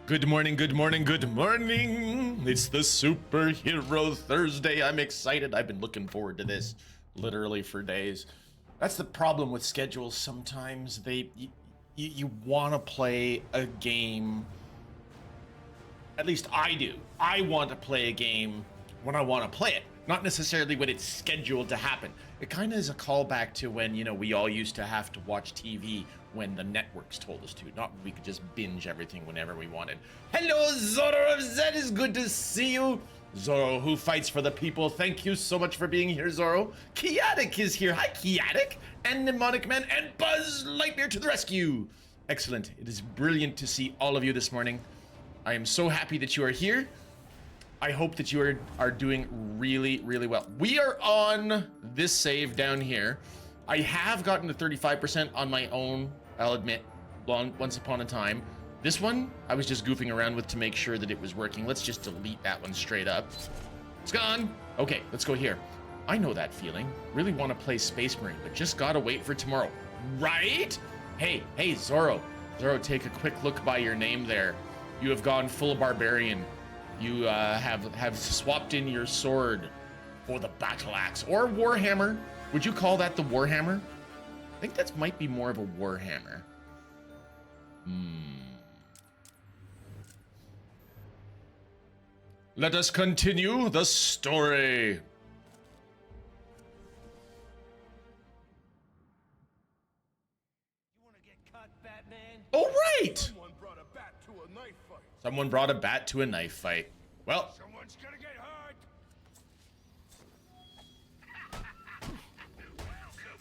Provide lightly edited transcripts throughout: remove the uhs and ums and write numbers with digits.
Good morning, good morning, good morning. It's the Superhero Thursday. I'm excited. I've been looking forward to this literally for days. That's the problem with schedules sometimes. You want to play a game. At least I do. I want to play a game when I want to play it, not necessarily when it's scheduled to happen. It kind of is a callback to when, we all used to have to watch TV when the networks told us to, not when we could just binge everything whenever we wanted. Hello, Zorro of Zed, it's good to see you. Zorro, who fights for the people, thank you so much for being here, Zorro. Chaotic is here. Hi, Chaotic. And Mnemonic Man and Buzz Lightyear to the rescue. Excellent. It is brilliant to see all of you this morning. I am so happy that you are here. I hope that you are doing really, really well. We are on this save down here. I have gotten to 35% on my own, I'll admit, once upon a time. This one, I was just goofing around with to make sure that it was working. Let's just delete that one straight up. It's gone. Okay, let's go here. I know that feeling. Really want to play Space Marine, but just gotta wait for tomorrow. Right? Hey, Zorro. Zorro, take a quick look by your name there. You have gone full barbarian. You have swapped in your sword for the battle axe or warhammer. Would you call that the warhammer? I think that might be more of a warhammer. Let us continue the story. You want to get cut, Batman? All right. Someone brought a bat to a knife fight. Someone brought a bat to a knife fight. Well, Someone's gonna get hurt.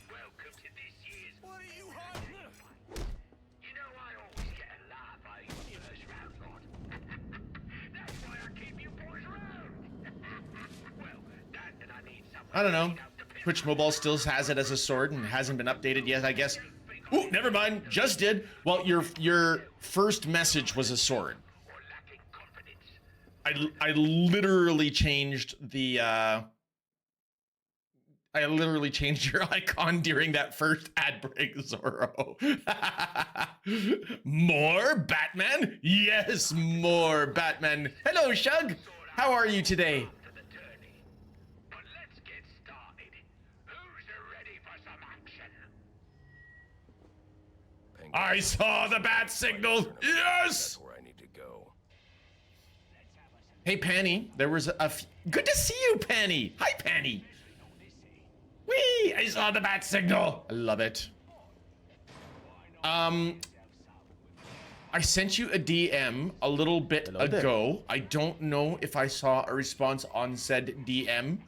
Welcome to this year's. What are you hiding? You know I always get a laugh out of your first round, Lord. That's why I keep you boys around. Well, that and I need someone. I don't know. Twitch Mobile still has it as a sword and hasn't been updated yet, I guess. Ooh, never mind. Just did. Well, your first message was a sword. Or lacking confidence. I literally changed the I literally changed your icon during that first ad break, Zorro. More Batman? Yes, more Batman. Hello, Shug. How are you today? To the tourney. But let's get started. Who's ready for some action? Pengin, I saw the bat signal. Yes. that's where I need to go. Hey, Panny. There was good to see you, Panny. Hi, Panny. Whee! I saw the bat signal. I love it. I sent you a DM a little bit ago. I don't know if I saw a response on said DM.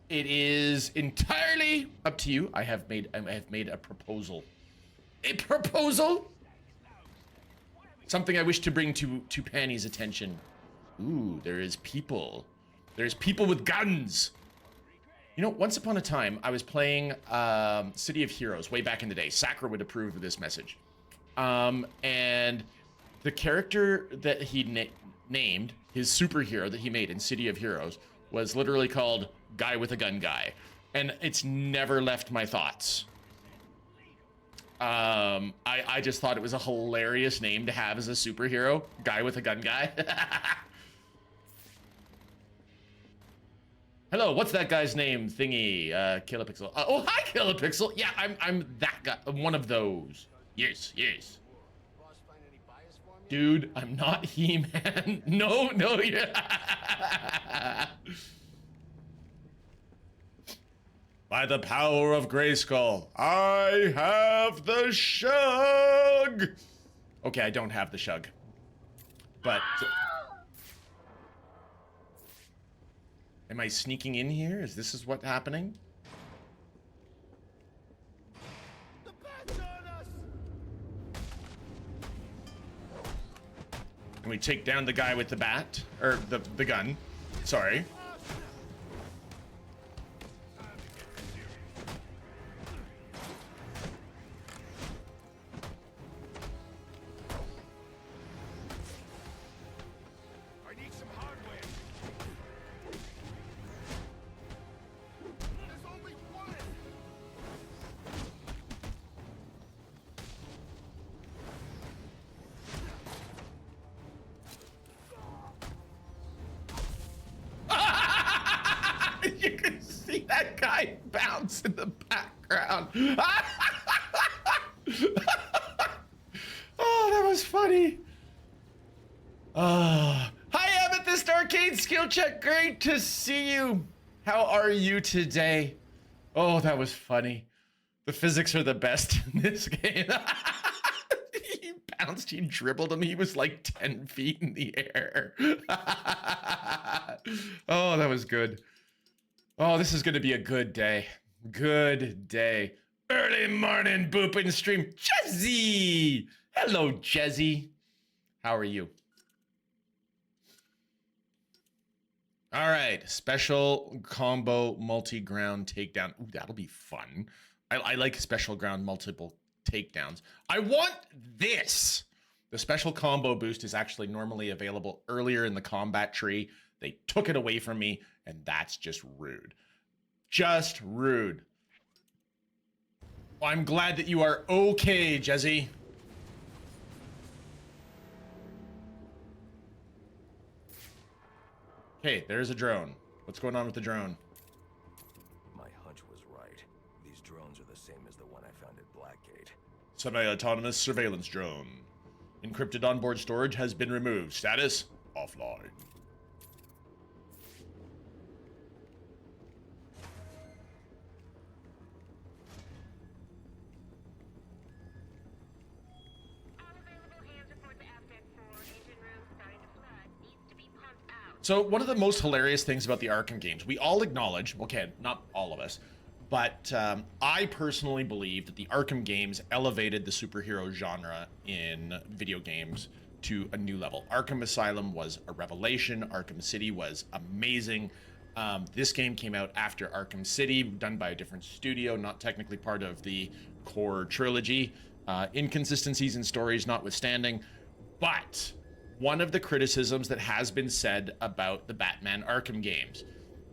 It is entirely up to you. I have made a proposal. A proposal? Something I wish to bring to Panny's attention. Ooh, there is people. There's people with guns. You know, once upon a time, I was playing City of Heroes way back in the day. Sakura would approve of this message. And the character that he named, his superhero that he made in City of Heroes, was literally called Guy with a Gun Guy. And it's never left my thoughts. I just thought it was a hilarious name to have as a superhero. Guy with a Gun Guy. Hello, what's that guy's name? Thingy, Kilopixel. Oh, hi, Kilopixel. Yeah, I'm that guy. I'm one of those. Yes. Boss find any bias for me? Dude, I'm not He-Man. No, yeah. By the power of Grayskull, I have the Shug. Okay, I don't have the Shug. But... am I sneaking in here? Is this what happening? The bat's on us. Can we take down the guy with the bat? Or the gun. Sorry. I need some hardware. There's only one. that guy bounce in the background. Oh, that was funny. Hi, Amethyst Arcade Skill Check. Great to see you. How are you today? Oh, that was funny. The physics are the best in this game. He bounced, he dribbled him. He was like 10 feet in the air. Oh, that was good. Oh, this is going to be a good day. Good day. Early morning booping stream. Jezzy! Hello, Jezzy. How are you? All right, special combo multi-ground takedown. Ooh, that'll be fun. I like special ground multiple takedowns. I want this. The special combo boost is actually normally available earlier in the combat tree. They took it away from me, and that's just rude. Just rude. Well, I'm glad that you are okay, Jezzy. Okay, there's a drone. What's going on with the drone? My hunch was right. These drones are the same as the one I found at Blackgate. Semi-autonomous surveillance drone. Encrypted onboard storage has been removed. Status offline. So one of the most hilarious things about the Arkham games, we all acknowledge, okay, not all of us, but I personally believe that the Arkham games elevated the superhero genre in video games to a new level. Arkham Asylum was a revelation. Arkham City was amazing. This game came out after Arkham City, done by a different studio, not technically part of the core trilogy. Inconsistencies in stories notwithstanding, but one of the criticisms that has been said about the Batman Arkham games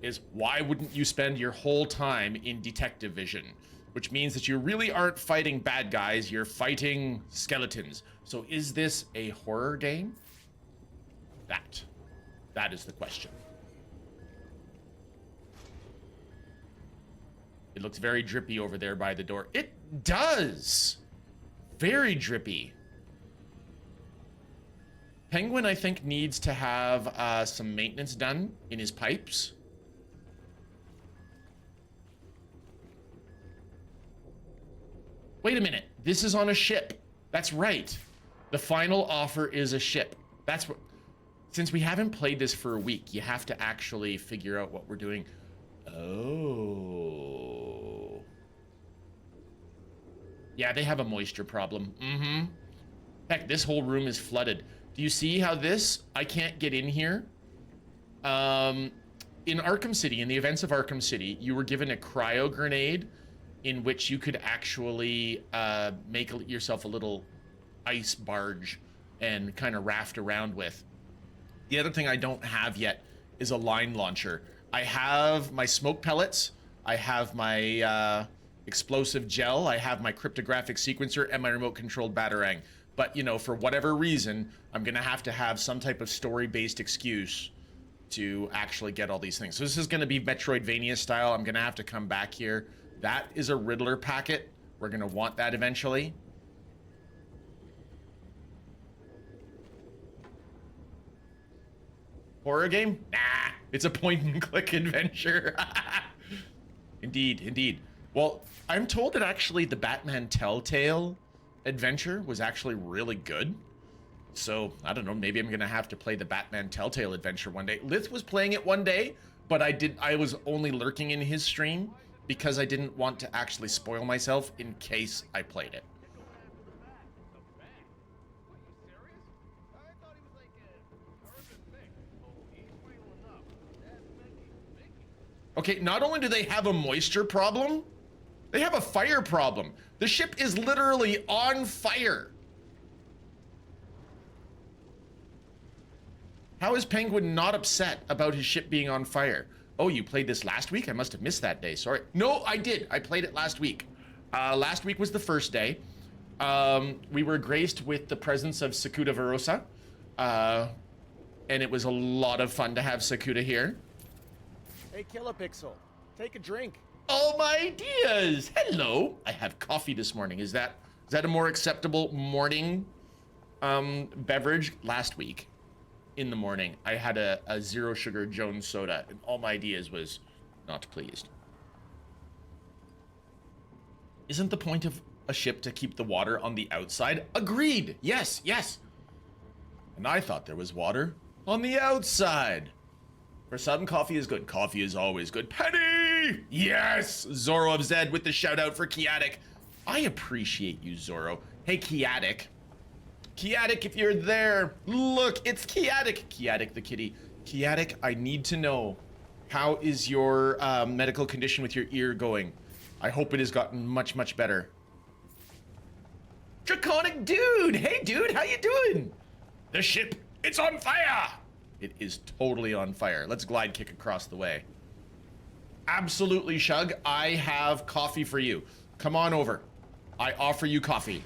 is, why wouldn't you spend your whole time in detective vision? Which means that you really aren't fighting bad guys, you're fighting skeletons. So is this a horror game? That is the question. It looks very drippy over there by the door. It does! Very drippy. Penguin, I think, needs to have some maintenance done in his pipes. Wait a minute. This is on a ship. That's right. The final offer is a ship. That's what... Since we haven't played this for a week, you have to actually figure out what we're doing. Oh. Yeah, they have a moisture problem. Mm-hmm. Heck, this whole room is flooded. Do you see how this, I can't get in here? In Arkham City, in the events of Arkham City, you were given a cryo grenade in which you could actually make yourself a little ice barge and kind of raft around with. The other thing I don't have yet is a line launcher. I have my smoke pellets, I have my explosive gel, I have my cryptographic sequencer, and my remote controlled batarang. But, you know, for whatever reason, I'm going to have some type of story-based excuse to actually get all these things. So this is going to be Metroidvania style. I'm going to have to come back here. That is a Riddler packet. We're going to want that eventually. Horror game? Nah, it's a point-and-click adventure. Indeed, indeed. Well, I'm told that actually the Batman Telltale adventure was actually really good. So I don't know, maybe I'm gonna have to play the Batman Telltale adventure one day. Lith was playing it one day, but I was only lurking in his stream because I didn't want to actually spoil myself in case I played it. Okay, not only do they have a moisture problem, they have a fire problem. The ship is literally on fire. How is Penguin not upset about his ship being on fire? Oh, you played this last week? I must have missed that day, sorry. No, I did, I played it last week. Last week was the first day. We were graced with the presence of Sakuda Verosa. And it was a lot of fun to have Sakuda here. Hey, Kilopixel. Take a drink. Oh my Diaz! Hello! I have coffee this morning. Is that a more acceptable morning beverage? Last week, in the morning, I had a zero sugar Jones soda, and all my Diaz was not pleased. Isn't the point of a ship to keep the water on the outside? Agreed! Yes, yes! And I thought there was water on the outside. For some, coffee is good. Coffee is always good. Penny! Yes! Zorro of Zed with the shout out for Kiatic. I appreciate you, Zorro. Hey, Kiatic. Kiatic, if you're there, look, it's Kiatic. Kiatic the kitty. Kiatic, I need to know, how is your medical condition with your ear going? I hope it has gotten much, much better. Draconic dude! Hey, dude, how you doing? The ship, it's on fire! It is totally on fire. Let's glide kick across the way. Absolutely, Shug. I have coffee for you. Come on over. I offer you coffee.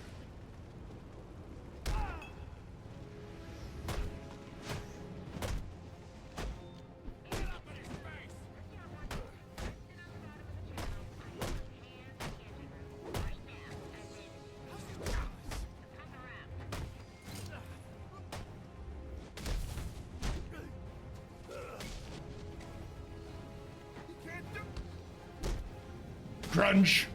Crunch.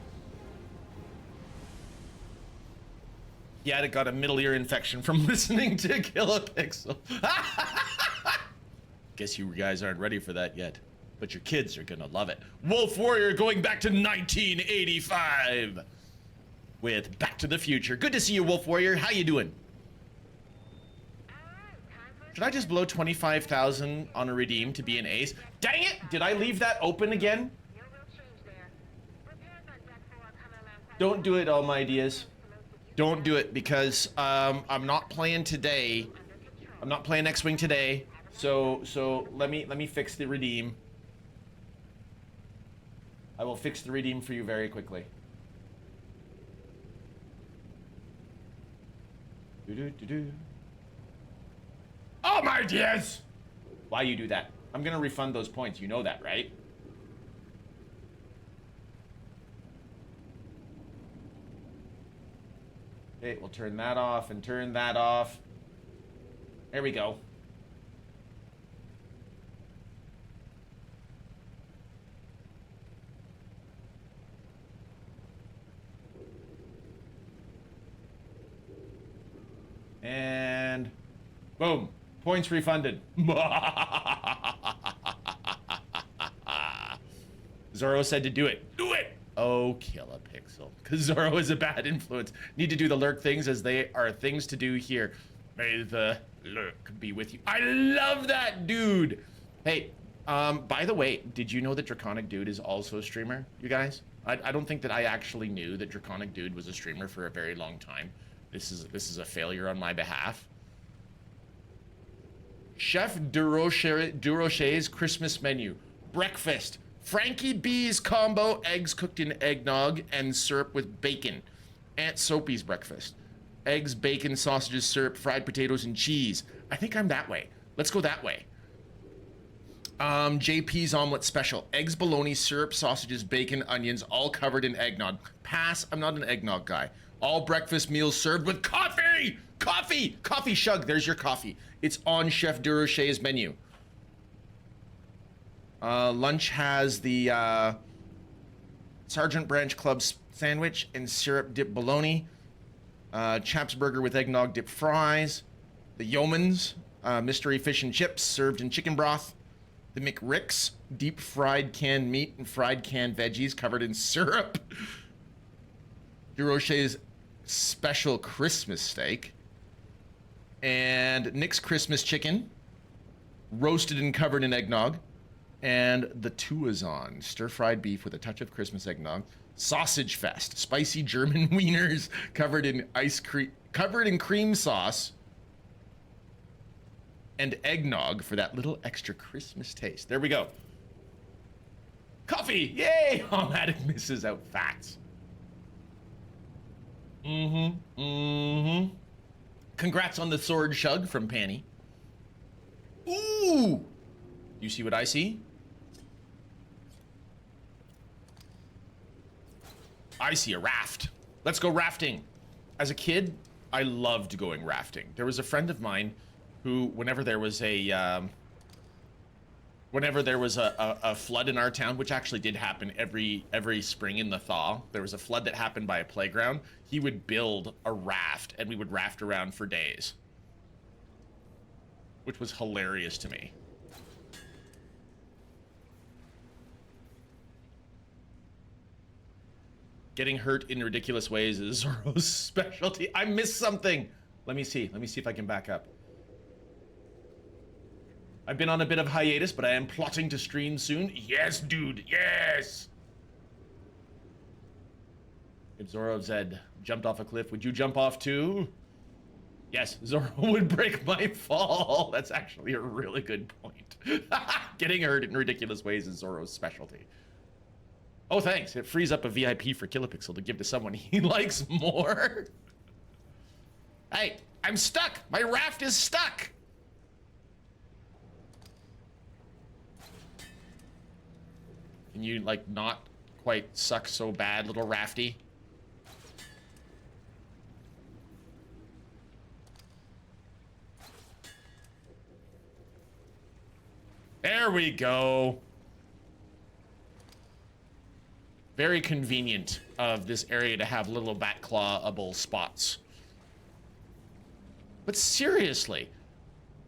Yeah, I got a middle ear infection from listening to Kila Pixel. Guess you guys aren't ready for that yet, but your kids are gonna love it. Wolf Warrior going back to 1985 with Back to the Future. Good to see you, Wolf Warrior. How you doing? Should I just blow 25,000 on a redeem to be an ace? Dang it! Did I leave that open again? Don't do it, all my ideas. Don't do it, because I'm not playing today. I'm not playing X-Wing today. So let me fix the redeem. I will fix the redeem for you very quickly. Oh my ideas! Why you do that? I'm gonna refund those points. You know that, right? Okay, we'll turn that off and turn that off. There we go. And boom, points refunded. Zorro said to do it. Do it! Oh, kill a pixel. Because Zorro is a bad influence. Need to do the lurk things as they are things to do here. May the lurk be with you. I love that, dude! Hey, by the way, did you know that Draconic Dude is also a streamer, you guys? I don't think that I actually knew that Draconic Dude was a streamer for a very long time. This is a failure on my behalf. Chef Durocher's Christmas menu. Breakfast. Frankie B's combo, eggs cooked in eggnog and syrup with bacon. Aunt Soapy's breakfast. Eggs, bacon, sausages, syrup, fried potatoes, and cheese. I think I'm that way. Let's go that way. JP's omelet special. Eggs, bologna, syrup, sausages, bacon, onions, all covered in eggnog. Pass, I'm not an eggnog guy. All breakfast meals served with coffee! Coffee! Coffee, Shug, there's your coffee. It's on Chef Durocher's menu. Lunch has the Sergeant Branch Club sandwich and syrup dip bologna. Chaps burger with eggnog dip fries. The Yeoman's mystery fish and chips served in chicken broth. The McRicks deep fried canned meat and fried canned veggies covered in syrup. Durocher's special Christmas steak. And Nick's Christmas chicken, roasted and covered in eggnog. And the Tuazon, stir-fried beef with a touch of Christmas eggnog. Sausage Fest, spicy German wieners covered in cream sauce and eggnog for that little extra Christmas taste. There we go. Coffee, yay! Automatic misses out facts. Congrats on the sword, Shug, from Panny. Ooh! You see what I see? I see a raft. Let's go rafting. As a kid, I loved going rafting. There was a friend of mine who, whenever there was a flood in our town, which actually did happen every spring in the thaw, there was a flood that happened by a playground. He would build a raft, and we would raft around for days, which was hilarious to me. Getting hurt in ridiculous ways is Zoro's specialty. I missed something. Let me see if I can back up. I've been on a bit of hiatus, but I am plotting to stream soon. Yes, dude, yes! If Zoro Zed jumped off a cliff, would you jump off too? Yes, Zoro would break my fall. That's actually a really good point. Getting hurt in ridiculous ways is Zoro's specialty. Oh, thanks. It frees up a VIP for Kilopixel to give to someone he likes more. Hey, I'm stuck. My raft is stuck. Can you, like, not quite suck so bad, little rafty? There we go. Very convenient of this area to have little bat clawable spots. But seriously,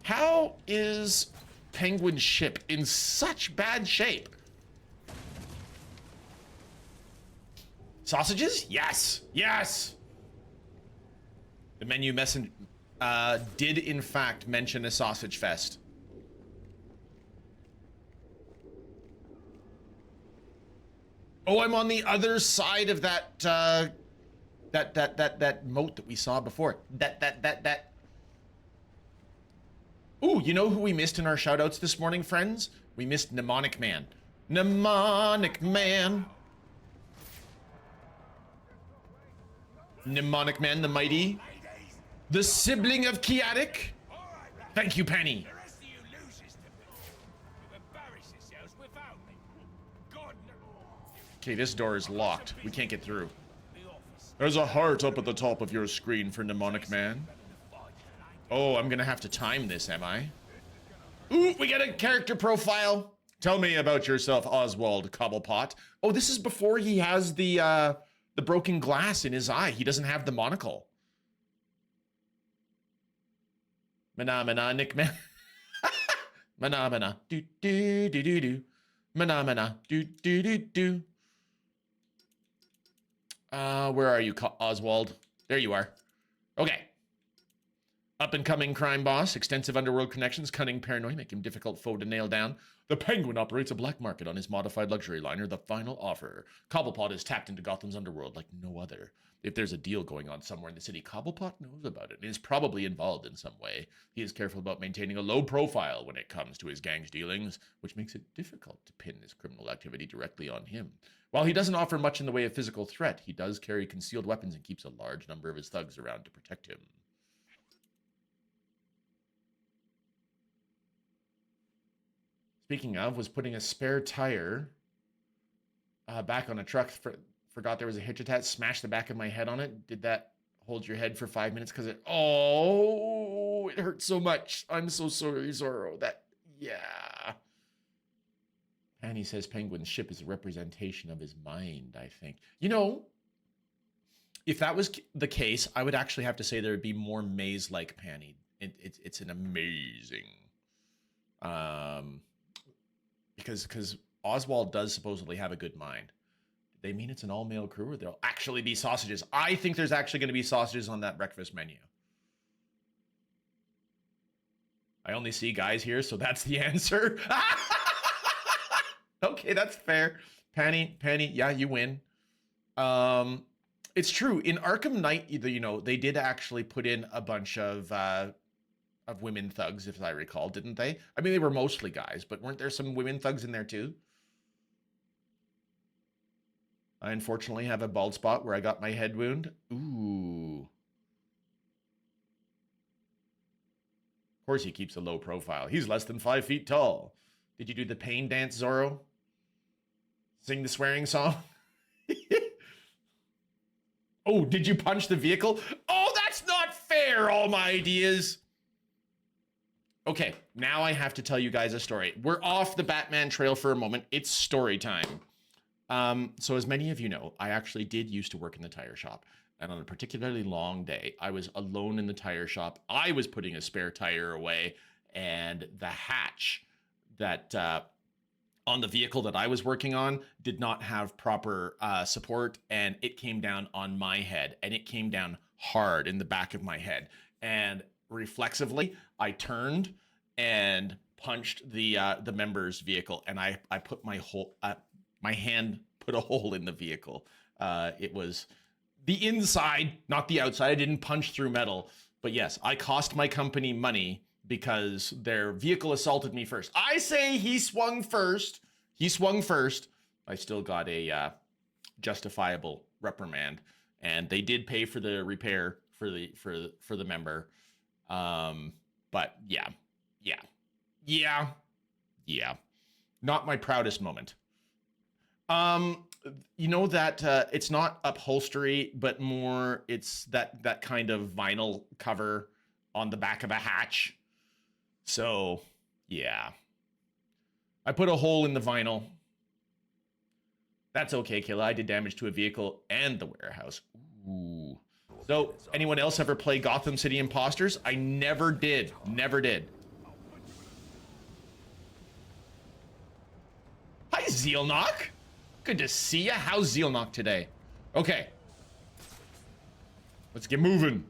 how is Penguin's ship in such bad shape? Sausages? Yes, yes. The menu did in fact mention a sausage fest. Oh, I'm on the other side of that that moat that we saw before. That. Ooh, you know who we missed in our shoutouts this morning, friends? We missed Mnemonic Man. Mnemonic Man. Mnemonic Man the Mighty. The sibling of Chaotic. Thank you, Penny. Okay, this door is locked. We can't get through. There's a heart up at the top of your screen for Mnemonic Man. Oh, I'm gonna have to time this, am I? Ooh, we got a character profile. Tell me about yourself, Oswald Cobblepot. Oh, this is before he has the broken glass in his eye. He doesn't have the monocle. Mana, Nick Man. Mana. Do do do do do. Mana. Do do do do. Where are you, Oswald? There you are. Okay. Up-and-coming crime boss, extensive underworld connections, cunning paranoia, make him difficult foe to nail down. The Penguin operates a black market on his modified luxury liner, The Final Offer. Cobblepot is tapped into Gotham's underworld like no other. If there's a deal going on somewhere in the city, Cobblepot knows about it and is probably involved in some way. He is careful about maintaining a low profile when it comes to his gang's dealings, which makes it difficult to pin his criminal activity directly on him. While he doesn't offer much in the way of physical threat, he does carry concealed weapons and keeps a large number of his thugs around to protect him. Speaking of, was putting a spare tire back on a truck. Forgot there was a hitch attached. Smashed the back of my head on it. Did that hold your head for 5 minutes? Because it hurt so much. I'm so sorry, Zoro. Yeah. And he says Penguin's ship is a representation of his mind, I think. You know, if that was the case, I would actually have to say there would be more maze-like Panny. It's an amazing... Because Oswald does supposedly have a good mind. They mean it's an all-male crew, or there'll actually be sausages? I think there's actually going to be sausages on that breakfast menu. I only see guys here, so that's the answer. Okay, that's fair. Penny, yeah, you win. It's true. In Arkham Knight, you know, they did actually put in a bunch of women thugs, if I recall, didn't they? I mean, they were mostly guys, but weren't there some women thugs in there too? I unfortunately have a bald spot where I got my head wound. Ooh. Of course he keeps a low profile. He's less than 5 feet tall. Did you do the pain dance, Zoro? Sing the swearing song? Oh, did you punch the vehicle? Oh, that's not fair, all my ideas. Okay, now I have to tell you guys a story. We're off the Batman trail for a moment. It's story time. So as many of you know, I actually did used to work in the tire shop. And on a particularly long day, I was alone in the tire shop. I was putting a spare tire away, and the hatch that on the vehicle that I was working on did not have proper support, and it came down on my head, and it came down hard in the back of my head. And reflexively, I turned and punched the member's vehicle, and I put my hand put a hole in the vehicle. It was the inside, not the outside. I didn't punch through metal, but yes, I cost my company money because their vehicle assaulted me first. I say he swung first. He swung first. I still got a justifiable reprimand, and they did pay for the repair for the member. But yeah. Not my proudest moment. You know that it's not upholstery, but more it's that kind of vinyl cover on the back of a hatch. So yeah, I put a hole in the vinyl. That's okay, Kila. I did damage to a vehicle and the warehouse. Ooh. So anyone else ever play Gotham City Imposters? I never did. Never did. Hi, Zealnock. Good to see ya. How's Zealnock today? Okay. Let's get moving.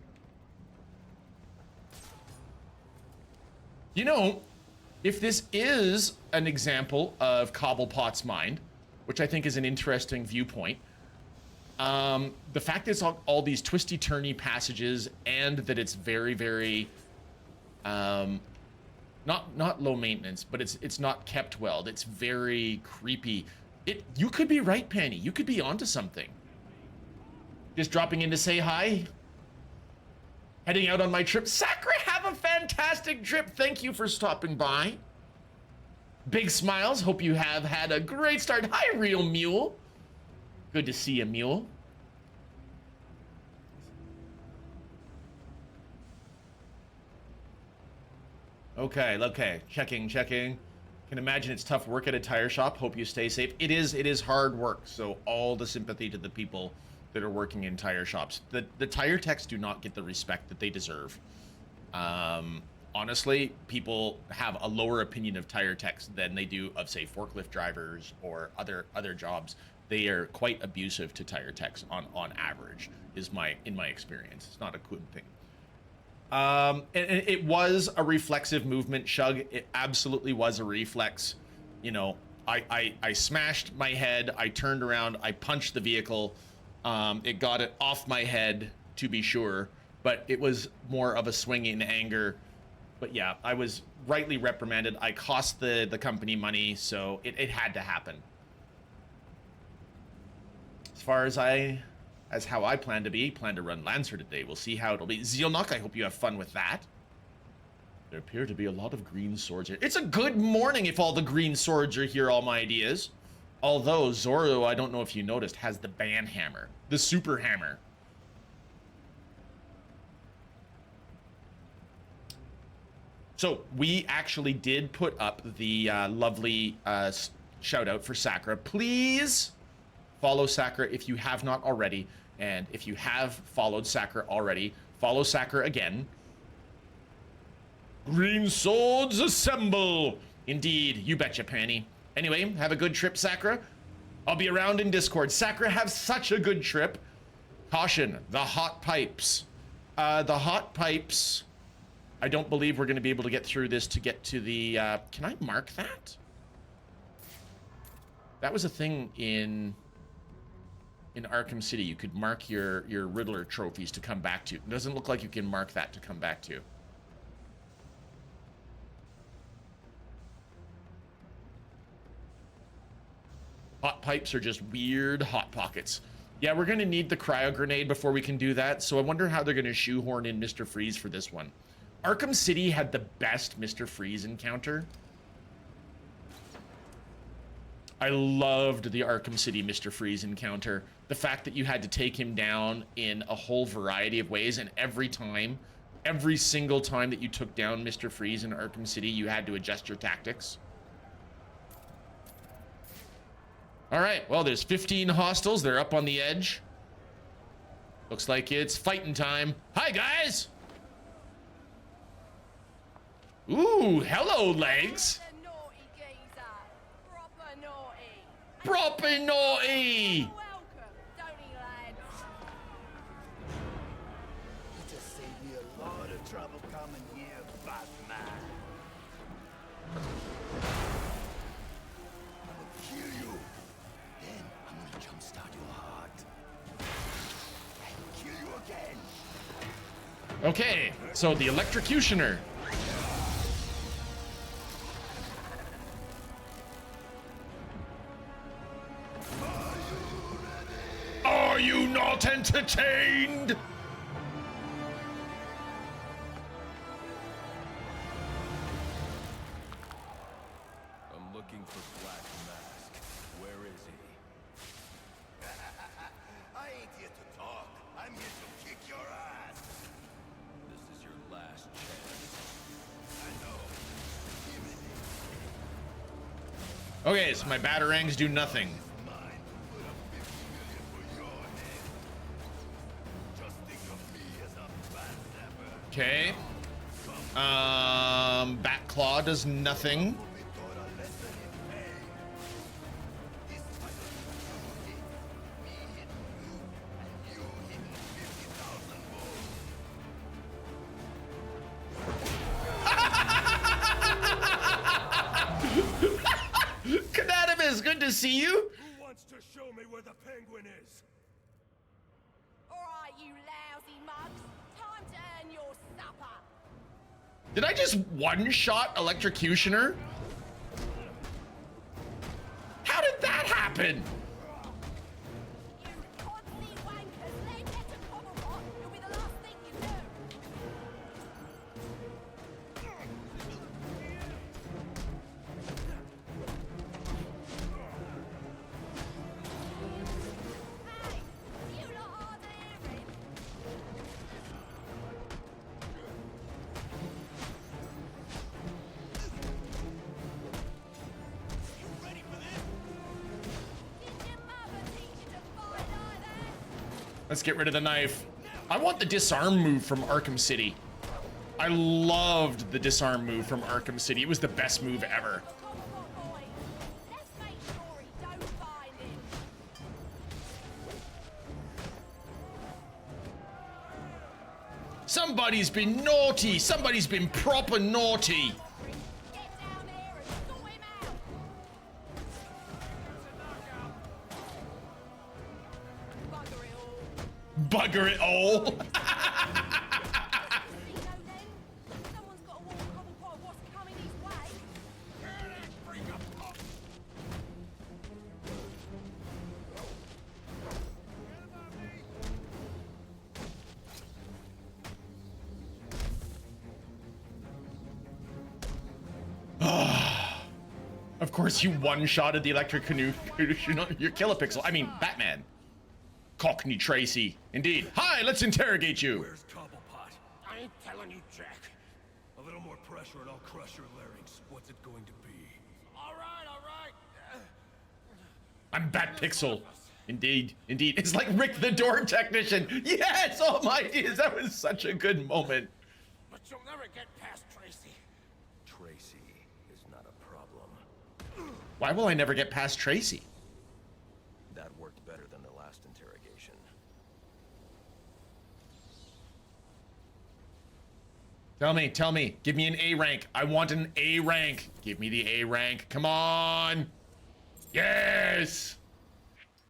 You know, if this is an example of Cobblepot's mind, which I think is an interesting viewpoint, the fact that it's all these twisty-turny passages and that it's very, very, not low maintenance, but it's not kept well. It's very creepy. You could be right, Penny. You could be onto something. Just dropping in to say hi. Heading out on my trip. Sakura, have a fantastic trip. Thank you for stopping by. Big smiles. Hope you have had a great start. Hi, Real Mule. Good to see you, Mule. Okay. Checking. Can imagine it's tough work at a tire shop. Hope you stay safe. It is hard work. So all the sympathy to the people that are working in tire shops. The tire techs do not get the respect that they deserve. Honestly, people have a lower opinion of tire techs than they do of, say, forklift drivers or other jobs. They are quite abusive to tire techs on average, in my experience. It's not a good thing. And it was a reflexive movement, Shug. It absolutely was a reflex. You know, I smashed my head. I turned around. I punched the vehicle. It got it off my head, to be sure, but it was more of a swing in anger. But yeah, I was rightly reprimanded. I cost the company money, so it had to happen. As far as how I plan to run Lancer today. We'll see how it'll be. Zealnock, I hope you have fun with that. There appear to be a lot of green swords here. It's a good morning if all the green swords are here, all my ideas. Although Zoro, I don't know if you noticed, has the ban hammer, the super hammer. So we actually did put up the lovely shout out for Sakura. Please follow Sakura if you have not already. And if you have followed Sakura already, follow Sakura again. Green swords assemble. Indeed, you betcha, Panny. Anyway, have a good trip, Sakura. I'll be around in Discord. Sakura, have such a good trip. Caution, the hot pipes. The hot pipes. I don't believe we're going to be able to get through this to get to the... can I mark that? That was a thing in Arkham City. You could mark your Riddler trophies to come back to. It doesn't look like you can mark that to come back to. Hot pipes are just weird hot pockets. Yeah, we're going to need the cryo grenade before we can do that, so I wonder how they're going to shoehorn in Mr. Freeze for this one. Arkham City had the best Mr. Freeze encounter. I loved the Arkham City Mr. Freeze encounter. The fact that you had to take him down in a whole variety of ways, and every single time that you took down Mr. Freeze in Arkham City, you had to adjust your tactics. All right, well, there's 15 hostiles. They're up on the edge. Looks like it's fighting time. Hi, guys! Ooh, hello, legs. The naughty geezer. Proper naughty. Proper naughty. Welcome, don't he, lad? You just saved me a lot of trouble coming here, Batman. I'm gonna kill you. Then I'm gonna jumpstart your heart. And kill you again. Okay, so the electrocutioner. Are you not entertained? I'm looking for Black Mask. Where is he? I ain't here to talk. I'm here to kick your ass. This is your last chance. I know. Give it Okay, so my batarangs do nothing. mine. Put up 50 million for your head. Just think of me as a bad zapper. Okay. Batclaw does nothing. We taught a lesson in pain. This time of me hitting you, and you hitting 50,000 more. Canadamus, good to see you. Who wants to show me where the Penguin is? All right, you lousy mugs. Time to earn your supper. Did I just one-shot electrocutioner? How did that happen? You codsy wankers, lay dead to Cobblepot. It'll be the last thing you do. Hey, you lot hard of hearing. Did your mother teach you to fight like that? Let's get rid of the knife. I want the disarm move from Arkham City. I loved the disarm move from Arkham City. It was the best move ever. Cobblepot boy. Let's make sure he don't find him. Somebody's been naughty. Somebody's been proper naughty. Get down here and sort him out. Bugger it all. Bugger it all. See, no, then? Someone's got to warn Cobblepot of what's coming his way. Of course, you one-shotted the electric canoe. Your kilopixel. I mean, Batman. Cockney Tracy. Indeed. Hi, let's interrogate you. Where's Cobblepot? I ain't telling you, Jack. A little more pressure and I'll crush your larynx. What's it going to be? All right. I'm Batpixel. Indeed, indeed. It's like Rick the door technician. Yes, oh my days, that was such a good moment. But you'll never get past Tracy. Tracy is not a problem. Why will I never get past Tracy? That worked better than the last interrogation. Tell me. Give me an A rank. I want an A rank. Give me the A rank. Come on. Yes.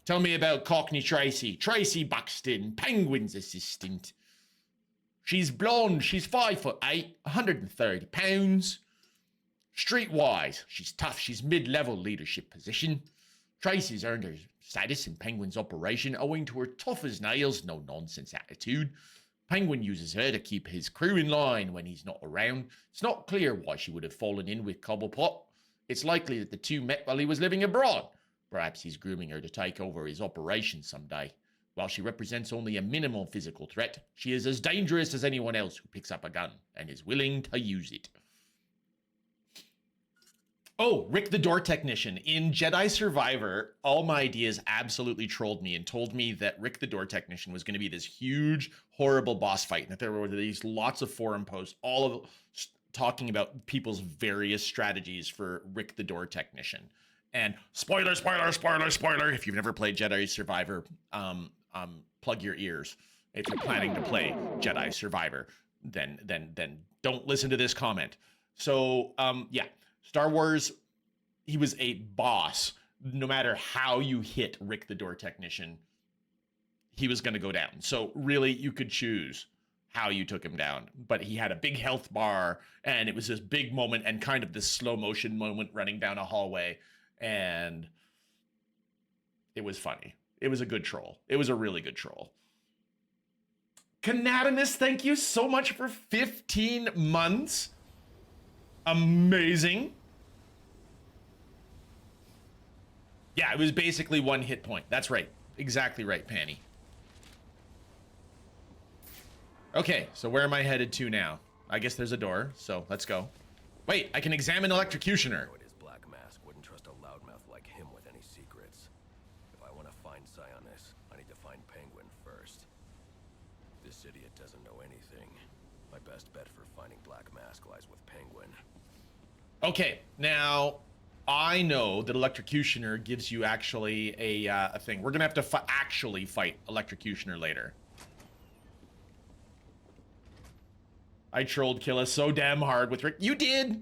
Tell me about Cockney Tracy. Tracy Buxton, Penguin's assistant. She's blonde. She's 5'8", 130 pounds. Streetwise, she's tough. She's mid-level leadership position. Tracy's earned her status in Penguin's operation owing to her tough-as-nails, no-nonsense attitude. Penguin uses her to keep his crew in line when he's not around. It's not clear why she would have fallen in with Cobblepot. It's likely that the two met while he was living abroad. Perhaps he's grooming her to take over his operation someday. While she represents only a minimal physical threat, she is as dangerous as anyone else who picks up a gun and is willing to use it. Oh, Rick the Door Technician. In Jedi Survivor, All My Ideas absolutely trolled me and told me that Rick the Door Technician was going to be this huge, horrible boss fight, and that there were these lots of forum posts, all of talking about people's various strategies for Rick the Door Technician. And spoiler, spoiler, spoiler, spoiler, if you've never played Jedi Survivor, plug your ears. If you're planning to play Jedi Survivor, then don't listen to this comment. So, yeah. Star Wars, he was a boss. No matter how you hit Rick the Door Technician, he was going to go down. So really, you could choose how you took him down. But he had a big health bar, and it was this big moment and kind of this slow motion moment running down a hallway. And it was funny. It was a good troll. It was a really good troll. Canadamus, thank you so much for 15 months. Amazing. Yeah, it was basically 1 hit point. That's right. Exactly right, Panny. Okay, so where am I headed to now? I guess there's a door, so let's go. Wait, I can examine Electrocutioner. It is Black Mask. Wouldn't trust a loudmouth like him with any secrets. If I want to find Sionis, I need to find Penguin first. This idiot doesn't know anything. My best bet for finding Black Mask lies with Penguin. Okay, now I know that Electrocutioner gives you actually a thing. We're gonna have to actually fight Electrocutioner later. I trolled Kila so damn hard with Rick. You did,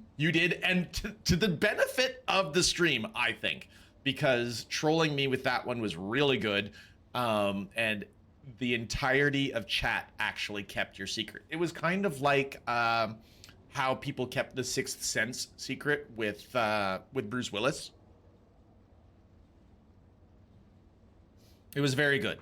and to the benefit of the stream, I think, because trolling me with that one was really good, and the entirety of chat actually kept your secret. It was kind of like how people kept the Sixth Sense secret with Bruce Willis. It was very good.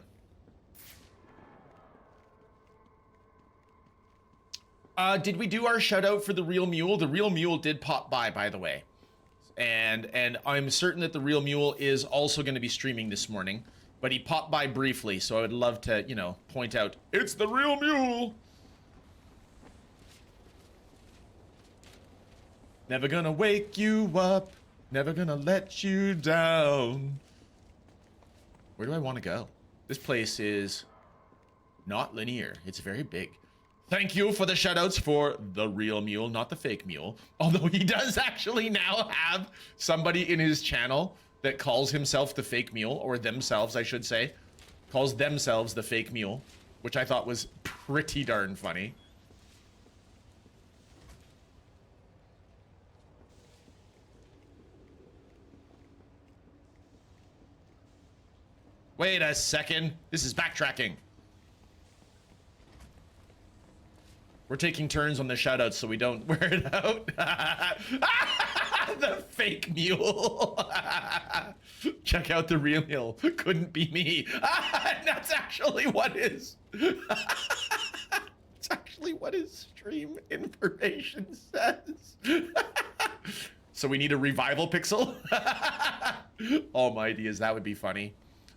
Did we do our shout out for the Real Mule? The Real Mule did pop by the way. And I'm certain that the Real Mule is also going to be streaming this morning, but he popped by briefly, so I would love to, you know, point out, it's the Real Mule. Never gonna wake you up, never gonna let you down. Where do I want to go? This place is not linear. It's very big. Thank you for the shoutouts for the Real Mule, not the fake mule. Although he does actually now have somebody in his channel that calls himself the fake mule, or themselves, I should say, calls themselves the fake mule, which I thought was pretty darn funny. Wait a second. This is backtracking. We're taking turns on the shoutouts so we don't wear it out. The fake mule. Check out the Real Mule. Couldn't be me. That's actually what is. It's actually what his stream information says. So we need a revival pixel. All my ideas. That would be funny.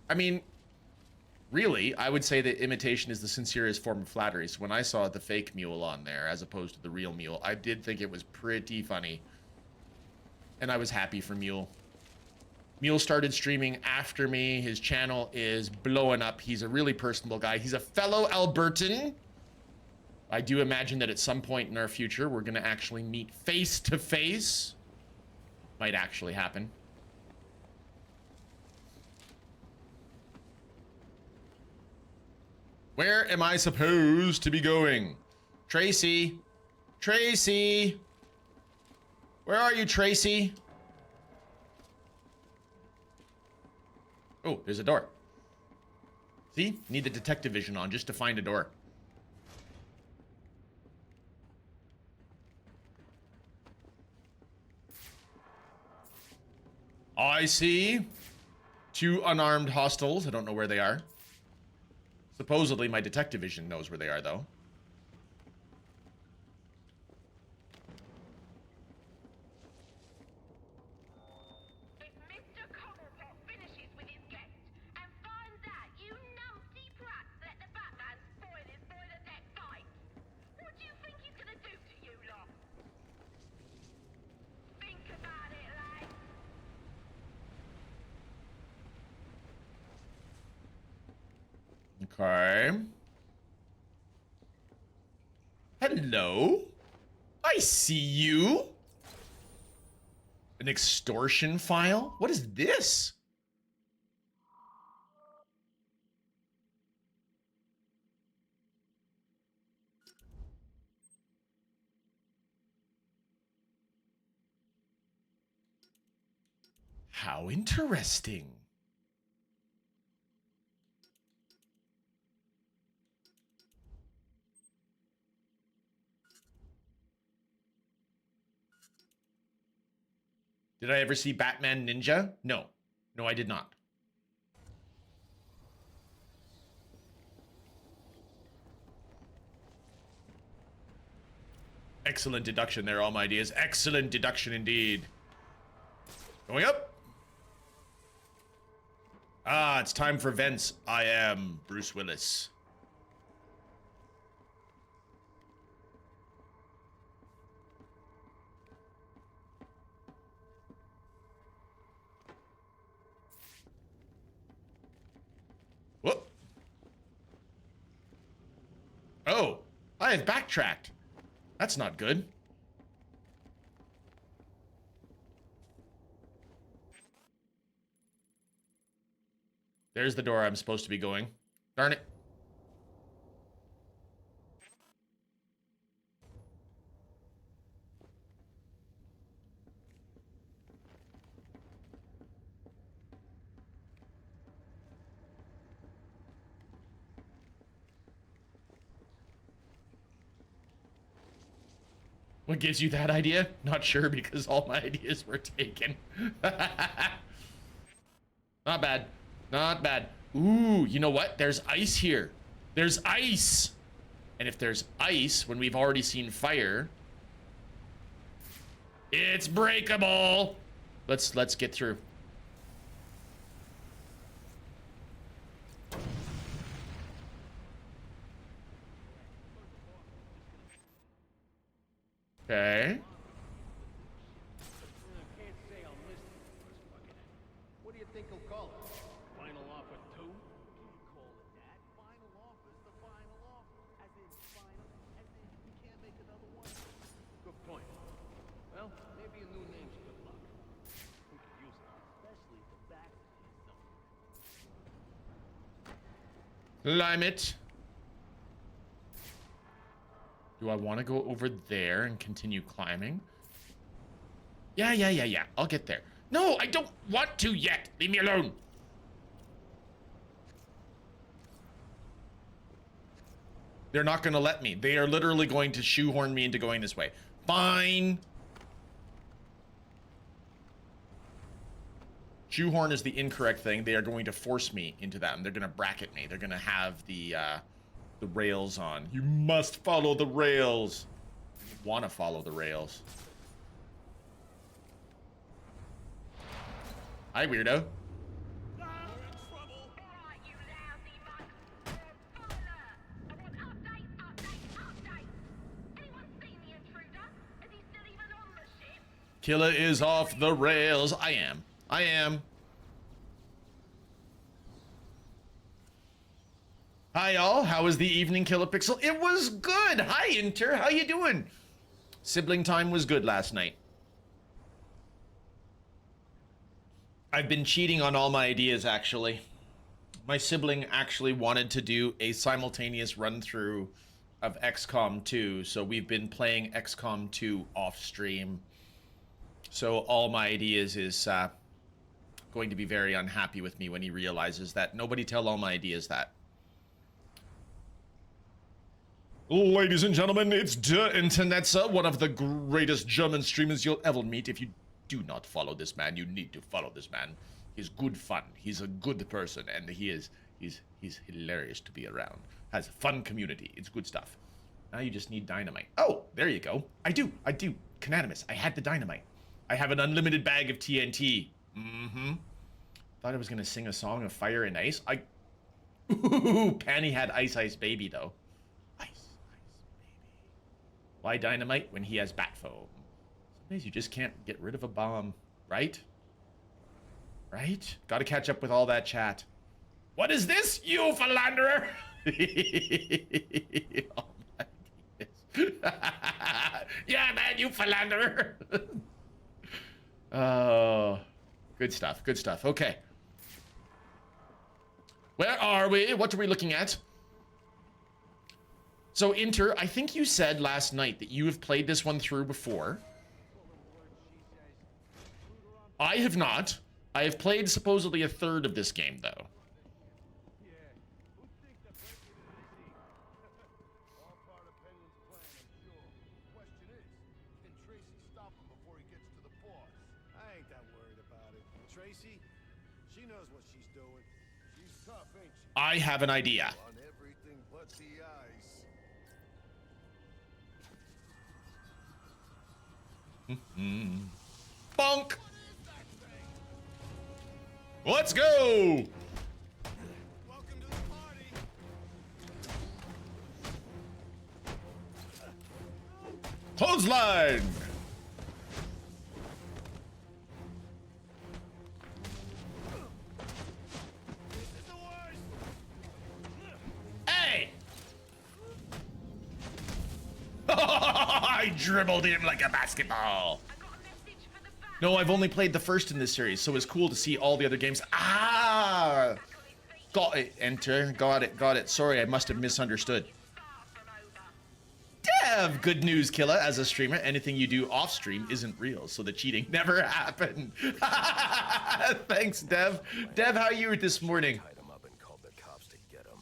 I mean, really, I would say that imitation is the sincerest form of flattery. So when I saw the fake mule on there as opposed to the real mule, I did think it was pretty funny. And I was happy for Mule. Mule started streaming after me. His channel is blowing up. He's a really personable guy. He's a fellow Albertan. I do imagine that at some point in our future, we're going to actually meet face to face. Might actually happen. Where am I supposed to be going? Tracy? Tracy? Where are you, Tracy? Oh, there's a door. See? Need the detective vision on just to find a door. I see 2 unarmed hostiles. I don't know where they are. Supposedly, my detective vision knows where they are, though. If Mr. Cobblepot finishes Okay. Hello? I see you. An extortion file? What is this? How interesting. Did I ever see Batman Ninja? No. No, I did not. Excellent deduction there, all my ideas. Excellent deduction indeed. Going up. Ah, it's time for vents. I am Bruce Willis. Whoop. Oh, I have backtracked. That's not good. There's the door I'm supposed to be going. Darn it. What gives you that idea? Not sure, because all my ideas were taken. Not bad. Not bad. Ooh, you know what? There's ice here. There's ice. And if there's ice, when we've already seen fire, it's breakable. Let's get through. Okay. Can't say I'll miss the first fucking act. What do you think he'll call it? Final offer 2? Can't call it that. Final offer's the final offer. As in final, as in you can't make another one. Good point. Well, maybe a new name's good luck. We could use it, especially if the back is something. Climb it. Do I want to go over there and continue climbing? Yeah. I'll get there. No, I don't want to yet. Leave me alone. They're not going to let me. They are literally going to shoehorn me into going this way. Fine. Shoehorn is the incorrect thing. They are going to force me into that, and they're going to bracket me. They're going to have the rails on. You must follow the rails. You want to follow the rails. Hi, weirdo. Alright, you lousy mug. I want update. Anyone seen the intruder? Is he still even on the ship? Kila is off the rails. I am. Hi, y'all. How was the evening, Kilopixel? It was good. Hi, Inter. How you doing? Sibling time was good last night. I've been cheating on all my ideas, actually. My sibling actually wanted to do a simultaneous run-through of XCOM 2, so we've been playing XCOM 2 off-stream. So all my ideas is going to be very unhappy with me when he realizes that. Nobody tell all my ideas that. Ladies and gentlemen, it's Der Internetzer, one of the greatest German streamers you'll ever meet. If you do not follow this man, you need to follow this man. He's good fun. He's a good person, and he's hilarious to be around. Has a fun community. It's good stuff. Now you just need dynamite. Oh, there you go. I do. Canonimus, I had the dynamite. I have an unlimited bag of TNT. Thought I was gonna sing a song of fire and ice. Ooh, Panny had Ice Baby, though. Ice Baby. Why dynamite when he has bat foam? Sometimes you just can't get rid of a bomb, right? Right? Gotta catch up with all that chat. What is this, you philanderer? Oh my goodness. Yeah, man, you philanderer. Oh, good stuff. Good stuff. Okay. Where are we? What are we looking at? So, Inter, I think you said last night that you have played this one through before. I have not. I have played supposedly a third of this game, though. Yeah. Who think the Pengin is all part of Penguin's plan, I'm sure. Question is, can Tracy stop him before he gets to the boss? I ain't that worried about it. Tracy, she knows what she's doing. She's tough, ain't she? I have an idea. On everything but the ice. Bonk! Let's go! Welcome to the party. Clothesline! This is the worst. Hey! I dribbled him like a basketball. I got a message for the back. No, I've only played the first in this series, so it's cool to see all the other games. Ah! Got it, Enter. Got it. Sorry, I must have misunderstood. Dev! Good news, Kila. As a streamer, anything you do off stream isn't real, so the cheating never happened. Thanks, Dev. Dev, how are you this morning? Tied him up and called the cops to get him.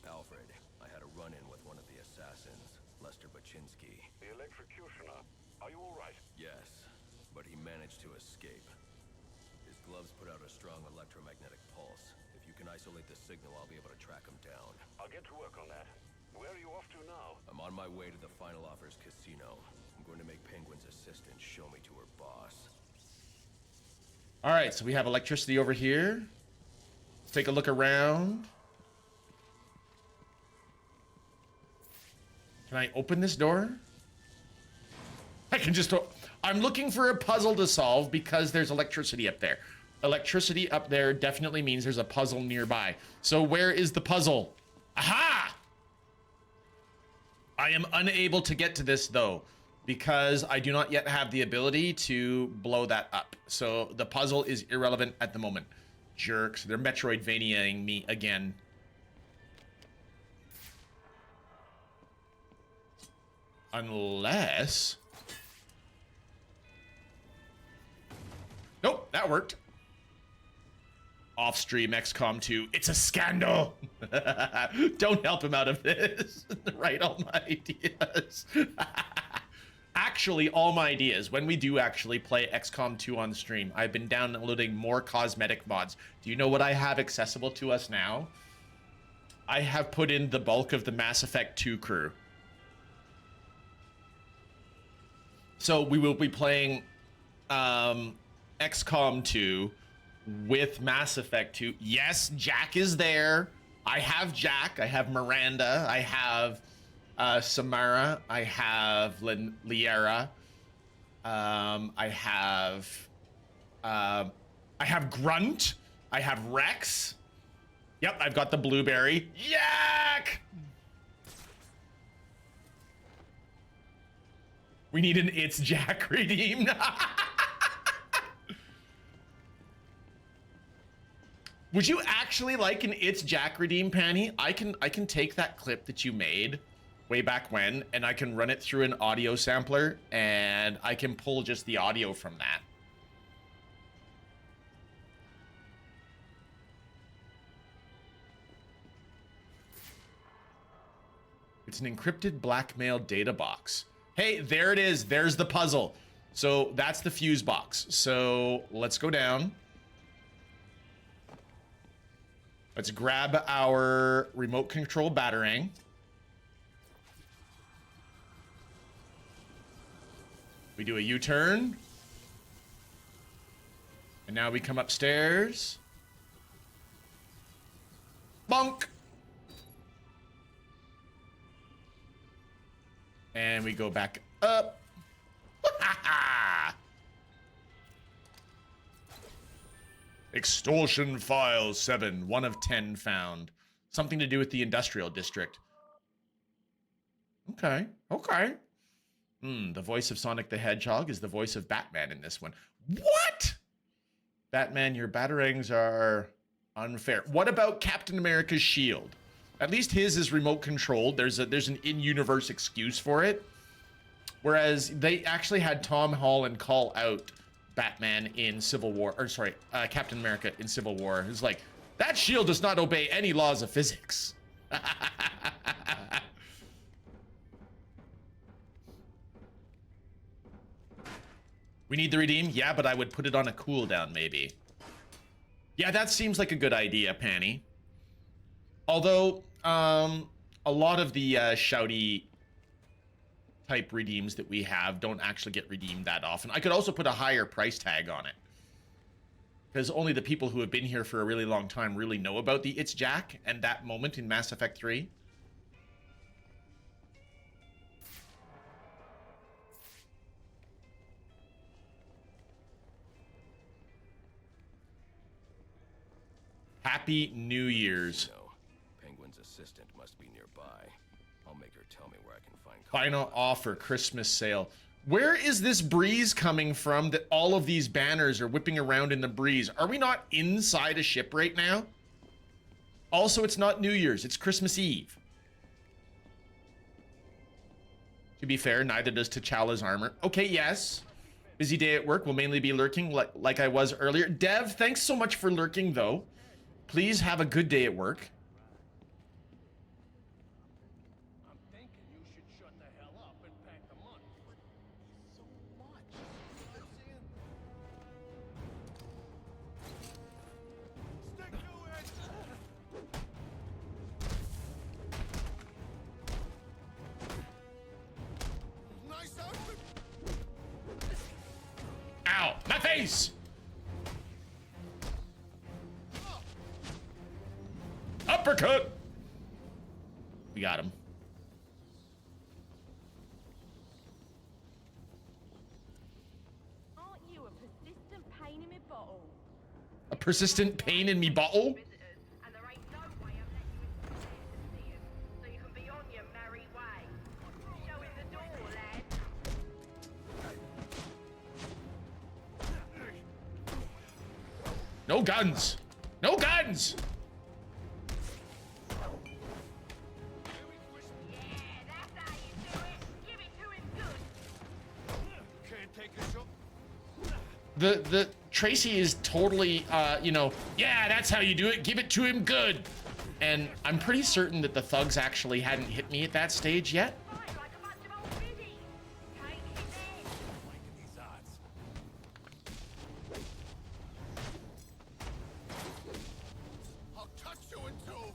Alfred, I had a run-in with one of the assassins, Lester Baczynski. The electrocutioner. Are you all right? Yes, but he managed to escape. His gloves put out a strong electromagnetic pulse. If you can isolate the signal, I'll be able to track him down. I'll get to work on that. Where are you off to now? I'm on my way to the Final Offers casino. I'm going to make Penguin's assistant show me to her boss. All right, so we have electricity over here. Let's take a look around. Can I open this door? I can just... I'm looking for a puzzle to solve because there's electricity up there. Electricity up there definitely means there's a puzzle nearby. So where is the puzzle? Aha! I am unable to get to this, though, because I do not yet have the ability to blow that up. So the puzzle is irrelevant at the moment. Jerks. They're Metroidvaniaing me again. Unless... Nope, that worked. Off-stream XCOM 2. It's a scandal. Don't help him out of this. Write all my ideas. Actually, all my ideas. When we do actually play XCOM 2 on stream, I've been downloading more cosmetic mods. Do you know what I have accessible to us now? I have put in the bulk of the Mass Effect 2 crew. So we will be playing XCOM 2 with Mass Effect 2. Yes, Jack is there. I have Jack. I have Miranda. I have Samara. I have Liera. I have Grunt. I have Rex. Yep, I've got the Blueberry. Yak! We need an It's Jack redeem. Would you actually like an It's Jack redeem, Panny? I can take that clip that you made way back when, and I can run it through an audio sampler, and I can pull just the audio from that. It's an encrypted blackmail data box. Hey, there it is. There's the puzzle. So that's the fuse box. So let's go down. Let's grab our remote control batarang. We do a U-turn. And now we come upstairs. Bonk. And we go back up. Extortion file 7, 1 of 10 found. Something to do with the industrial district. Okay, okay. The voice of Sonic the Hedgehog is the voice of Batman in this one. What? Batman, your batarangs are unfair. What about Captain America's shield? At least his is remote controlled. There's an in-universe excuse for it. Whereas they actually had Tom Holland call out Batman in Civil War, or sorry, Captain America in Civil War. It's like, that shield does not obey any laws of physics. We need the redeem? Yeah, but I would put it on a cooldown, maybe. Yeah, that seems like a good idea, Panny. Although, a lot of the shouty type redeems that we have don't actually get redeemed that often. I could also put a higher price tag on it. Because only the people who have been here for a really long time really know about the It's Jack and that moment in Mass Effect 3. Happy New Year's. No, Penguin's assistant must be nearby. I'll make her tell me where I can find. Final offer, Christmas sale. Where is this breeze coming from that all of these banners are whipping around in the breeze? Are we not inside a ship right now? Also, it's not New Year's, it's Christmas Eve. To be fair, neither does T'Challa's armor. Okay, yes. Busy day at work, will mainly be lurking like I was earlier. Dev, thanks so much for lurking, though. Please have a good day at work. I'm thinking you should shut the hell up and pack the money. So much. Stick to it! Nice outfit! Ow, my face! Uppercut! We got him. Aren't you a persistent pain in my bottle? A persistent pain in me bottle? Visitors, and there ain't no way I'm letting you into the place to see 'em, so you can be on your merry way. Show him the door, lad. No guns! No guns! Yeah, that's how you do it. Give it to him good. Can't take a shot. The Tracy is totally, you know, yeah, that's how you do it. Give it to him good. And I'm pretty certain that the thugs actually hadn't hit me at that stage yet. Fight like a bunch of old biddies. Take it then. These odds. I'll touch you in two.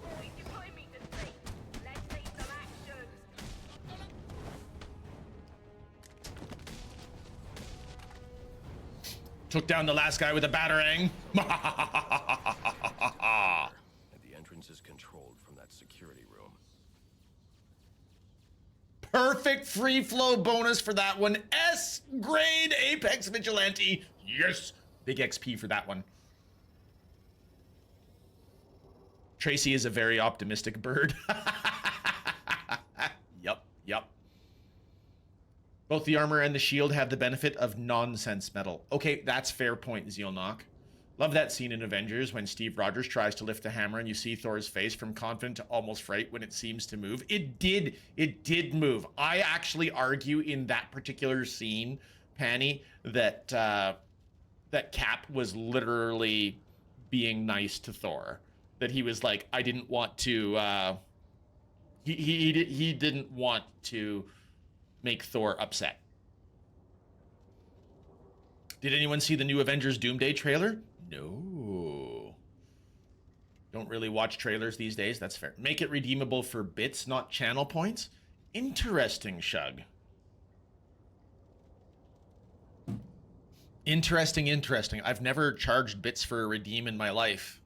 Boys, you're putting me to sleep. Let's see some action. Took down the last guy with a batarang. And the entrance is controlled from that security room. Perfect free flow bonus for that one. S grade Apex Vigilante. Yes. Big XP for that one. Tracy is a very optimistic bird. Yup. Both the armor and the shield have the benefit of nonsense metal. Okay, that's fair point, Zealnock. Love that scene in Avengers when Steve Rogers tries to lift the hammer and you see Thor's face from confident to almost fright when it seems to move. It did move. I actually argue in that particular scene, Panny, that that Cap was literally being nice to Thor. That he was like, I didn't want to, he didn't want to make Thor upset. Did anyone see the new Avengers Doomsday trailer? No. Don't really watch trailers these days. That's fair. Make it redeemable for bits, not channel points. Interesting, Shug. Interesting. I've never charged bits for a redeem in my life.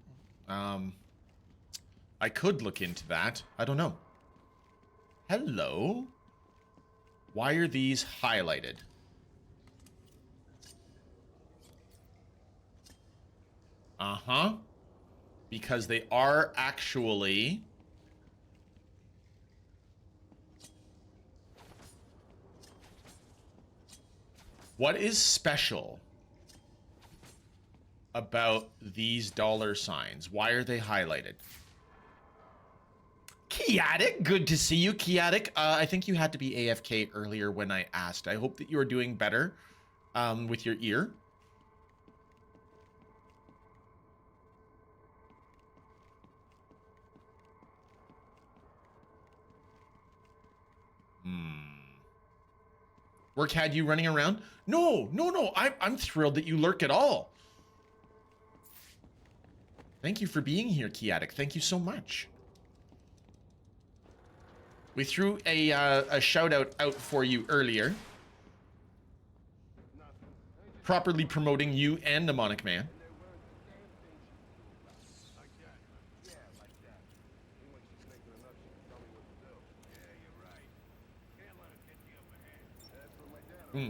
I could look into that. I don't know. Hello? Why are these highlighted? Uh-huh. Because they are actually... What is special about these dollar signs? Why are they highlighted? Chaotic, good to see you, Chaotic. I think you had to be AFK earlier when I asked. I hope that you are doing better with your ear. Work had you running around? No. I'm thrilled that you lurk at all. Thank you for being here, Chaotic. Thank you so much. We threw a shout out for you earlier. Properly promoting you and Mnemonic Man.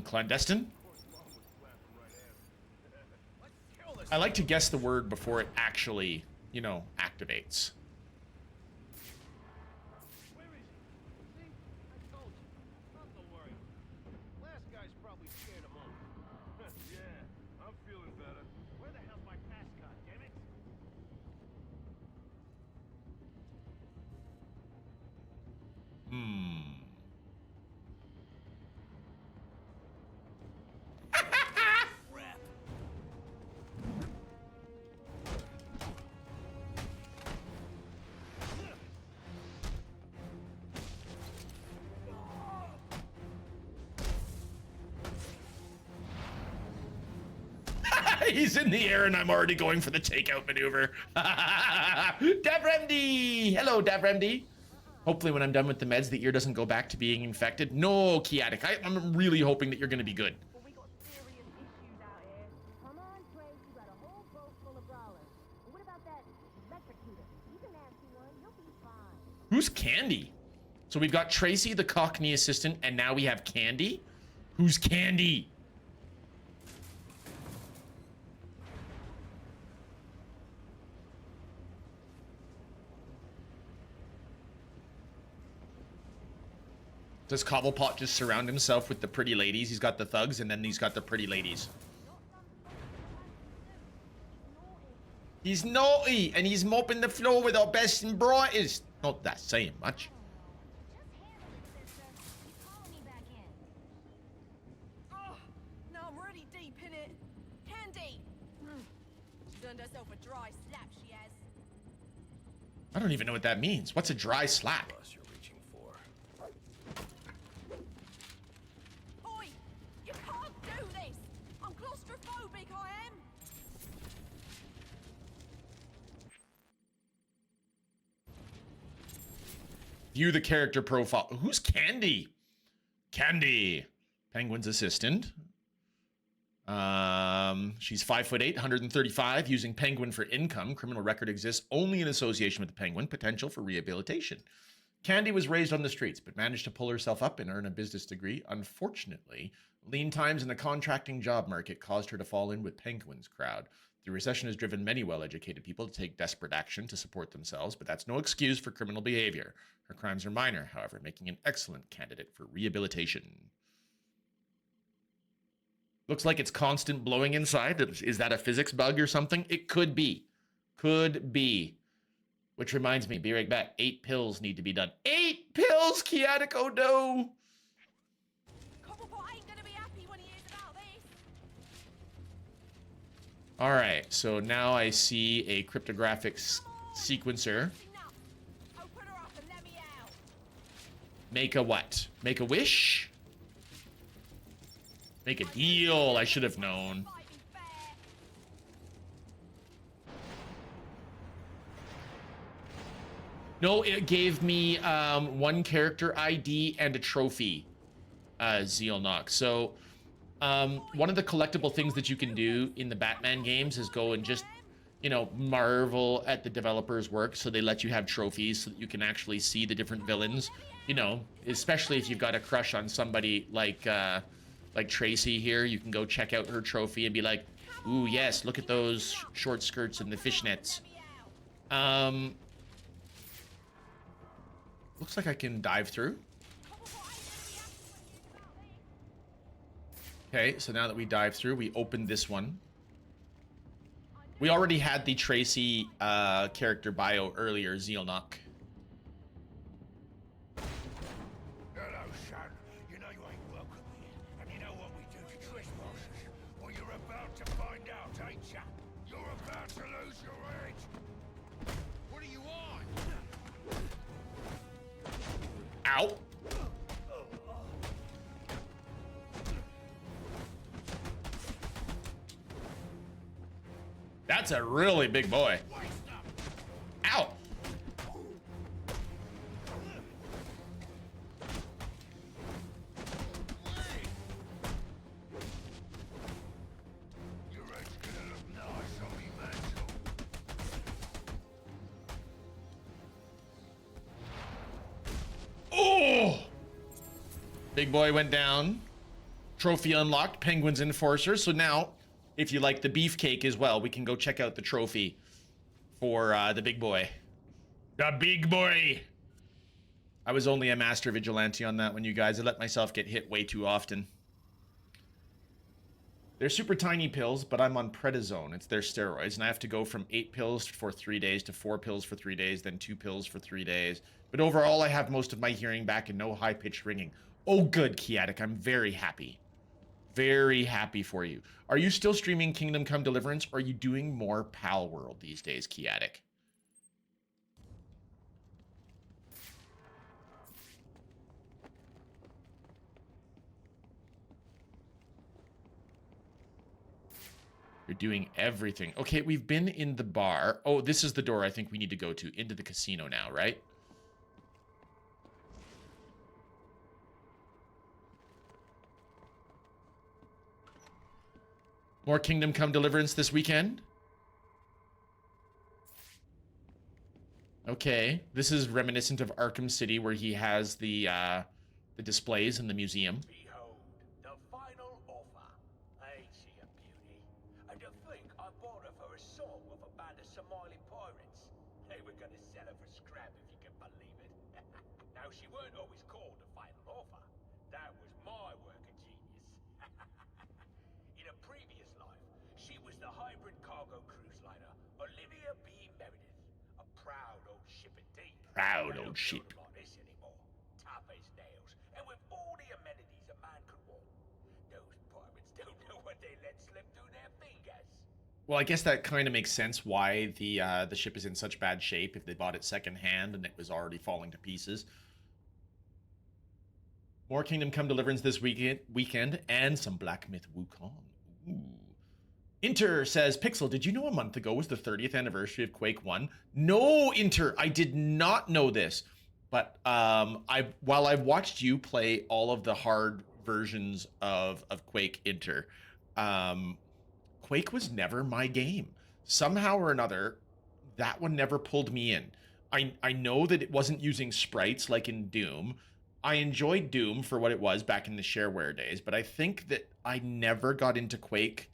Clandestine? I like to guess the word before it actually, you know, activates. Where is he? See? I told you. Not to worry. Last guy's probably scared him off. Yeah, I'm feeling better. Where the hell's my mascot, damn it? He's in the air and I'm already going for the takeout maneuver. Davremdi! Hello, Davremdi. Hopefully when I'm done with the meds, the ear doesn't go back to being infected. No, Chaotic. I'm really hoping that you're going to be good. Well, we got serious issues out here. Come on, Trace, you got a whole boat full of brawlers. But what about that electrocutor? He's a nasty one. You'll be fine. Who's Candy? So we've got Tracy, the Cockney assistant, and now we have Candy? Who's Candy? Does Cobblepot just surround himself with the pretty ladies? He's got the thugs, and then he's got the pretty ladies. He's naughty, and he's mopping the floor with our best and brightest. Not that saying much. Just handle it, sister. He's calling me back in. Oh, now I'm really deep in it. Candy! She's done herself a dry slap, she has. I don't even know what that means. What's a dry slap? Plus you're reaching for. Oi! You can't do this! I'm claustrophobic, I am! View the character profile. Who's Candy? Candy. Penguin's assistant. She's 5'8", 135, using Penguin for income. Criminal record exists only in association with the Penguin. Potential for rehabilitation. Candy was raised on the streets, but managed to pull herself up and earn a business degree. Unfortunately, lean times in the contracting job market caused her to fall in with Penguin's crowd. The recession has driven many well-educated people to take desperate action to support themselves, but that's no excuse for criminal behavior. Her crimes are minor, however, making an excellent candidate for rehabilitation. Looks like it's constant blowing inside. Is that a physics bug or something? It could be. Could be. Which reminds me, be right back. 8 pills need to be done. 8 pills, Chaotic Odo! Cobblepot ain't gonna be happy when he hears about this. All right, so now I see a cryptographic sequencer. Enough. Open her up and let me out. Make a what? Make a wish? Make a deal. I should have known. Might be fair. No, it gave me one character ID and a trophy, Zealnock. So one of the collectible things that you can do in the Batman games is go and just, you know, marvel at the developers' work. So they let you have trophies so that you can actually see the different villains, you know, especially if you've got a crush on somebody like Tracy here. You can go check out her trophy and be like, Ooh, yes, look at those short skirts and the fishnets. Looks like I can dive through. Okay, so now that we dive through, we open this one. We already had the Tracy character bio earlier, Zealnock. Hello, son. You know you ain't welcome here. And you know what we do to trespassers? Well, you're about to find out, ain't ya? You're about to lose your head. What are you on? Ow. That's a really big boy. Ow. Your head's gonna look nice on me mantle. Oh! Big boy went down. Trophy unlocked. Penguin's Enforcer. So now, if you like the beefcake as well, we can go check out the trophy for the big boy. The big boy! I was only a master vigilante on that one, you guys. I let myself get hit way too often. They're super tiny pills, but I'm on prednisone. It's their steroids, and I have to go from 8 pills for 3 days to 4 pills for 3 days, then 2 pills for 3 days. But overall, I have most of my hearing back and no high-pitched ringing. Oh, good, Kiatic. I'm very happy. Very happy for you. Are you still streaming Kingdom Come Deliverance, or are you doing more Pal World these days, Kiatic? You're doing everything. Okay, we've been in the bar. Oh, this is the door I think we need to go to. Into the casino now, right? More Kingdom Come Deliverance this weekend? Okay, this is reminiscent of Arkham City, where he has the displays in the museum. Behold, the final offer. Ain't she a beauty? And to think I bought her for a song with a band of Somali pirates. They were gonna sell her for scrap, if you can believe it. Now, she weren't always called the final offer. That was my work of genius. In a previous life, she was the hybrid cargo cruise liner, Olivia B. Meredith. A proud old ship indeed. Proud They old don't ship. build 'em like this anymore. Tough as nails, and with all the amenities a man could want. Those pirates don't know what they let slip through their fingers. Well, I guess that kind of makes sense why the ship is in such bad shape if they bought it secondhand and it was already falling to pieces. More Kingdom Come Deliverance this weekend and some Black Myth Wukong. Ooh. Inter says, Pixel, did you know a month ago was the 30th anniversary of Quake 1? No, Inter, I did not know this. But while I've watched you play all of the hard versions of Quake, Inter, Quake was never my game. Somehow or another, that one never pulled me in. I know that it wasn't using sprites like in Doom. I enjoyed Doom for what it was back in the shareware days, but I think that I never got into Quake.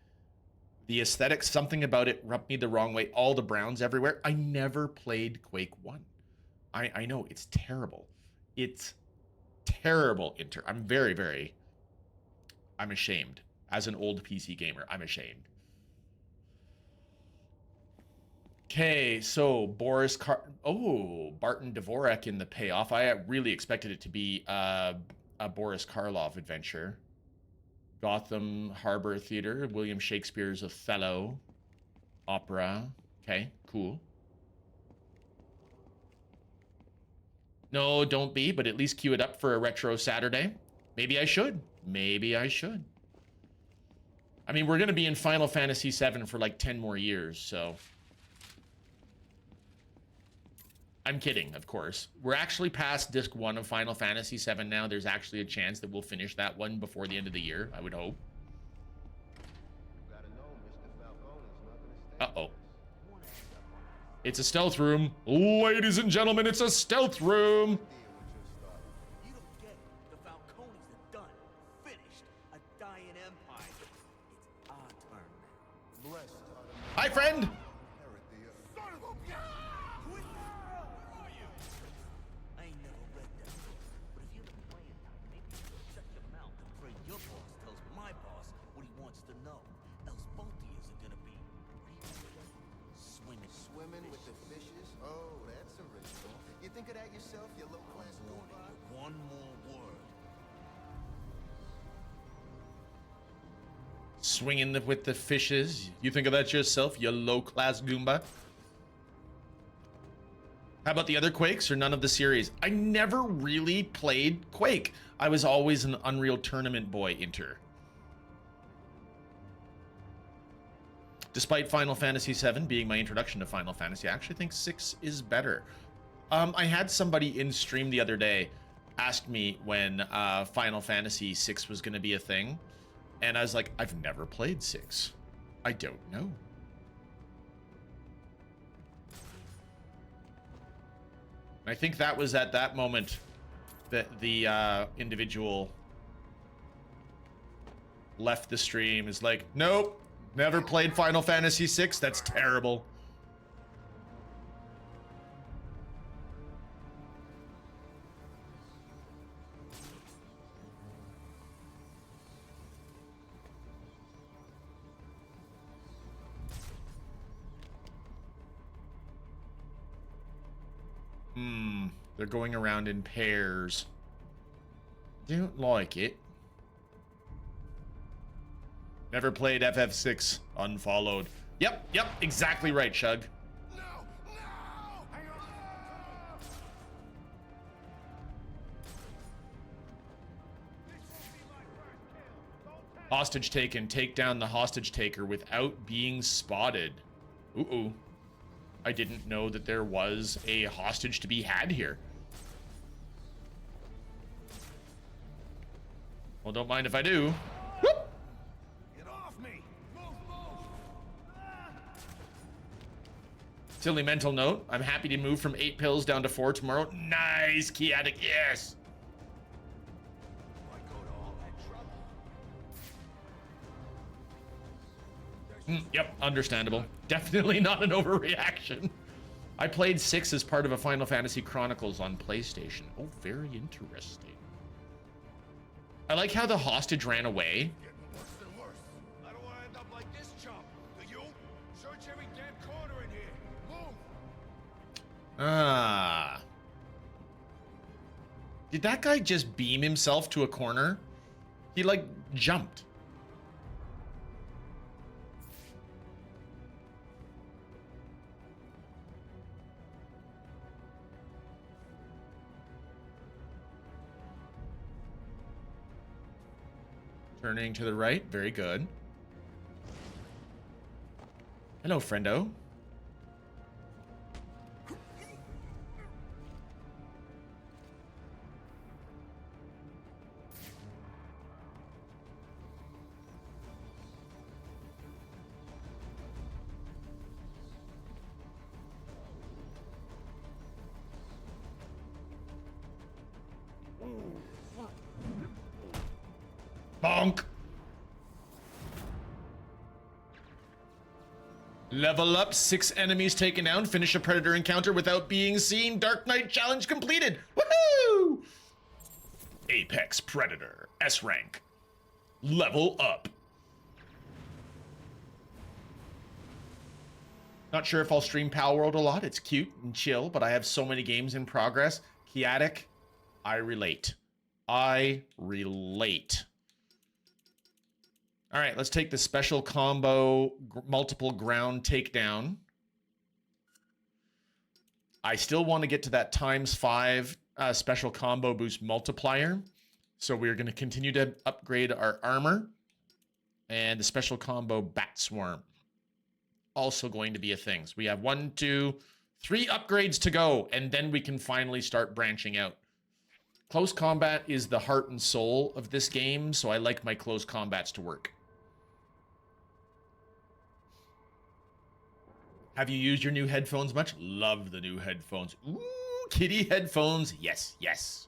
The aesthetics, something about it rubbed me the wrong way. All the browns everywhere. I never played Quake 1. I know, it's terrible. It's terrible, Inter. I'm I'm ashamed. As an old PC gamer, I'm ashamed. Okay, so Barton Dvorak in the payoff. I really expected it to be a Boris Karloff adventure. Gotham Harbor Theater, William Shakespeare's Othello opera. Okay, cool. No, don't be, but at least queue it up for a retro Saturday. Maybe I should. Maybe I should. I mean, we're going to be in Final Fantasy VII for like 10 more years, so... I'm kidding, of course. We're actually past disc 1 of Final Fantasy VII now. There's actually a chance that we'll finish that one before the end of the year, I would hope. Uh-oh. It's a stealth room. Ladies and gentlemen, it's a stealth room. You don't get it. The Falcones are done. Finished. A dying empire. It's our turn now. Swimming with the fishes? Oh, that's original. You think of that yourself, you low-class goomba? One more word. Swinging with the fishes. You think of that yourself, you low-class Goomba? How about the other Quakes or none of the series? I never really played Quake. I was always an Unreal Tournament boy inter. Despite Final Fantasy VII being my introduction to Final Fantasy, I actually think 6 is better. I had somebody in stream the other day ask me when Final Fantasy 6 was going to be a thing. And I was like, I've never played 6. I don't know. I think that was at that moment that the individual left the stream. Is like, nope, never played Final Fantasy 6. That's terrible. They're going around in pairs. Don't like it. Never played FF6. Unfollowed. Yep, exactly right, Shug. No! Hang on! Hostage taken. Take down the hostage taker without being spotted. Ooh. I didn't know that there was a hostage to be had here. Well, don't mind if I do. Whoop! Get off me! Move! Silly mental note. I'm happy to move from 8 pills down to 4 tomorrow. Nice, Chaotic, yes! Why go to all that trouble? Yep, understandable. Definitely not an overreaction. I played 6 as part of a Final Fantasy Chronicles on PlayStation. Oh, very interesting. I like how the hostage ran away. Getting worse and worse. I don't want to end up like this chump. Do you? Search every damn corner in here. Move! Ah. Did that guy just beam himself to a corner? He, like, jumped. Turning to the right. Very good. Hello, friendo. Bonk. Level up, 6 enemies taken down, finish a predator encounter without being seen. Dark Knight challenge completed. Woohoo! Apex Predator, S rank. Level up. Not sure if I'll stream Pal World a lot. It's cute and chill, but I have so many games in progress. Chaotic, I relate. I relate. All right, let's take the special combo multiple ground takedown. I still want to get to that ×5 special combo boost multiplier. So we're going to continue to upgrade our armor. And the special combo bat swarm. Also going to be a thing. So we have 1, 2, 3 upgrades to go. And then we can finally start branching out. Close combat is the heart and soul of this game. So I like my close combats to work. Have you used your new headphones much? Love the new headphones. Ooh, kitty headphones. Yes, yes.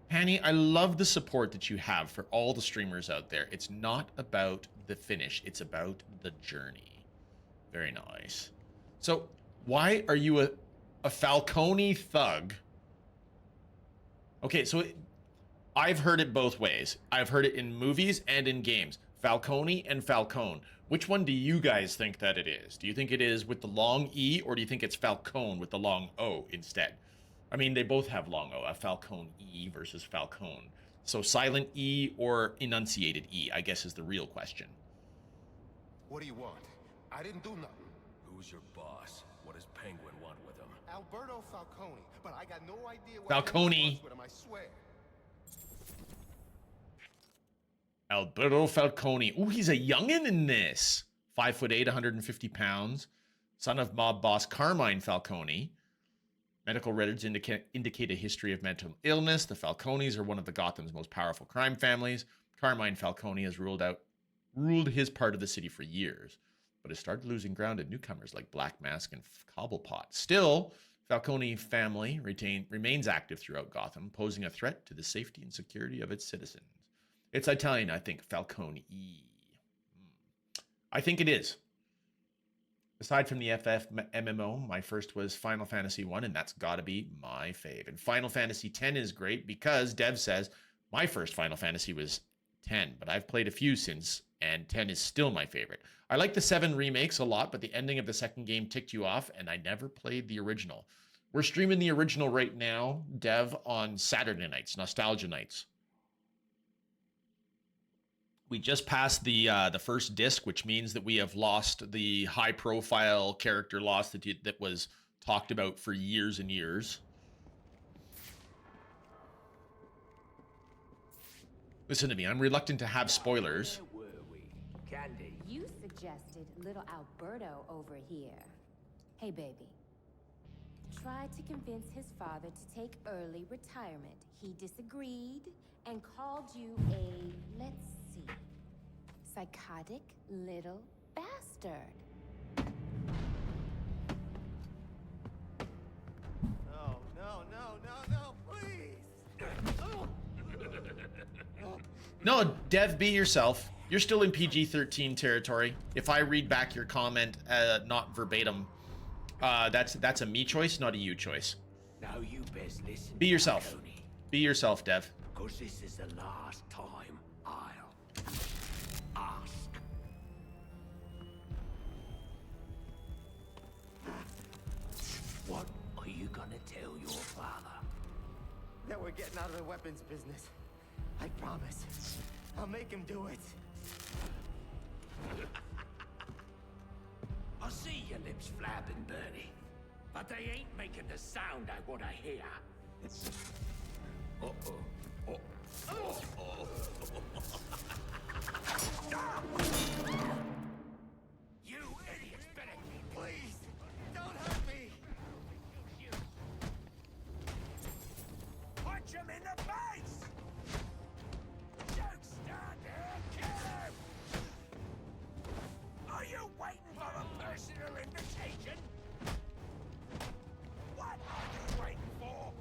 Hanny, I love the support that you have for all the streamers out there. It's not about the finish. It's about the journey. Very nice. So, why are you a Falcone thug? Okay, so I've heard it both ways. I've heard it in movies and in games. Falcone and Falcone. Which one do you guys think that it is? Do you think it is with the long E, or do you think it's Falcone with the long O instead? I mean, they both have long O, a Falcone E versus Falcone. So silent E or enunciated E, I guess, is the real question. What do you want? I didn't do nothing. Who's your boss? What does Penguin want with him? Alberto Falcone, but I got no idea what Falcone. he wants with him, I swear. Alberto Falcone. Ooh, he's a youngin' in this. 5'8", 150 pounds. Son of mob boss Carmine Falcone. Medical records indicate a history of mental illness. The Falcones are one of the Gotham's most powerful crime families. Carmine Falcone has ruled his part of the city for years, but has started losing ground to newcomers like Black Mask and Cobblepot. Still, Falcone family remains active throughout Gotham, posing a threat to the safety and security of its citizens. It's Italian, I think. Falcone. I think it is. Aside from the FF MMO, my first was Final Fantasy 1, and that's gotta be my fave. And Final Fantasy 10 is great because Dev says my first Final Fantasy was 10, but I've played a few since, and 10 is still my favorite. I like the 7 remakes a lot, but the ending of the second game ticked you off, and I never played the original. We're streaming the original right now, Dev, on Saturday nights, Nostalgia nights. We just passed the first disc, which means that we have lost the high-profile character loss that was talked about for years and years. Listen to me. I'm reluctant to have spoilers. Where were we? Candy. You suggested little Alberto over here. Hey, baby. Tried to convince his father to take early retirement. He disagreed and called you a, let's see, psychotic little bastard. No, please! No, Dev, be yourself. You're still in PG-13 territory. If I read back your comment, not verbatim, that's a me choice, not a you choice. Now you best listen. Be yourself. Falcone, Be yourself, Dev. 'cause this is the last time I'll ask. What are you gonna tell your father? That we're getting out of the weapons business. I promise. I'll make him do it. I see your lips flapping, Bernie, but they ain't making the sound I want to hear. You idiots better Please! Don't hurt me! punch him in the face! Don't stand there, kill him! Are you waiting for a personal invitation? What are you waiting for?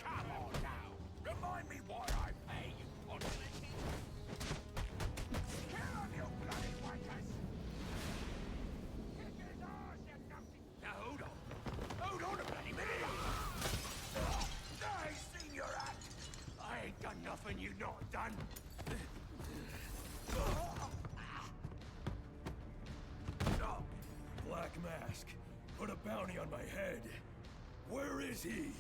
Come on now, remind me why I pay you honestly. Kill him, you bloody wankers! Kick his ass, you numpty! Now hold on a bloody minute! I seen your act! I ain't done nothing you not done! Black Mask, put a bounty on my head. Where is he?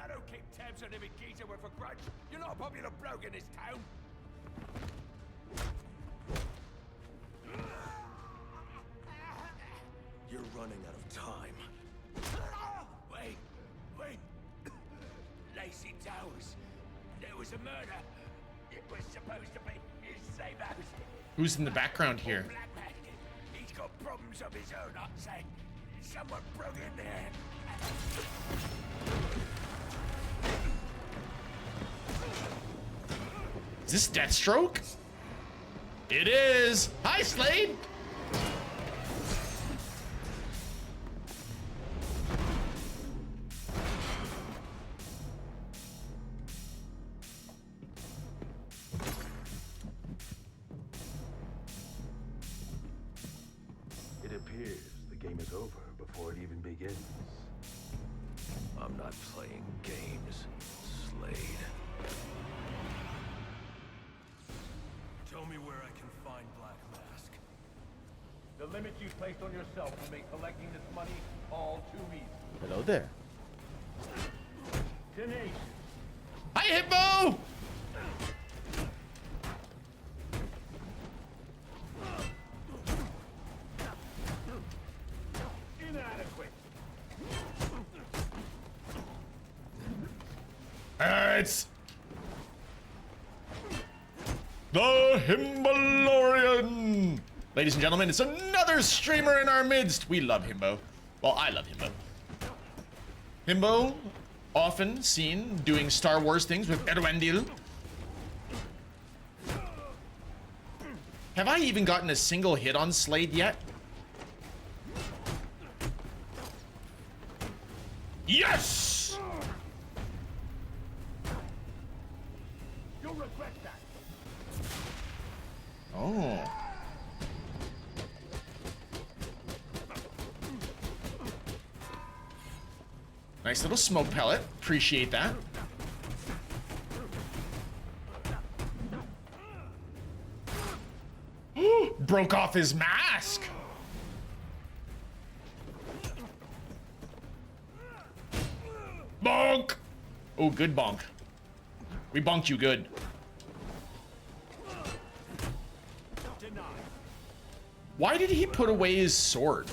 I don't keep tabs on every geezer with a grudge. You're not a popular bloke in this town. You're running out of time. Wait. Lacey Towers. There was a murder. It was supposed to be his safe house. Who's in the background here? Black man. He's got problems of his own, I'd say. Someone broke in there. Is this Deathstroke? It is. Hi, Slade. It appears the game is over before it even begins. I'm not playing games, Slade. Show me where I can find Black Mask. The limits you placed on yourself will make collecting this money all too easy. Hello there. Tenacious. Hi, Hippo! Inadequate. It's the Himbalorian! Ladies and gentlemen, it's another streamer in our midst. We love Himbo. Well, I love Himbo. Himbo, often seen doing Star Wars things with Erwendil. Have I even gotten a single hit on Slade yet? Yes! You'll regret that. Oh. Nice little smoke pellet. Appreciate that. Broke off his mask. Bonk. Oh, good bonk. We bonked you good. Why did he put away his sword?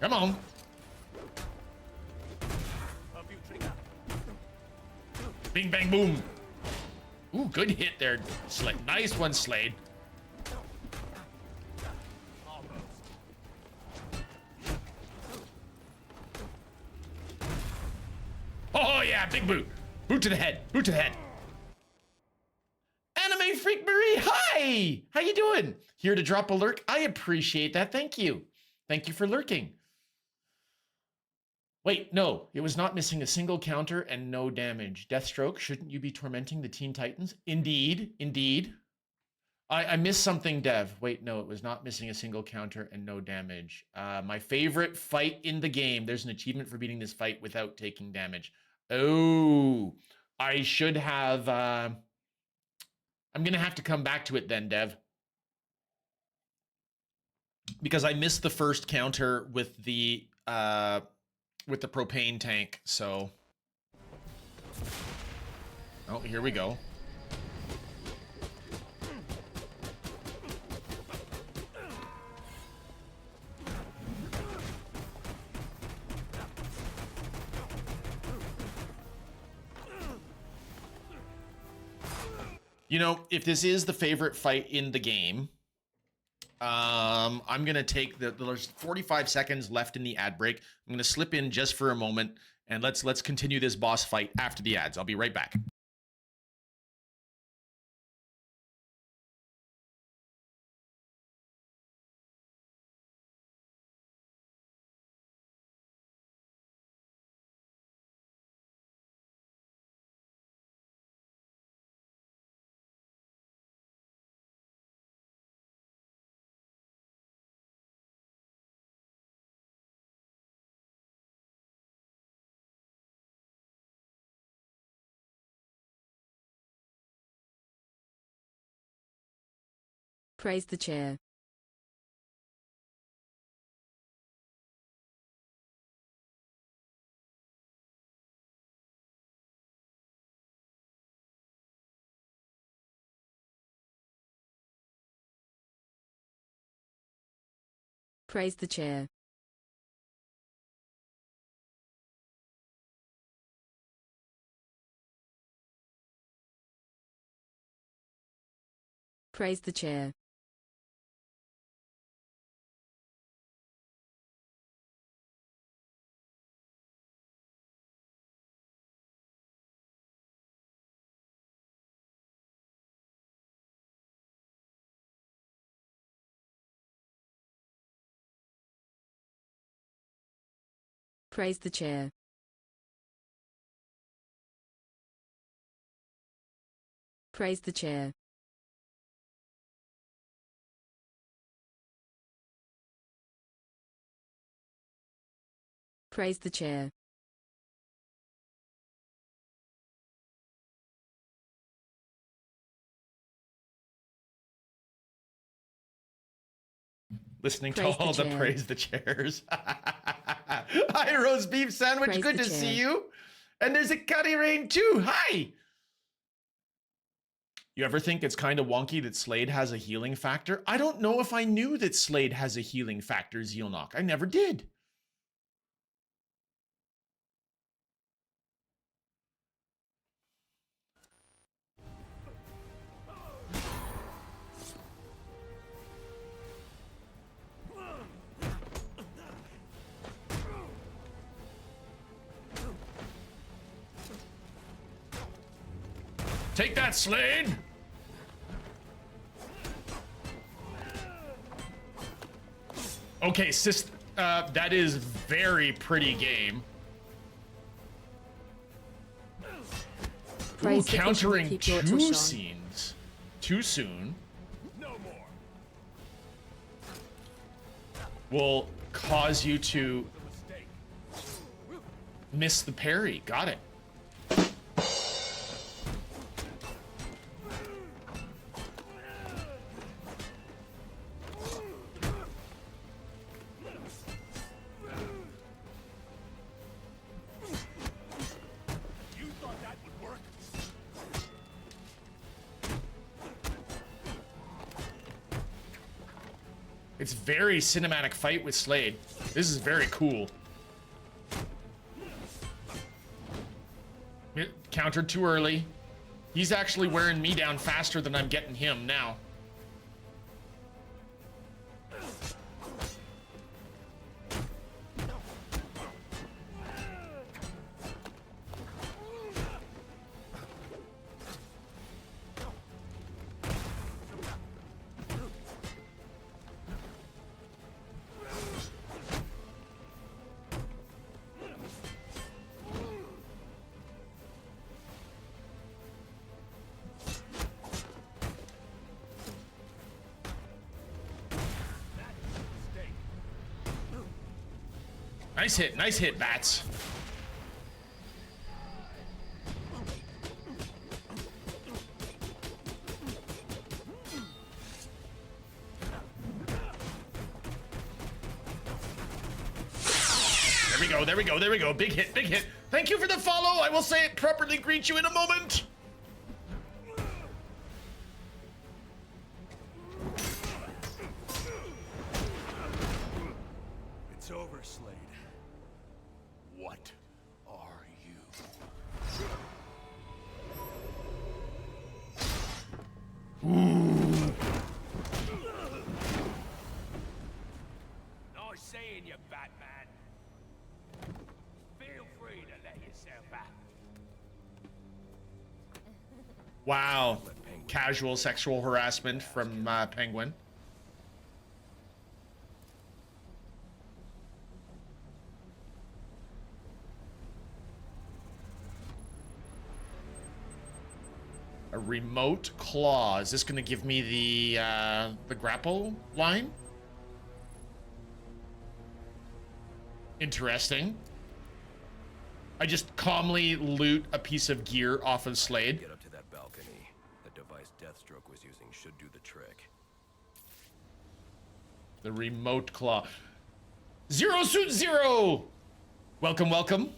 Come on. Bing, bang, boom. Ooh, good hit there, Slade. Nice one, Slade. Oh, yeah, big boot. Boot to the head. Boot to the head. Anime Freak Marie, hi! How you doing? Here to drop a lurk? I appreciate that. Thank you. Thank you for lurking. Wait, no, it was not missing a single counter and no damage. Deathstroke, shouldn't you be tormenting the Teen Titans? Indeed, indeed. I missed something, Dev. Wait, no, it was not missing a single counter and no damage. My favorite fight in the game. There's an achievement for beating this fight without taking damage. Oh, I should have... I'm going to have to come back to it then, Dev. Because I missed the first counter with the propane tank, so. Oh, here we go. You know, if this is the favorite fight in the game, I'm gonna take there's 45 seconds left in the ad break. I'm gonna slip in just for a moment, and let's continue this boss fight after the ads. I'll be right back. Praise the chair. Praise the chair. Praise the chair. Praise the chair. Praise the chair. Praise the chair. Listening to Praise the all the chair. praise the chairs. Hi, roast beef sandwich. Praise Good the to chair. see you. And there's a Cuddy Rain too. Hi. You ever think it's kind of wonky that Slade has a healing factor? I don't know if I knew that Slade has a healing factor, Zealnock. I never did. Take that, Slade! Okay, that is very pretty game. Ooh, Praise the cushion that countering keeps your two tush on. scenes too soon No more. will cause you to A mistake. miss the parry. Got it. You thought that would work? It's very cinematic fight with Slade. This is very cool. Countered too early. He's actually wearing me down faster than I'm getting him now. Nice hit, Bats. There we go. Big hit. Thank you for the follow. I will say it properly greet you in a moment. It's over, Slade. What are you? Nice seeing you, Batman. Feel free to let yourself out. Wow. Casual sexual harassment from Penguin. A remote claw. Is this going to give me the grapple line? Interesting. I just calmly loot a piece of gear off of Slade. Get up to that balcony. The device Deathstroke was using should do the trick. The remote claw. Zero Suit Zero! Welcome, welcome.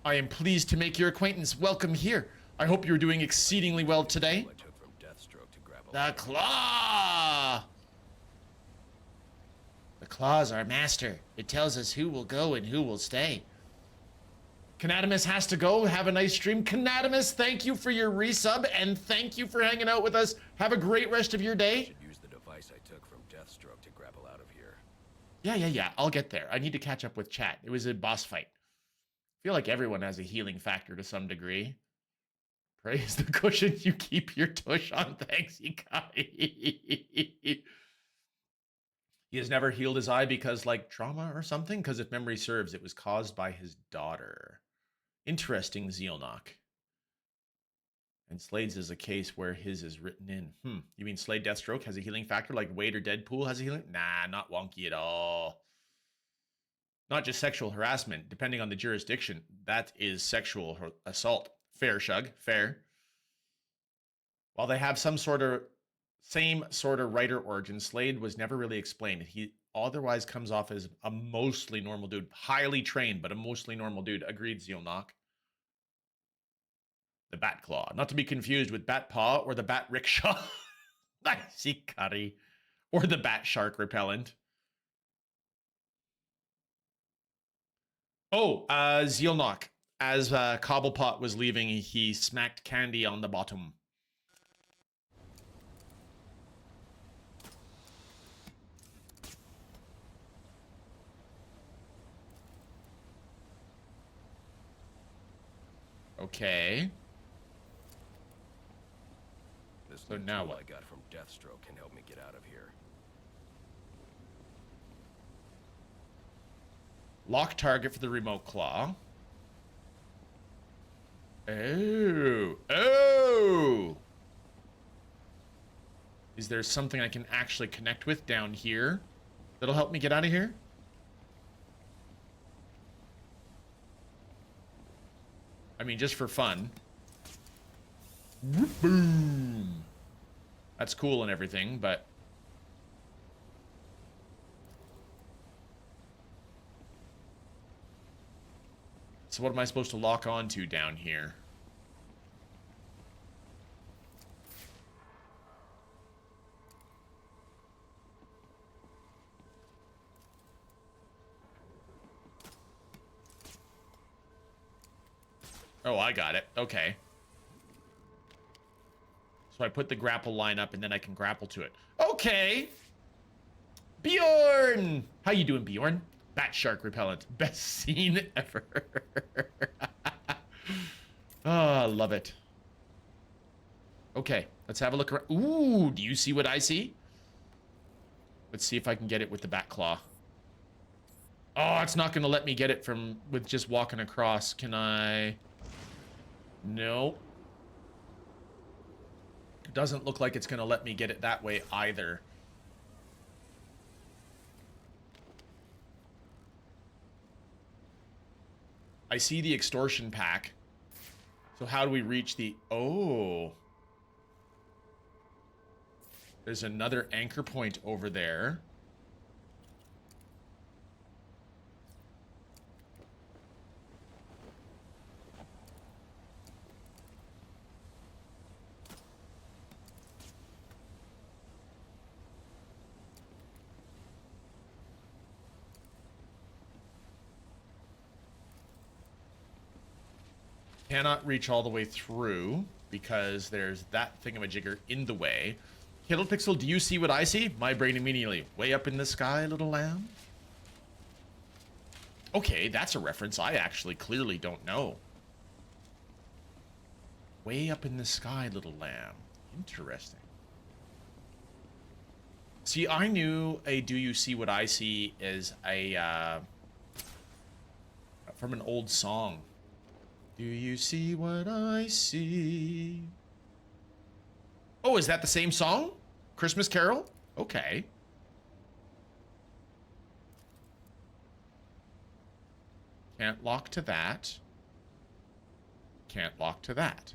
I am pleased to make your acquaintance. Welcome here. I hope you're doing exceedingly well today. I took from Deathstroke to grab a The claw! The claw's our master. It tells us who will go and who will stay. Canadamus has to go. Have a nice stream. Canadamus, thank you for your resub and thank you for hanging out with us. Have a great rest of your day. should use the device I took from Deathstroke to grapple out of here. Yeah. I'll get there. I need to catch up with chat. It was a boss fight. I feel like everyone has a healing factor to some degree. Praise the cushion you keep your tush on. Thanks, Ikai. He has never healed his eye because, like, trauma or something? Because if memory serves, it was caused by his daughter. Interesting, Zealnock. And Slade's is a case where his is written in. You mean Slade Deathstroke has a healing factor like Wade or Deadpool has a healing? Nah, not wonky at all. Not just sexual harassment. Depending on the jurisdiction, that is sexual assault. Fair, Shug. Fair. While they have same sort of writer origin, Slade was never really explained. He otherwise comes off as a mostly normal dude. Highly trained, but a mostly normal dude. Agreed, Zealnock. The Bat Claw. Not to be confused with Bat Paw or the Bat Rickshaw. I see Curry. Or the Bat Shark Repellent. Oh, Zealnock. As Cobblepot was leaving, he smacked Candy on the bottom. Okay. This So new now tool what? I got from Deathstroke can help me get out of here. Lock target for the remote claw. Oh. Oh! Is there something I can actually connect with down here that'll help me get out of here? I mean, just for fun. Boom! That's cool and everything, but... So what am I supposed to lock onto down here? Oh, I got it. Okay. So I put the grapple line up and then I can grapple to it. Okay. Bjorn! How you doing, Bjorn? Bat Shark Repellent. Best scene ever. Oh, love it. Okay, let's have a look around. Ooh, do you see what I see? Let's see if I can get it with the Bat Claw. Oh, it's not going to let me get it with just walking across. Can I... No. It doesn't look like it's going to let me get it that way either. I see the extortion pack. So how do we reach the... Oh. There's another anchor point over there. Cannot reach all the way through because there's that thingamajigger in the way. Kittle Pixel, do you see what I see? My brain immediately. Way up in the sky, little lamb? Okay, that's a reference I actually clearly don't know. Way up in the sky, little lamb. Interesting. See, I knew a Do You See What I See is a, from an old song. Do you see what I see? Oh, is that the same song? Christmas Carol? Okay. Can't lock to that. Can't lock to that.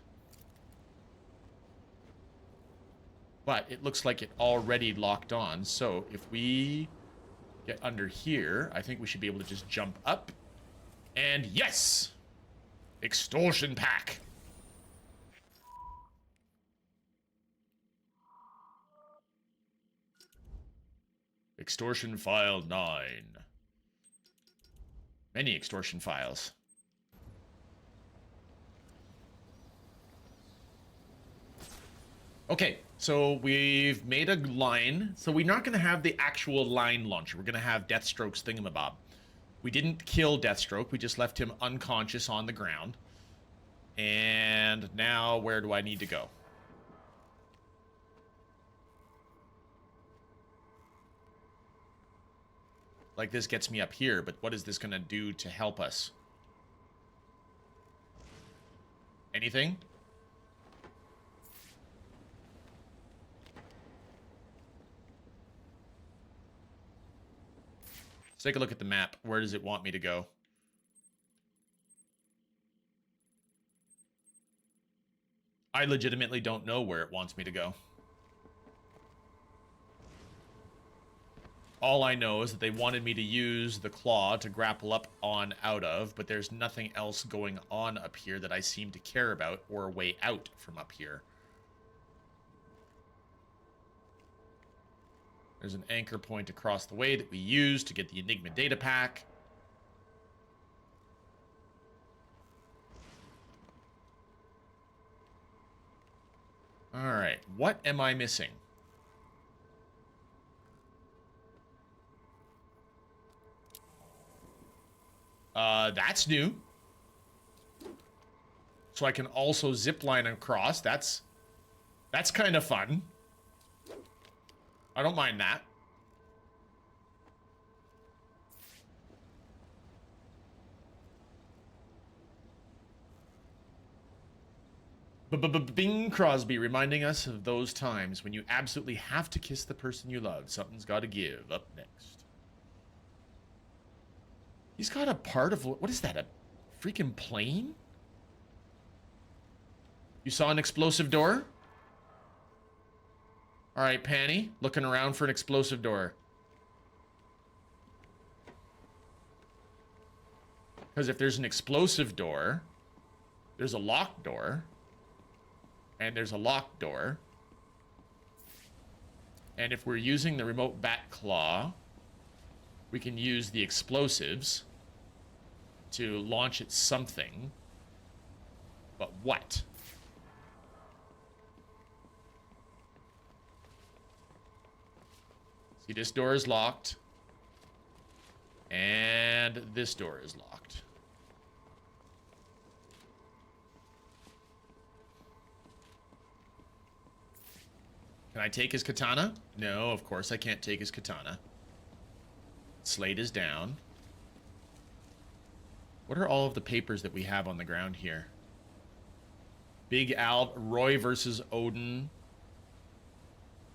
But it looks like it already locked on. So if we get under here, I think we should be able to just jump up. And yes! Extortion pack. Extortion file 9. Many extortion files. Okay, so we've made a line. So we're not going to have the actual line launcher. We're going to have Deathstroke's thingamabob. We didn't kill Deathstroke. We just left him unconscious on the ground. And now where do I need to go? Like, this gets me up here, but what is this gonna do to help us? Anything? Let's take a look at the map. Where does it want me to go? I legitimately don't know where it wants me to go. All I know is that they wanted me to use the claw to grapple up on out of, but there's nothing else going on up here that I seem to care about or a way out from up here. There's an anchor point across the way that we use to get the Enigma data pack. All right, what am I missing? That's new. So I can also zip line across. That's kind of fun. I don't mind that. Bing Crosby reminding us of those times when you absolutely have to kiss the person you love. Something's got to give. Up next. He's got a part of... What is that? A freaking plane? You saw an explosive door? All right, Panny. Looking around for an explosive door. Because if there's an explosive door, there's a locked door. And there's a locked door. And if we're using the remote bat claw, we can use the explosives to launch at something. But what? See, this door is locked. And this door is locked. Can I take his katana? No, of course I can't take his katana. Slate is down. What are all of the papers that we have on the ground here? Big Al, Roy versus Odin.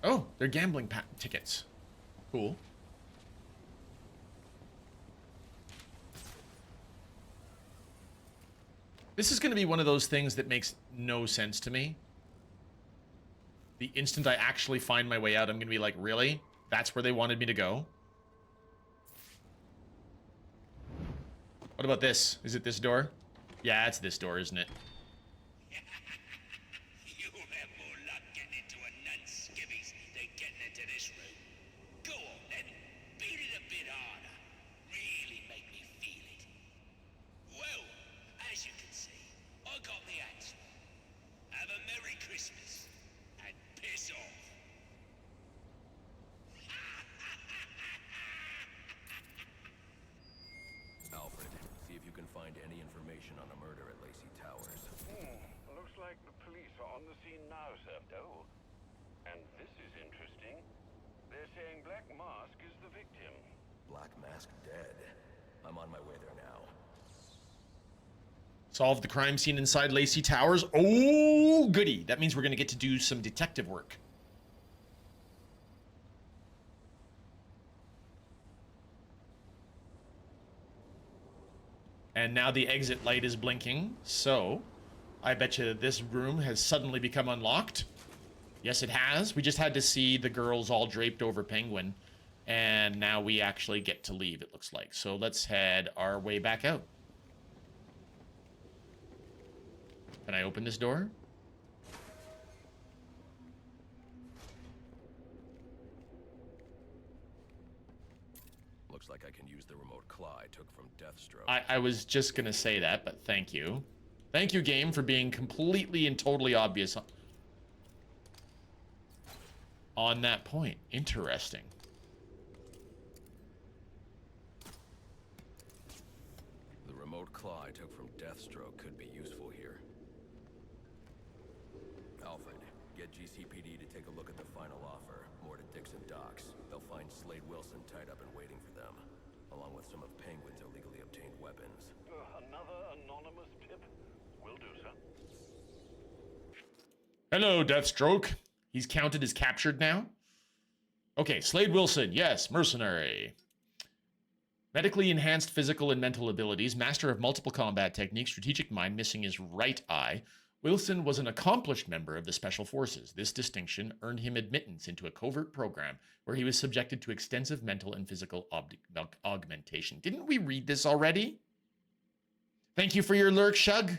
Oh, they're gambling tickets. Cool. This is going to be one of those things that makes no sense to me. The instant I actually find my way out, I'm going to be like, really? That's where they wanted me to go? What about this? Is it this door? Yeah, it's this door, isn't it? You'll have more luck getting into a nun's skivvies than getting into this room. Go on then, beat it a bit harder. Really make me feel it. Well, as you can see, I got the answer. Have a Merry Christmas and piss off. Alfred, see if you can find any information on a murder at Lacey Towers. Looks like the police are on the scene now, sir. Oh. And this is interesting. They're saying Black Mask is the victim. Black Mask dead. I'm on my way there now. Solve the crime scene inside Lacey Towers. Oh, goody. That means we're going to get to do some detective work. And now the exit light is blinking, so I bet you this room has suddenly become unlocked. Yes, it has. We just had to see the girls all draped over Penguin, and now we actually get to leave, it looks like. So let's head our way back out. Can I open this door? Looks like I can use the remote claw I took from Deathstroke. I was just gonna say that, but thank you. Thank you, game, for being completely and totally obvious on that point. Interesting. The remote claw I took from Deathstroke could be useful here. Alfred, get GCPD to take a look at the final offer. More to Dixon Docks. They'll find Slade Wilson tied up and waiting for them. weapons. Another anonymous tip? Will do, sir. Hello, Deathstroke. He's counted as captured now. Okay, Slade Wilson. Yes, mercenary. Medically enhanced physical and mental abilities, master of multiple combat techniques, strategic mind, missing his right eye. Wilson was an accomplished member of the Special Forces. This distinction earned him admittance into a covert program where he was subjected to extensive mental and physical augmentation. Didn't we read this already? Thank you for your lurk, Shug.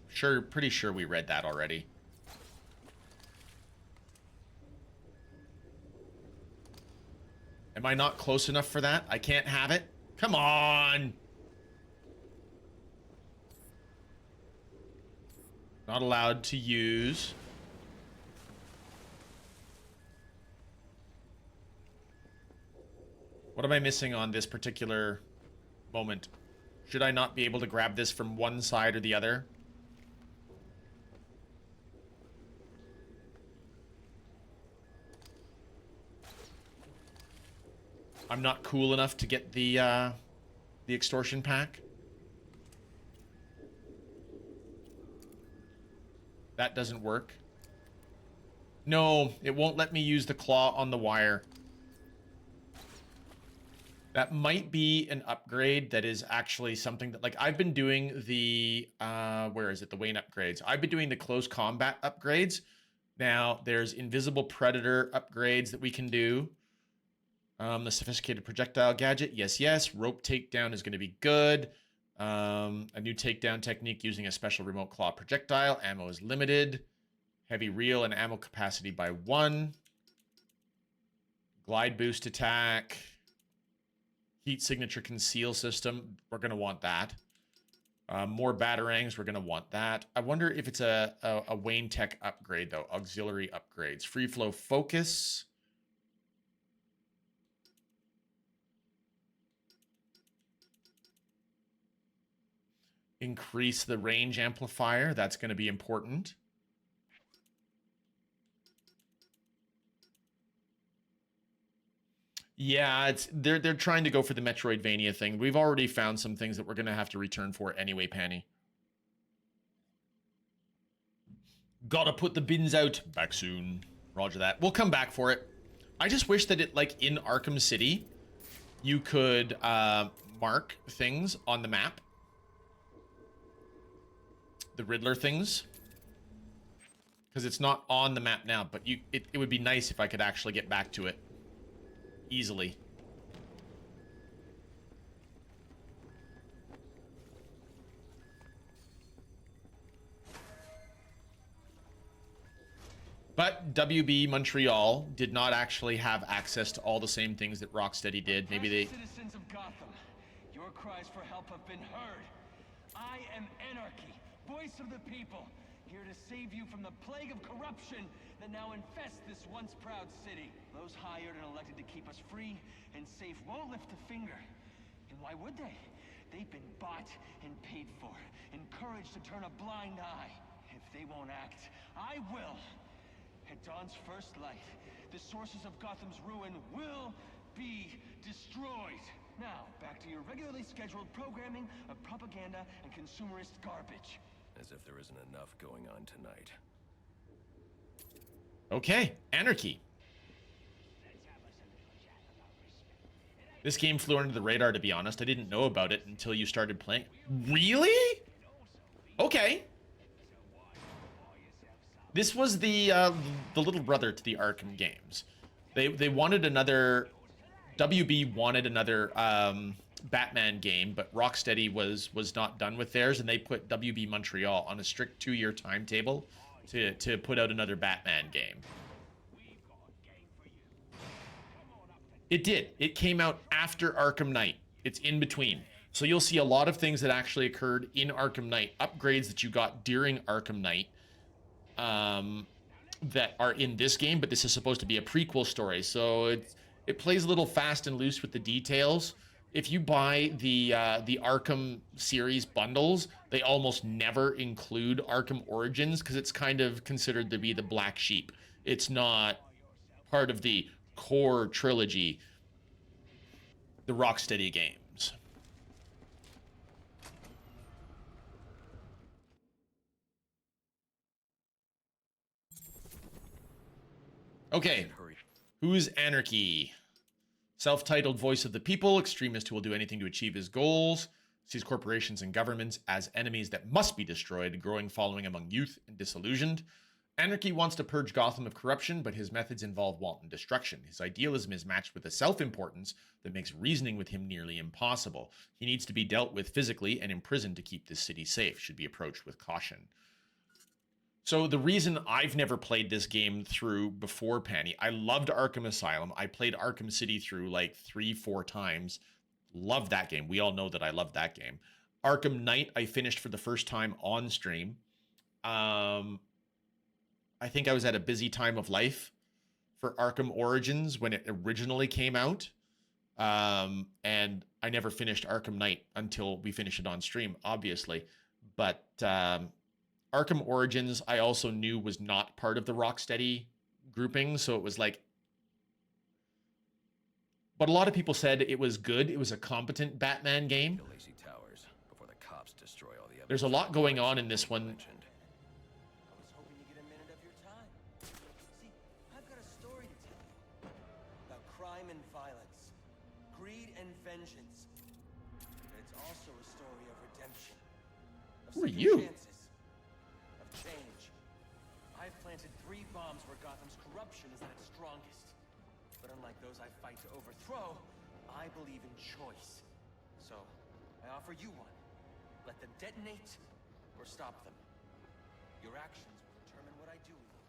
Sure, pretty sure we read that already. Am I not close enough for that? I can't have it? Come on! Not allowed to use. What am I missing on this particular moment? Should I not be able to grab this from one side or the other? I'm not cool enough to get the extortion pack. That doesn't work. No, it won't let me use the claw on the wire. That might be an upgrade that is actually something that, like, I've been doing the, where is it? The Wayne upgrades. I've been doing the close combat upgrades. Now, there's invisible predator upgrades that we can do. The sophisticated projectile gadget. Yes, yes. Rope takedown is going to be good. A new takedown technique using a special remote claw projectile. Ammo is limited. Heavy reel and ammo capacity by 1. Glide boost attack. Heat signature conceal system. We're going to want that. More batarangs. We're going to want that. I wonder if it's a Wayne Tech upgrade, though. Auxiliary upgrades. Free flow focus. Increase the range amplifier. That's going to be important. Yeah, they're trying to go for the Metroidvania thing. We've already found some things that we're going to have to return for anyway, Panny. Gotta put the bins out. Back soon. Roger that. We'll come back for it. I just wish that it, like, in Arkham City, you could mark things on the map. The Riddler things. Because it's not on the map now, but it would be nice if I could actually get back to it. Easily. But WB Montreal did not actually have access to all the same things that Rocksteady did. Maybe they... Citizens of Gotham, your cries for help have been heard. I am Anarky, voice of the people, here to save you from the plague of corruption that now infests this once proud city. Those hired and elected to keep us free and safe won't lift a finger. And why would they? They've been bought and paid for, encouraged to turn a blind eye. If they won't act, I will. At dawn's first light, the sources of Gotham's ruin will be destroyed. Now, back to your regularly scheduled programming of propaganda and consumerist garbage. As if there isn't enough going on tonight. Okay, Anarky. This game flew under the radar, to be honest. I didn't know about it until you started playing. Really? Okay. This was the little brother to the Arkham games. They wanted another... WB wanted another Batman game, but Rocksteady was not done with theirs, and they put WB Montreal on a strict 2-year timetable to put out another Batman game. It did. It came out after Arkham Knight. It's in between. So you'll see a lot of things that actually occurred in Arkham Knight, upgrades that you got during Arkham Knight, that are in this game, but this is supposed to be a prequel story. So it plays a little fast and loose with the details. If you buy the Arkham series bundles, they almost never include Arkham Origins because it's kind of considered to be the black sheep. It's not part of the core trilogy, the Rocksteady games. Okay, who's Anarky? Self-titled voice of the people, extremist who will do anything to achieve his goals, sees corporations and governments as enemies that must be destroyed, growing following among youth and disillusioned. Anarky wants to purge Gotham of corruption, but his methods involve wanton destruction. His idealism is matched with a self-importance that makes reasoning with him nearly impossible. He needs to be dealt with physically and imprisoned to keep this city safe, should be approached with caution. So the reason I've never played this game through before Panny, I loved Arkham Asylum. I played Arkham City through like 3-4 times. Loved that game. We all know that I loved that game. Arkham Knight, I finished for the first time on stream. I think I was at a busy time of life for Arkham Origins when it originally came out. And I never finished Arkham Knight until we finished it on stream, obviously. But Arkham Origins, I also knew was not part of the Rocksteady grouping. So it was like, but a lot of people said it was good. It was a competent Batman game. There's a lot going on in this one. Who are you? Of change. I've planted 3 bombs where Gotham's corruption is at its strongest. But unlike those I fight to overthrow, I believe in choice. So, I offer you one. Let them detonate, or stop them. Your actions will determine what I do with you.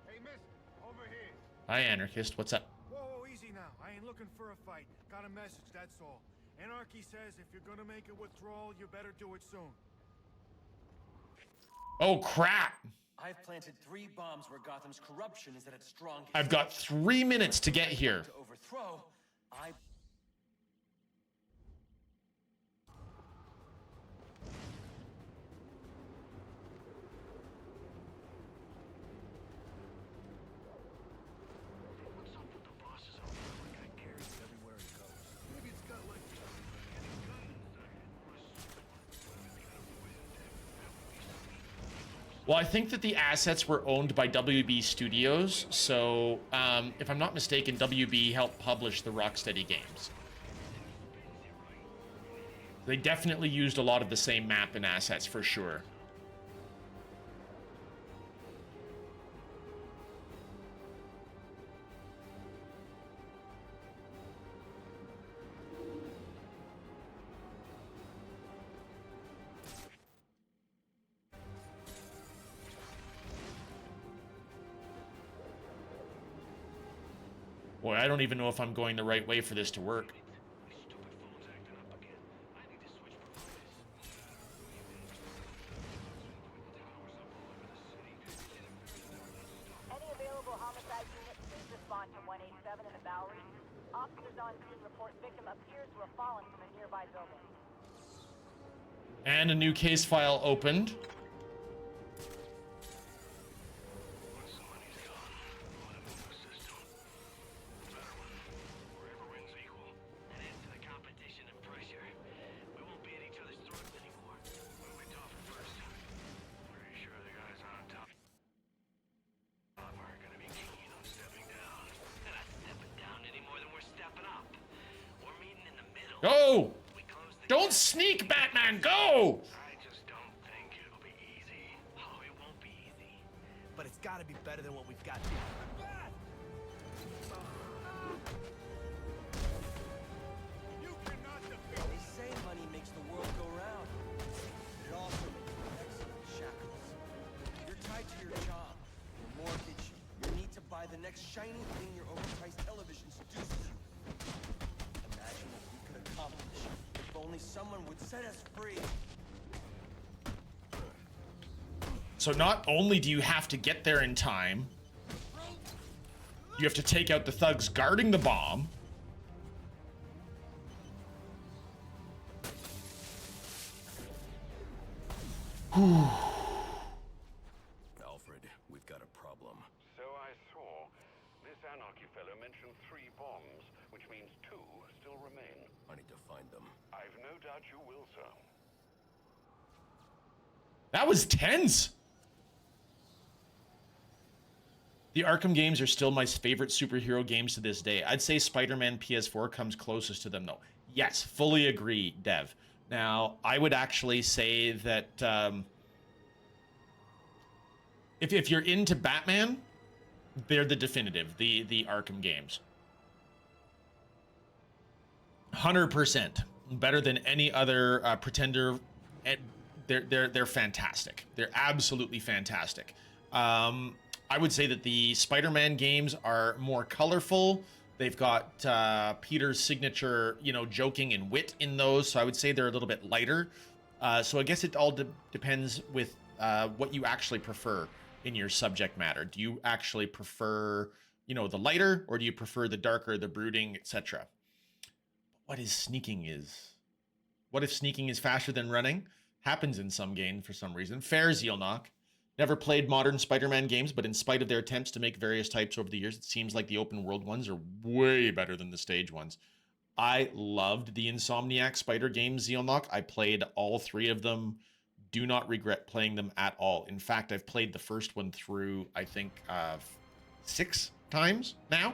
Hey, miss, over here. Hi, Anarchist. What's up? Whoa, easy now. I ain't looking for a fight. Got a message, that's all. Anarky says if you're gonna make a withdrawal, you better do it soon. Oh, crap. I've planted 3 bombs where Gotham's corruption is at its strongest. I've got 3 minutes to get here. To overthrow, I... What's up with the bosses out there? Like I carry it everywhere he goes. Maybe it's got like any gun Well, I think that the assets were owned by WB Studios, so if I'm not mistaken, WB helped publish the Rocksteady games. They definitely used a lot of the same map and assets for sure. Boy, I don't even know if I'm going the right way for this to work. Any available homicide unit, please respond to 187 in the Bowery. Officers on scene report victim appears to have fallen from a nearby building. And a new case file opened. Go! Don't sneak, Batman! Go! I just don't think it'll be easy. Oh, it won't be easy. But it's gotta be better than what we've got here. You cannot defeat They say money makes the world go round. But it also makes an excellent shackles. You're tied to your job, your mortgage, your need to buy the next shiny thing your overpriced television seduces you. Imagine what we could accomplish if only someone would set us free. So not only do you have to get there in time, you have to take out the thugs guarding the bomb. Alfred, we've got a problem. So I this Anarky fellow mentioned 3 bombs, which means 2 still remain. I need to find them. I've no doubt you will, sir. That was tense. The Arkham games are still my favorite superhero games to this day. I'd say Spider-Man PS4 comes closest to them, though. Yes, fully agree, Dev. Now, I would actually say that if you're into Batman, they're the definitive, the Arkham games. 100% better than any other pretender. They're fantastic. They're absolutely fantastic. I would say that the Spider-Man games are more colorful. They've got Peter's signature, you know, joking and wit in those. So I would say they're a little bit lighter. So I guess it all depends with what you actually prefer in your subject matter. Do you actually prefer, you know, the lighter, or do you prefer the darker, the brooding, etc.? What is sneaking is? What if sneaking is faster than running? Happens in some games for some reason. Fair, Zealnock. Never played modern Spider-Man games, but in spite of their attempts to make various types over the years, it seems like the open world ones are way better than the stage ones. I loved the Insomniac Spider games, Zealnock. I played all 3 of them. Do not regret playing them at all. In fact, I've played the first one through, I think, 6 times now.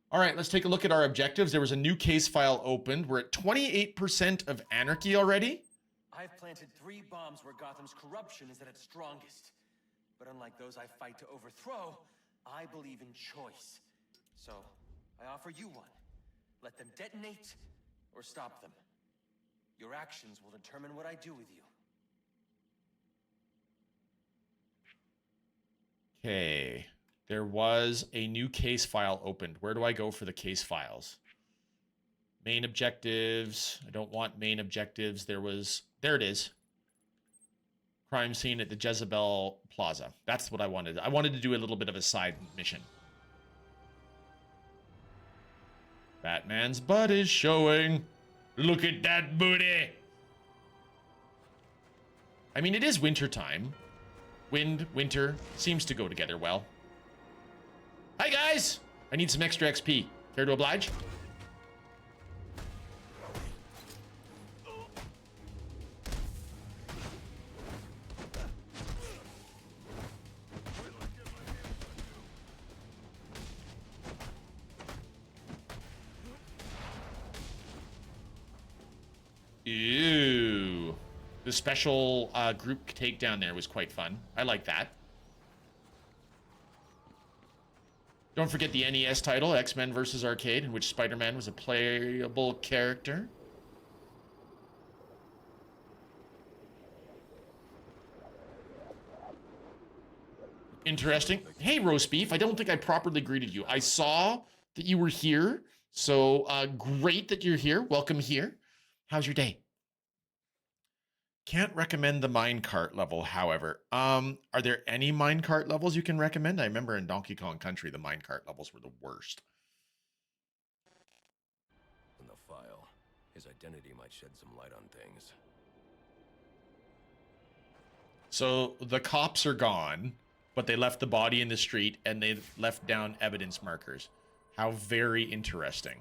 All right, let's take a look at our objectives. There was a new case file opened. We're at 28% of Anarky already. I've planted 3 bombs where Gotham's corruption is at its strongest. But unlike those I fight to overthrow, I believe in choice. So, I offer you one. Let them detonate, or stop them. Your actions will determine what I do with you. Okay. There was a new case file opened. Where do I go for the case files? Main objectives. I don't want main objectives. There it is. Crime scene at the Jezebel Plaza. That's what I wanted. I wanted to do a little bit of a side mission. Batman's butt is showing. Look at that booty. I mean, it is winter time. Wind, winter, seems to go together well. Hi guys! I need some extra XP. Care to oblige? Ew. The special group takedown there was quite fun. I like that. Don't forget the NES title, X-Men vs. Arcade, in which Spider-Man was a playable character. Interesting. Hey, Roast Beef, I don't think I properly greeted you. I saw that you were here, so great that you're here. Welcome here. How's your day? Can't recommend the minecart level, however. Are there any minecart levels you can recommend? I remember in Donkey Kong Country, the minecart levels were the worst. In the file, his identity might shed some light on things. So the cops are gone, but they left the body in the street and they left down evidence markers. How very interesting.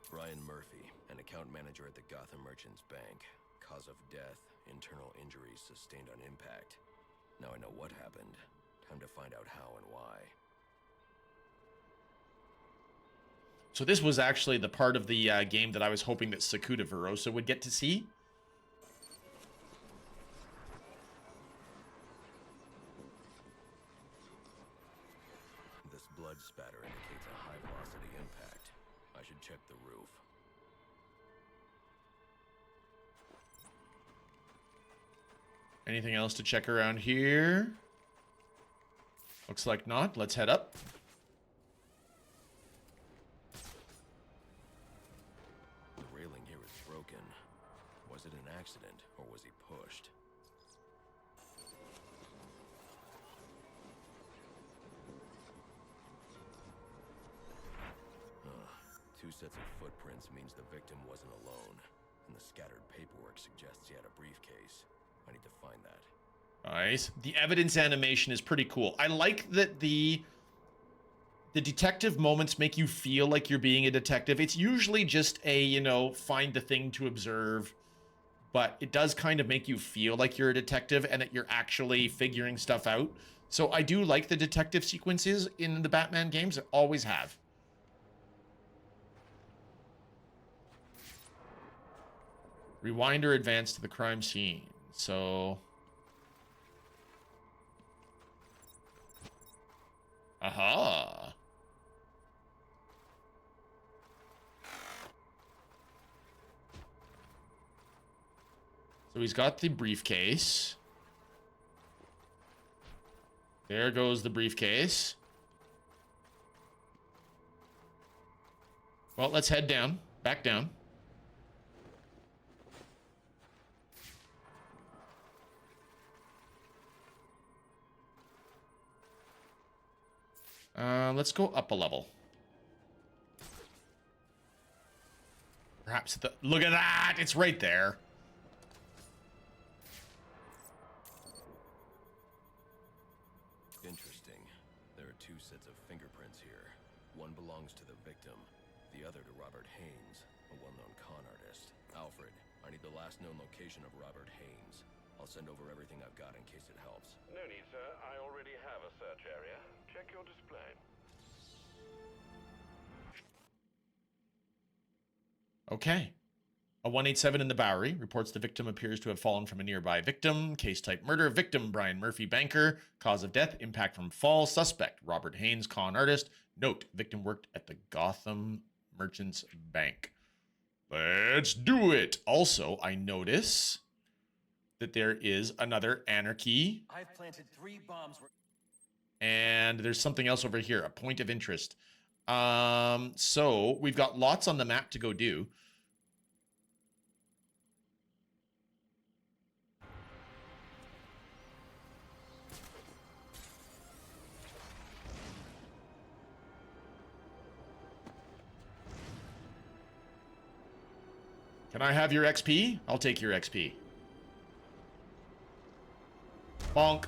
Brian Murphy, an account manager at the Gotham Merchants Bank. Cause of death, internal injuries sustained on impact. Now I know what happened. Time to find out how and why. So this was actually the part of the game that I was hoping that Sakuda Verosa would get to see. This blood spatter indicates a high-velocity impact. I should check the roof. Anything else to check around here? Looks like not. Let's head up. The railing here is broken. Was it an accident, or was he pushed? Two sets of footprints means the victim wasn't alone, and the scattered paperwork suggests he had a briefcase. I need to find that. Nice. The evidence animation is pretty cool. I like that the detective moments make you feel like you're being a detective. It's usually just a, you know, find the thing to observe, but it does kind of make you feel like you're a detective and that you're actually figuring stuff out. So I do like the detective sequences in the Batman games. I always have. Rewind or advance to the crime scene. So... Aha. So he's got the briefcase. There goes the briefcase. Well, let's head down. Back down. Let's go up a level. Perhaps the... Look at that! It's right there. Interesting. There are two sets of fingerprints here. One belongs to the victim, the other to Robert Haynes, a well-known con artist. Alfred, I need the last known location of Robert Haynes. I'll send over everything I've got in case it helps. No need, sir. I already have a search area. Check your display. Okay. A 187 in the Bowery reports the victim appears to have fallen from a nearby victim. Case type murder. Victim Brian Murphy, banker. Cause of death impact from fall. Suspect Robert Haynes, con artist. Note, victim worked at the Gotham Merchants Bank. Let's do it. Also, I notice that there is another Anarky. I've planted 3 bombs. And there's something else over here, a point of interest. So we've got lots on the map to go do. Can I have your XP? I'll take your XP. Bonk.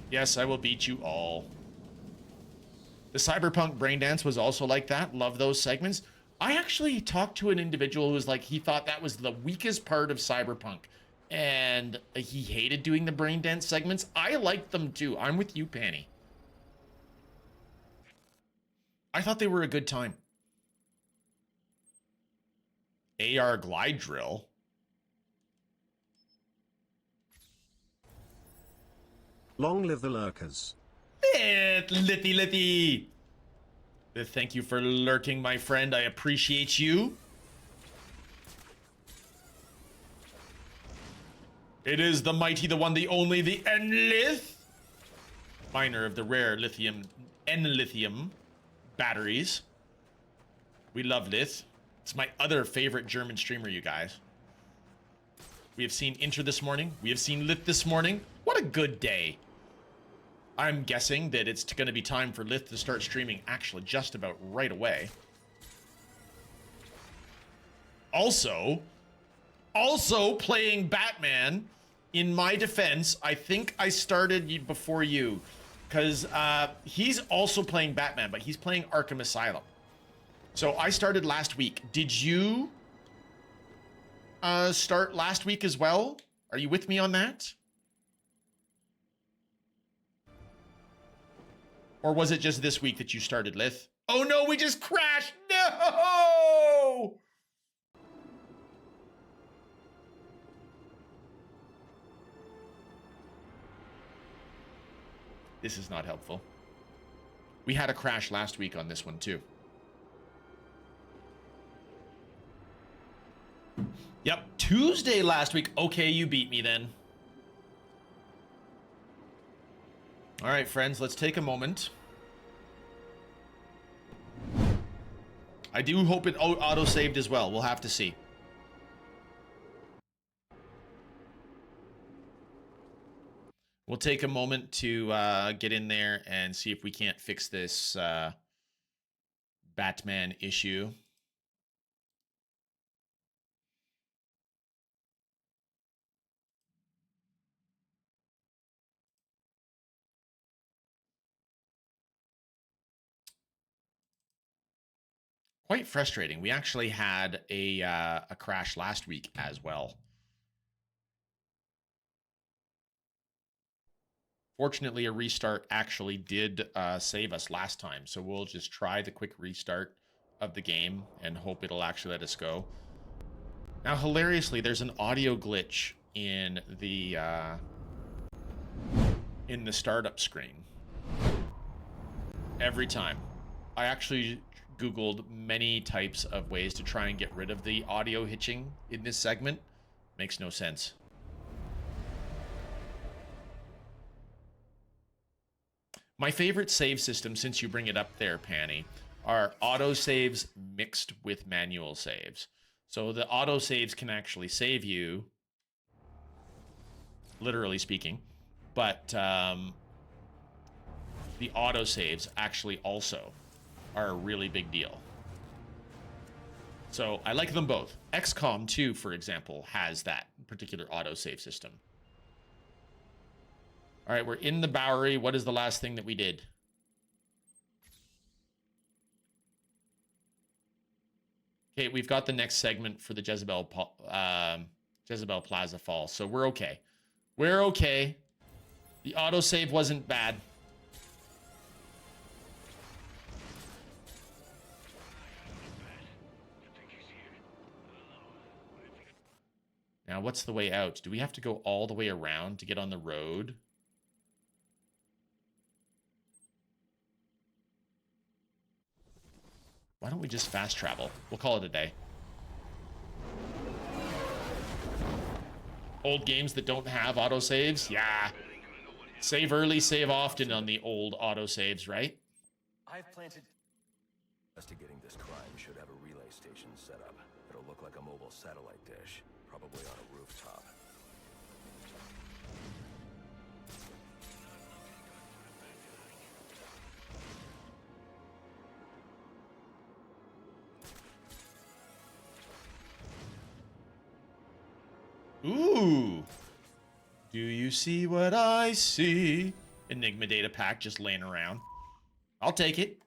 Yes, I will beat you all. The Cyberpunk Braindance was also like that. Love those segments. I actually talked to an individual who was like, he thought that was the weakest part of Cyberpunk. And he hated doing the Braindance segments. I liked them too. I'm with you, Panny. I thought they were a good time. AR glide drill. Long live the lurkers. Lithy. Thank you for lurking, my friend. I appreciate you. It is the mighty, the one, the only, the Enlith. Miner of the rare lithium, N-lithium batteries. We love Lith. It's my other favorite German streamer, you guys. We have seen Inter this morning. We have seen Lith this morning. What a good day. I'm guessing that it's going to be time for Lith to start streaming actually just about right away. Also playing Batman. In my defense, I think I started before you, because he's also playing Batman, but he's playing Arkham Asylum. So I started last week. Did you start last week as well? Are you with me on that? Or was it just this week that you started, Lith? Oh no, we just crashed! No! This is not helpful. We had a crash last week on this one too. Yep, Tuesday last week. Okay, you beat me then. All right, friends, let's take a moment. I do hope it auto-saved as well. We'll have to see. We'll take a moment to get in there and see if we can't fix this Batman issue. Quite frustrating. We actually had a crash last week as well. Fortunately, a restart actually did save us last time, so we'll just try the quick restart of the game and hope it'll actually let us go. Now, hilariously, there's an audio glitch in the startup screen. Every time. I actually Googled many types of ways to try and get rid of the audio hitching in this segment. Makes no sense. My favorite save system, since you bring it up there, Panny, are auto saves mixed with manual saves. So the auto saves can actually save you, literally speaking, but the auto saves actually also are a really big deal. So I like them both. XCOM 2, for example, has that particular autosave system. All right, we're in the Bowery. What is the last thing that we did? Okay, we've got the next segment for the Jezebel Plaza Fall, so we're okay. We're okay. The autosave wasn't bad. Now, what's the way out? Do we have to go all the way around to get on the road? Why don't we just fast travel? We'll call it a day. Old games that don't have autosaves? Yeah. Save early, save often on the old autosaves, right? I've planted... Investigating this crime should have a relay station set up. It'll look like a mobile satellite dish, probably on a rooftop. Ooh. Do you see what I see? Enigma data pack just laying around. I'll take it.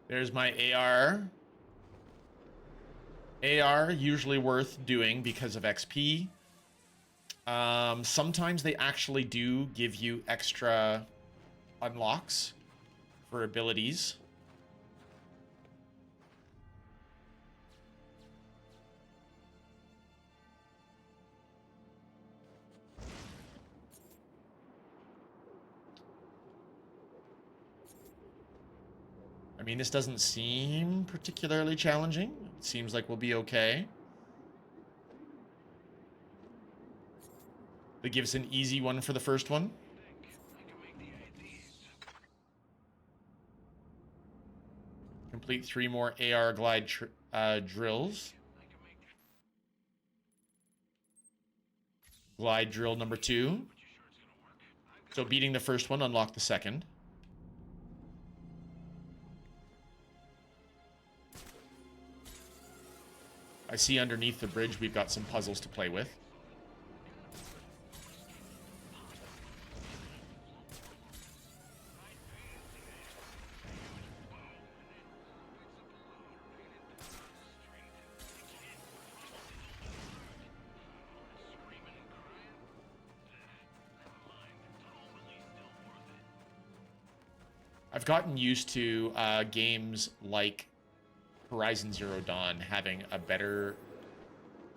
There's my AR. AR, usually worth doing because of XP. Sometimes they actually do give you extra unlocks for abilities. I mean, this doesn't seem particularly challenging. It seems like we'll be okay. They give us an easy one for the first one. Complete 3 more AR glide drills. Glide drill number 2. So beating the first one, unlock the second. I see underneath the bridge we've got some puzzles to play with. I've gotten used to games like Horizon Zero Dawn having a better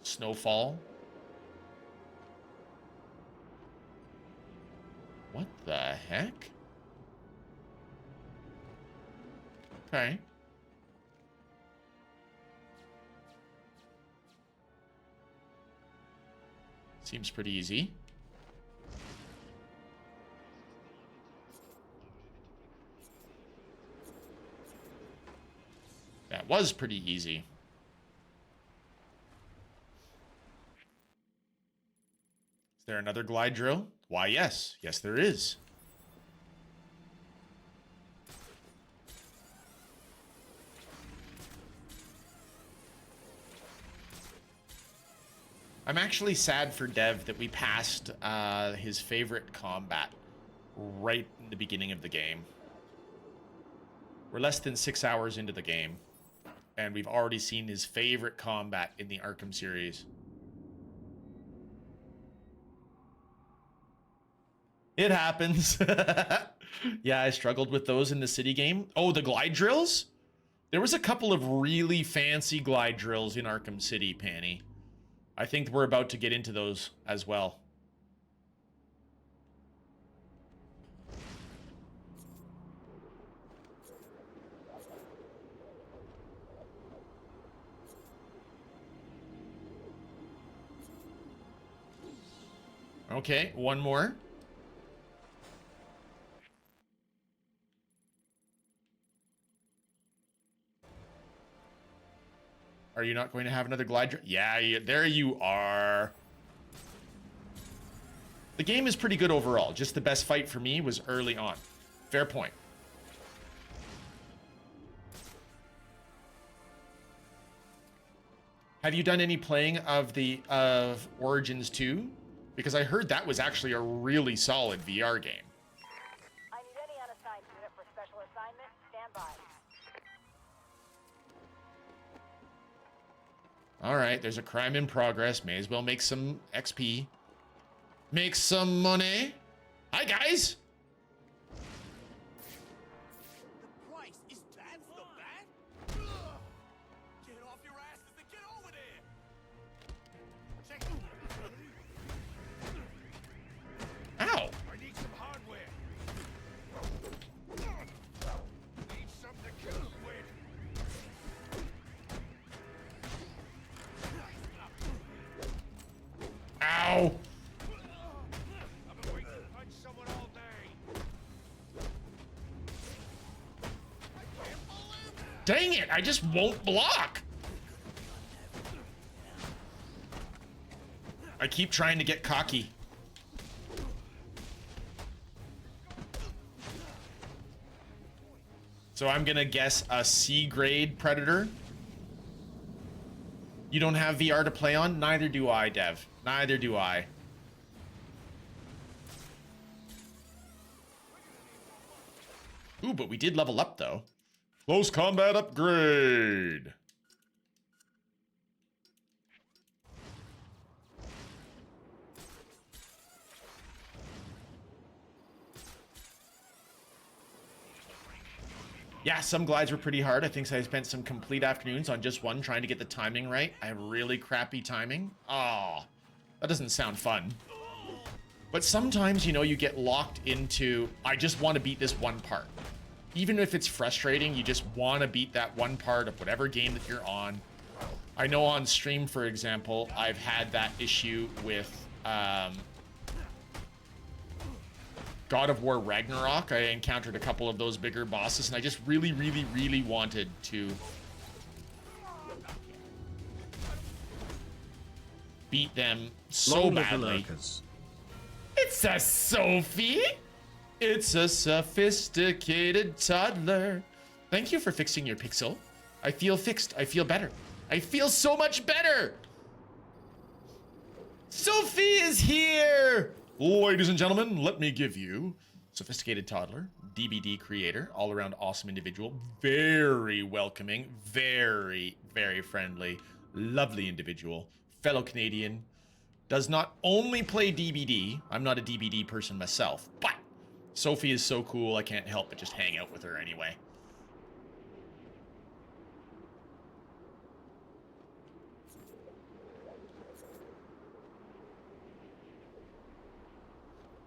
snowfall. What the heck? Okay. Seems pretty easy. That was pretty easy. Is there another glide drill? Why, yes. Yes, there is. I'm actually sad for Dev that we passed his favorite combat right in the beginning of the game. We're less than 6 hours into the game, and we've already seen his favorite combat in the Arkham series. It happens. Yeah, I struggled with those in the city game. Oh, the glide drills? There was a couple of really fancy glide drills in Arkham City, Panny. I think we're about to get into those as well. Okay, one more. Are you not going to have another glide drill? Yeah, there you are. The game is pretty good overall. Just the best fight for me was early on. Fair point. Have you done any playing of Origins 2? Because I heard that was actually a really solid VR game. I need any unassigned unit for special assignment. Stand by. All right, there's a crime in progress. May as well make some XP. Make some money. Hi, guys. The price is that so bad? Ugh. Get off your asses and get over there. Check. Ow. I need some hardware. Need something to kill him with. Ow. I've been waiting to punch someone all day. Dang it, I just won't block. I keep trying to get cocky. So I'm gonna guess a C grade Predator. You don't have VR to play on? Neither do I, Dev. Neither do I. Ooh, but we did level up, though. Close combat upgrade. Yeah, some glides were pretty hard. I think I spent some complete afternoons on just one trying to get the timing right. I have really crappy timing. Oh, that doesn't sound fun. But sometimes, you know, you get locked into, I just want to beat this one part. Even if it's frustrating, you just want to beat that one part of whatever game that you're on. I know on stream, for example, I've had that issue with God of War Ragnarok. I encountered a couple of those bigger bosses, and I just really, really, really wanted to beat them so badly. It's a Sophie! It's a sophisticated toddler. Thank you for fixing your pixel. I feel fixed. I feel better. I feel so much better! Sophie is here! Ladies and gentlemen, let me give you sophisticated toddler, DBD creator, all-around awesome individual, very welcoming, very, very friendly, lovely individual, fellow Canadian, does not only play DBD, I'm not a DBD person myself, but Sophie is so cool, I can't help but just hang out with her anyway.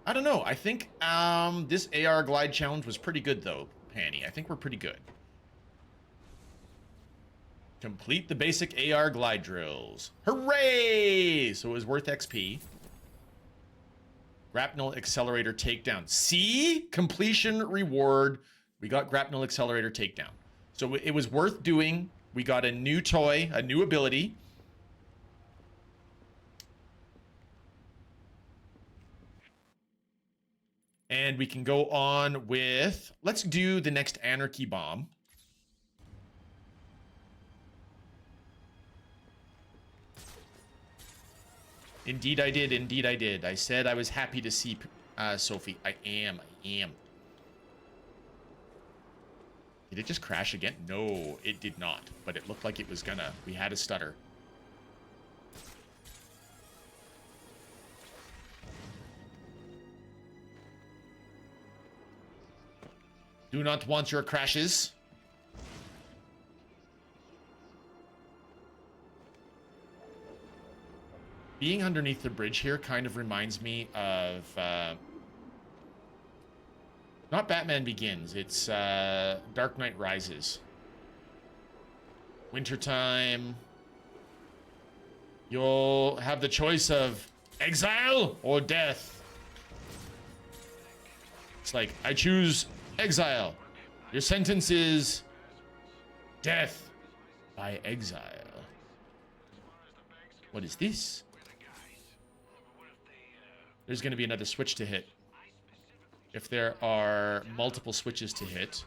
I don't know. I think this AR glide challenge was pretty good though, Panny. I think we're pretty good. Complete the basic AR glide drills. Hooray! So it was worth XP. Grapnel accelerator takedown. See? Completion reward. We got grapnel accelerator takedown. So it was worth doing. We got a new toy, a new ability. And we can go on with, let's do the next Anarky bomb. Indeed I did, indeed I did. I said I was happy to see Sophie. I am. Did it just crash again? No, it did not. But it looked like it was gonna. We had a stutter. Do not want your crashes. Being underneath the bridge here kind of reminds me of... not Batman Begins, it's Dark Knight Rises. Wintertime. You'll have the choice of exile or death. It's like, I choose exile. Your sentence is death by exile. What is this? There's going to be another switch to hit. If there are multiple switches to hit.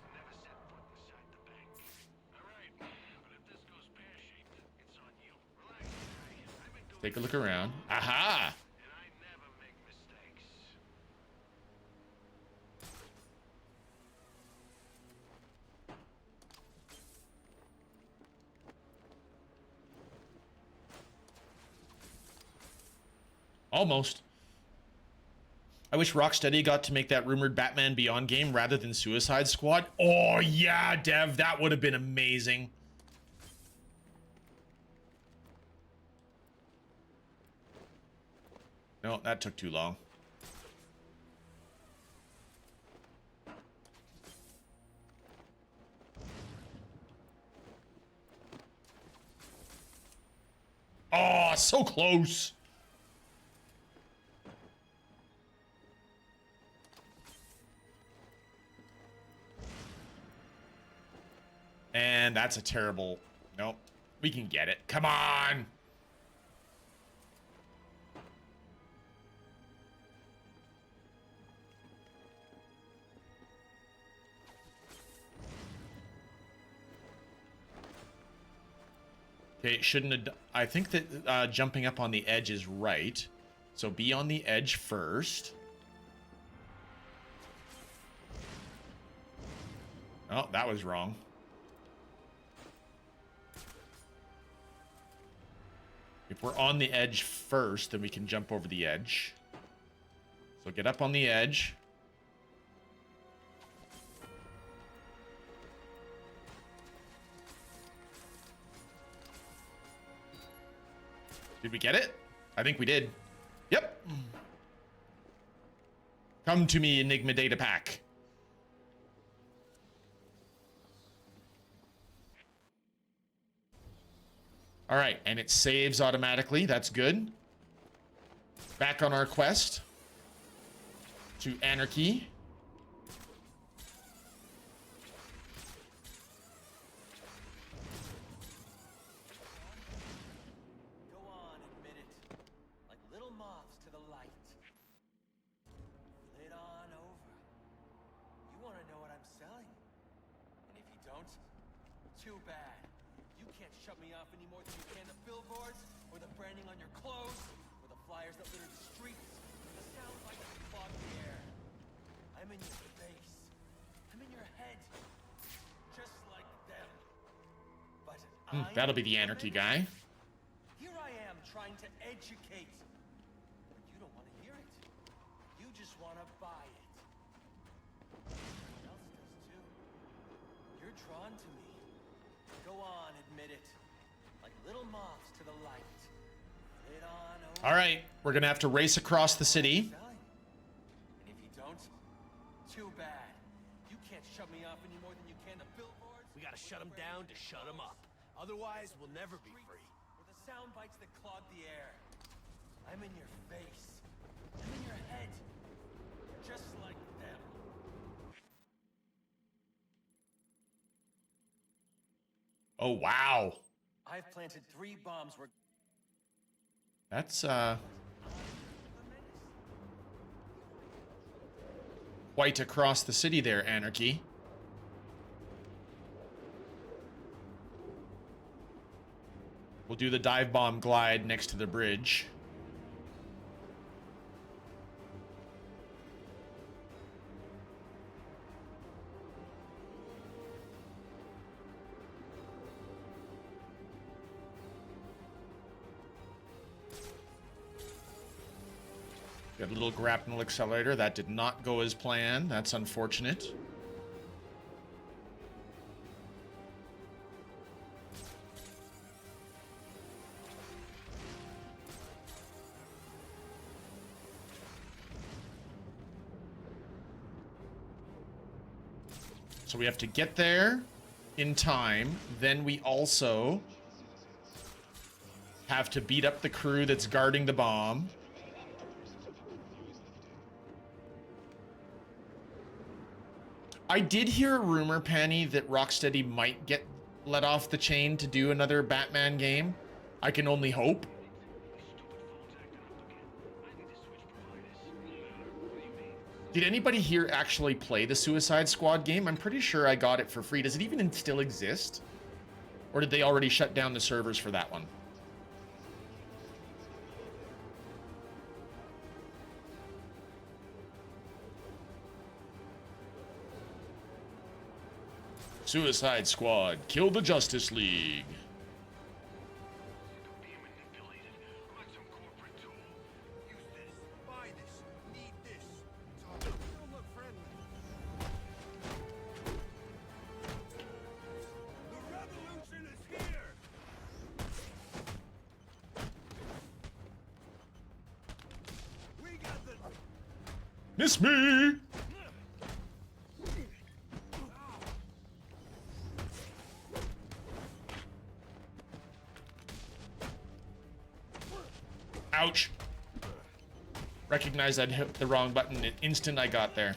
Take a look around. Aha! Almost. I wish Rocksteady got to make that rumored Batman Beyond game rather than Suicide Squad. Oh, yeah, Dev, that would have been amazing. No, that took too long. Oh, so close. And that's a terrible... Nope. We can get it. Come on! Okay, shouldn't have... I think that jumping up on the edge is right. So be on the edge first. Oh, that was wrong. If we're on the edge first, then we can jump over the edge. So get up on the edge. Did we get it? I think we did. Yep. Come to me, Enigma Data Pack. All right, and it saves automatically. That's good. Back on our quest to Anarky. Go on, admit it. Like little moths to the light. Flit on over. You want to know what I'm selling? And if you don't, too bad. You can't shut me off any more than you can the billboards, or the branding on your clothes, or the flyers that litter the streets, or the sound bites that clog the air. I'm in your face. I'm in your head. Just like them. But That'll be the Anarky guy. here I am trying to educate. But you don't want to hear it. You just want to buy it. Everyone else does too. You're drawn to me. Go on, admit it. Like little moths to the light. Flit on over. All right, we're gonna have to race across the city. gotta shut them down to shut them up. Otherwise, we'll never be free. With the sound bites that clog the air. I'm in your face. I'm in your head. Just like them. Oh, wow. I've planted 3 bombs where... That's, quite across the city there, Anarky. We'll do the dive bomb glide next to the bridge. Got a little grapnel accelerator. That did not go as planned. That's unfortunate. So we have to get there in time. Then we also have to beat up the crew that's guarding the bomb. I did hear a rumor, Penny, that Rocksteady might get let off the chain to do another Batman game. I can only hope. Did anybody here actually play the Suicide Squad game? I'm pretty sure I got it for free. Does it even still exist? Or did they already shut down the servers for that one? Suicide Squad, kill the Justice League. Miss me! Ouch. Recognized I'd hit the wrong button the instant I got there.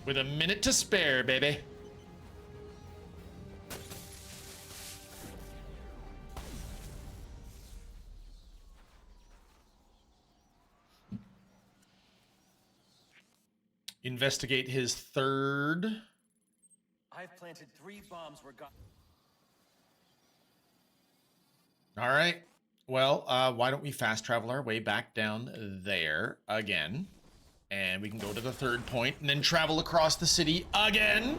With a minute to spare, baby. Investigate his third. I've planted 3 bombs where God... All right. Well, why don't we fast travel our way back down there again? And we can go to the third point and then travel across the city again.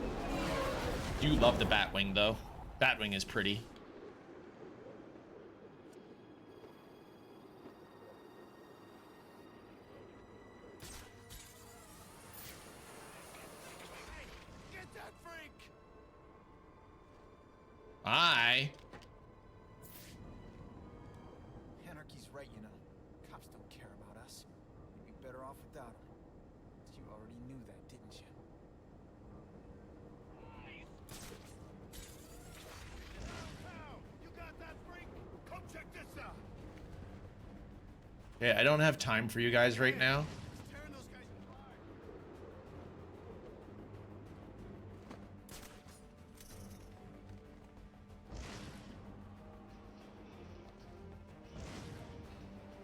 Do love the Batwing, though. Batwing is pretty. Aye. Anarchy's right, you know. Cops don't care about us. We'd be better off without them. But you already knew that, didn't you? You got that freak? Come check this out. Okay, I don't have time for you guys right now. Tearing those guys apart.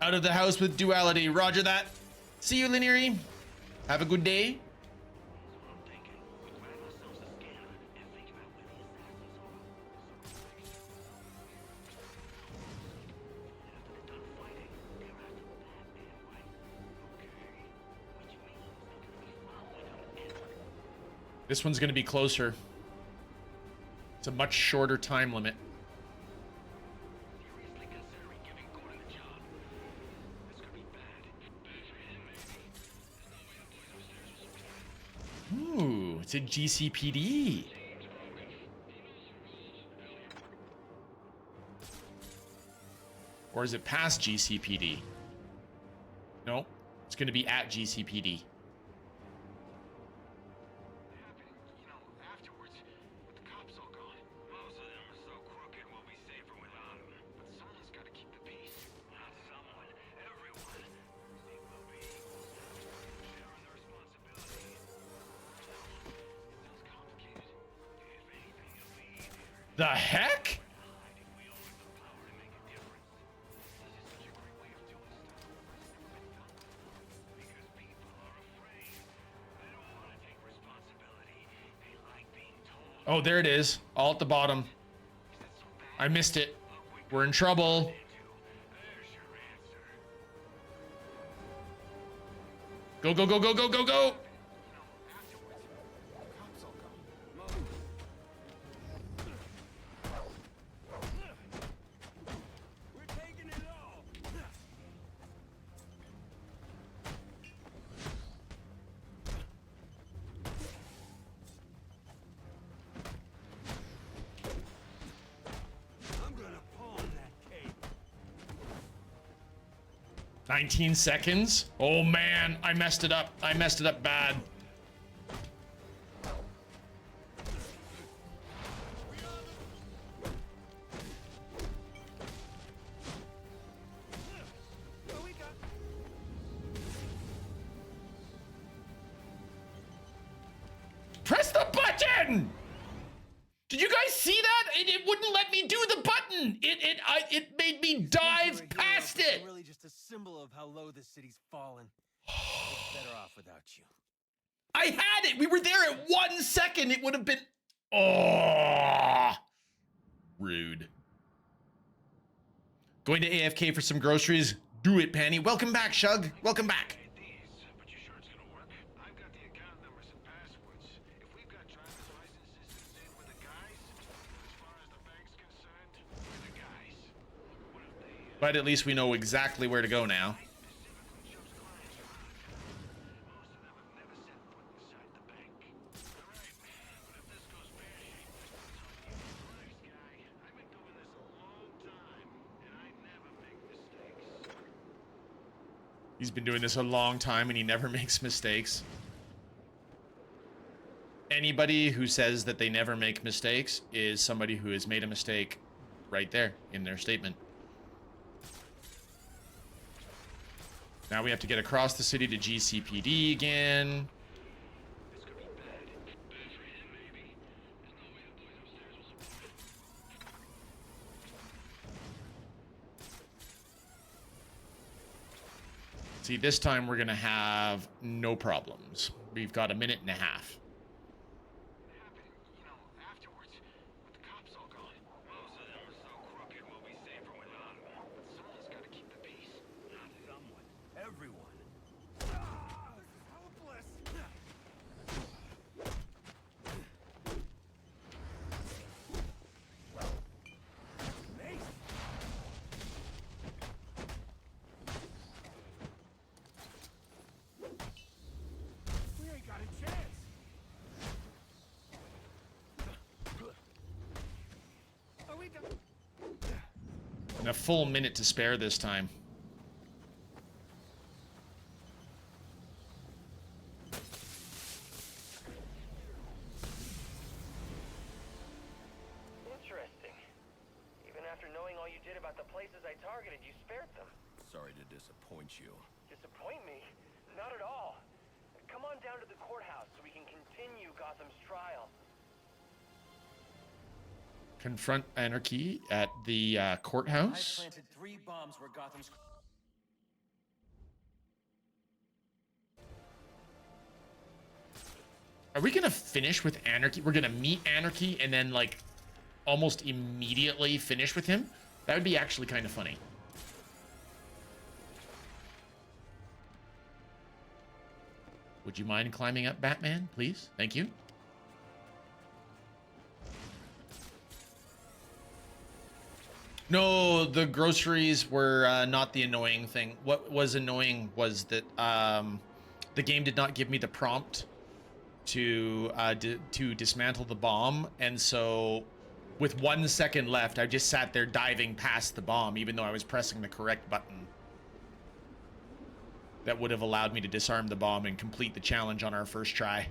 Out of the house with duality. Roger that. See you, Lineary. Have a good day. This one's going to be closer. It's a much shorter time limit. Ooh, it's a GCPD. Or is it past GCPD? No, it's going to be at GCPD. The heck? Oh, there it is. All at the bottom. I missed it. We're in trouble. Go, go, go, go, go, go, go. I'm gonna pawn that cape. 19 seconds. Oh man, I messed it up. I messed it up bad. Press the button! Did you guys see that? It wouldn't let me do the button. It made me dive past it. Really just a symbol of how low this city's fallen. It's better off without you. I had it. We were there at 1 second. It would have been. Oh, rude. Going to AFK for some groceries. Do it, Panny. Welcome back, Shug. Welcome back. But at least we know exactly where to go now. He's been doing this a long time and he never makes mistakes. Anybody who says that they never make mistakes is somebody who has made a mistake right there in their statement. Now we have to get across the city to GCPD again. See, this time we're gonna have no problems. We've got a minute and a half. And a full minute to spare this time. Interesting. Even after knowing all you did about the places I targeted, you spared them. Sorry to disappoint you. Disappoint me? Not at all. Come on down to the courthouse so we can continue Gotham's trial. Confront Anarky at the courthouse. I planted 3 bombs where Gotham's... Are we gonna finish with Anarky? We're gonna meet Anarky and then like almost immediately finish with him? That would be actually kind of funny. Would you mind climbing up, Batman, please? Thank you. No, the groceries were not the annoying thing. What was annoying was that the game did not give me the prompt to dismantle the bomb, and so with 1 second left, I just sat there diving past the bomb, even though I was pressing the correct button. That would have allowed me to disarm the bomb and complete the challenge on our first try.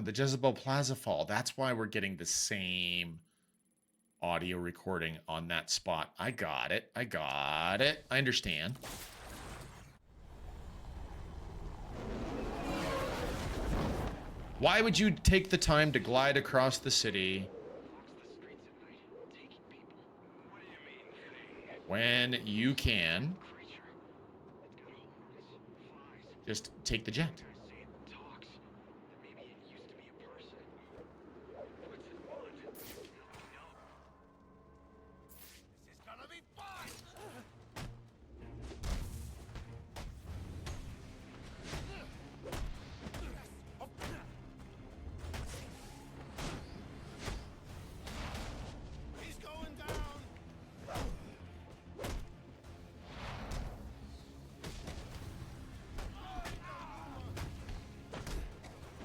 The Jezebel Plaza Fall. That's why we're getting the same audio recording on that spot. I got it. I got it. I understand. Why would you take the time to glide across the city when you can just take the jet?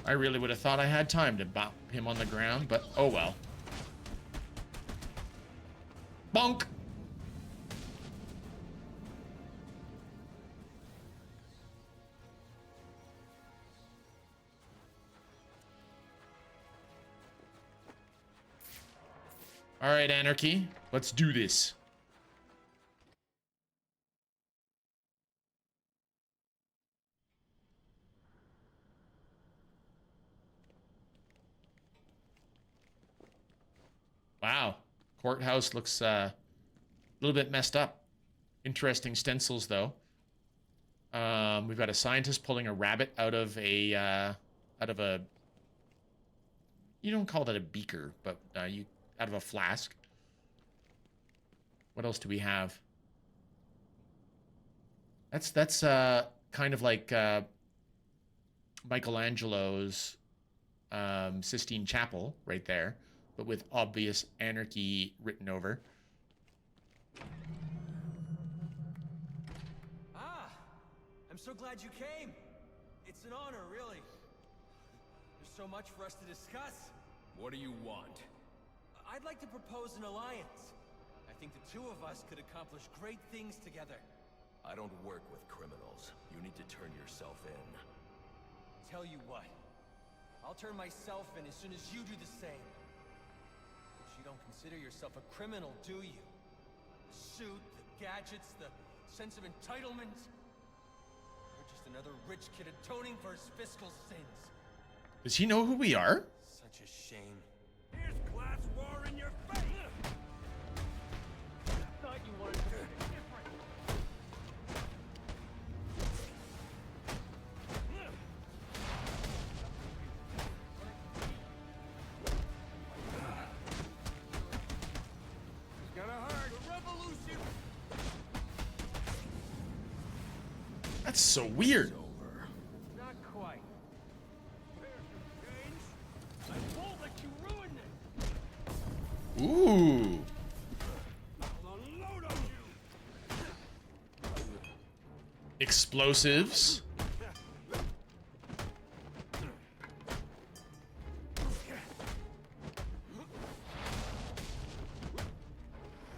I really would have thought I had time to bop him on the ground, but oh well. Bonk! All right, Anarky, let's do this. Wow, courthouse looks a little bit messed up. Interesting stencils, though. We've got a scientist pulling a rabbit out of a you don't call that a beaker, but out of a flask. What else do we have? That's kind of like Michelangelo's Sistine Chapel right there, but with obvious anarchy written over. Ah, I'm so glad you came. It's an honor, really. There's so much for us to discuss. What do you want? I'd like to propose an alliance. I think the two of us could accomplish great things together. I don't work with criminals. You need to turn yourself in. Tell you what, I'll turn myself in as soon as you do the same. But you don't consider yourself a criminal, do you? The suit, the gadgets, the sense of entitlement. You're just another rich kid atoning for his fiscal sins. Does he know who we are? Such a shame. Here's class war in your face! Thought you wanted something different. It's gonna hurt. The revolution! That's so weird. Not quite. I won't let you ruin this! Ooh. I'll unload on you! Explosives.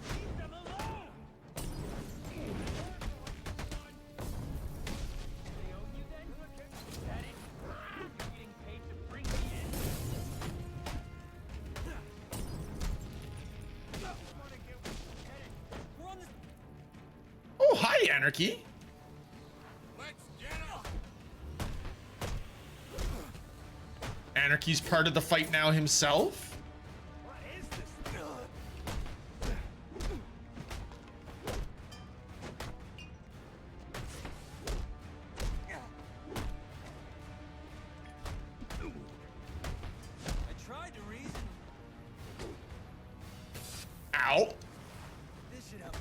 Leave them alone! They own you then? Is that it? You're getting paid to bring me in? We're on this. Oh, hi, Anarky. Let's get up! Anarky's part of the fight now himself. What is this? Ow. This should help.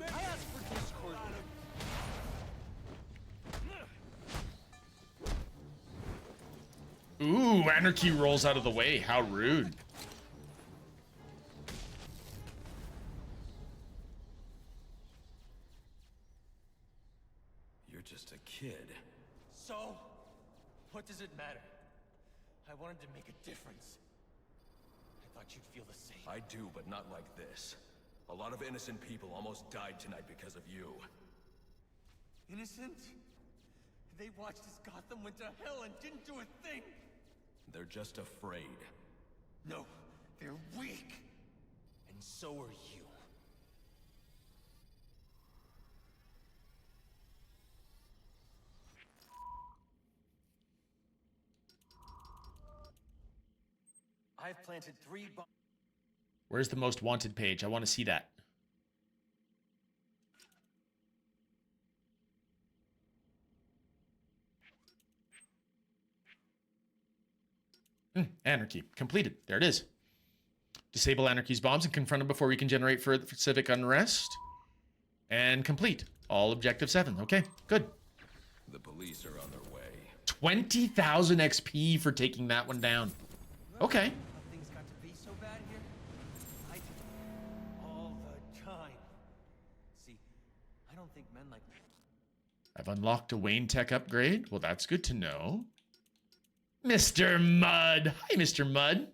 I asked for Discord. Ooh, Anarky rolls out of the way. How rude. You're just a kid. So, what does it matter? I wanted to make a difference. I thought you'd feel the same. I do, but not like this. A lot of innocent people almost died tonight because of you. Innocent? They watched as Gotham went to hell and didn't do a thing! They're just afraid. No, they're weak! And so are you. I've planted 3 bombs. Where's the most wanted page? I want to see that. Anarky. Completed. There it is. Disable Anarky's bombs and confront them before we can generate further civic unrest. And complete. All objective 7. Okay, good. The police are on their way. 20,000 XP for taking that one down. Okay. How things got to be so bad here? I do. All the time. See, I don't think men like me. I've unlocked a Wayne Tech upgrade. Well, that's good to know. Mr. Mudd. Hi, Mr. Mudd.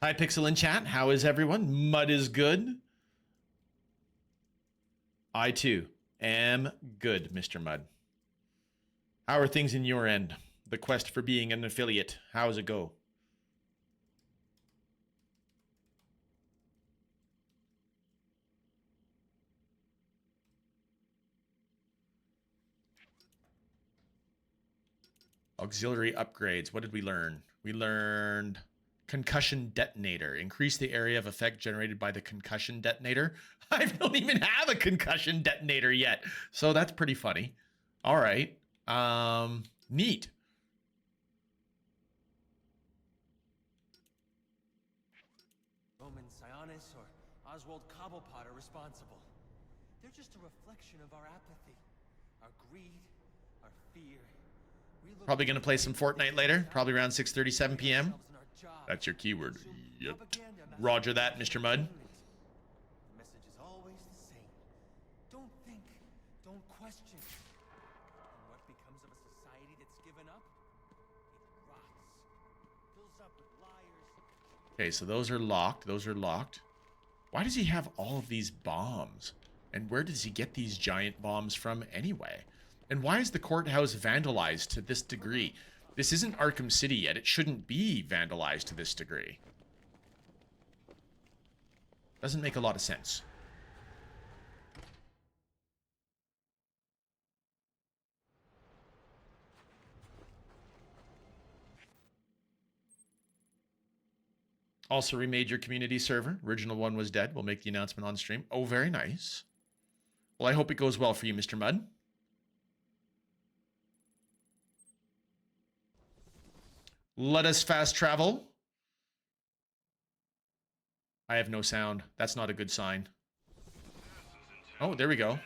Hi, Pixel in chat. How is everyone? Mudd is good. I, too, am good, Mr. Mudd. How are things in your end? The quest for being an affiliate. How does it go? Auxiliary upgrades. What did we learn? We learned concussion detonator. Increase the area of effect generated by the concussion detonator. I don't even have a concussion detonator yet. So that's pretty funny. All right. Neat. Roman Sionis or Oswald Cobblepot are responsible. They're just a reflection of our apathy, our greed, our fear. Probably going to play some Fortnite later. Probably around 6:37 p.m. That's your keyword. Yep. Roger that, Mr. Mudd. The message is always the same. Don't think, don't question. And what becomes of a society that's given up? It rots. Fills up with liars. Okay, so those are locked. Those are locked. Why does he have all of these bombs? And where does he get these giant bombs from anyway? And why is the courthouse vandalized to this degree? This isn't Arkham City yet. It shouldn't be vandalized to this degree. Doesn't make a lot of sense. Also remade your community server. Original one was dead. We'll make the announcement on stream. Oh, very nice. Well, I hope it goes well for you, Mr. Mudd. Let us fast travel. I have no sound. That's not a good sign. Oh, there we go.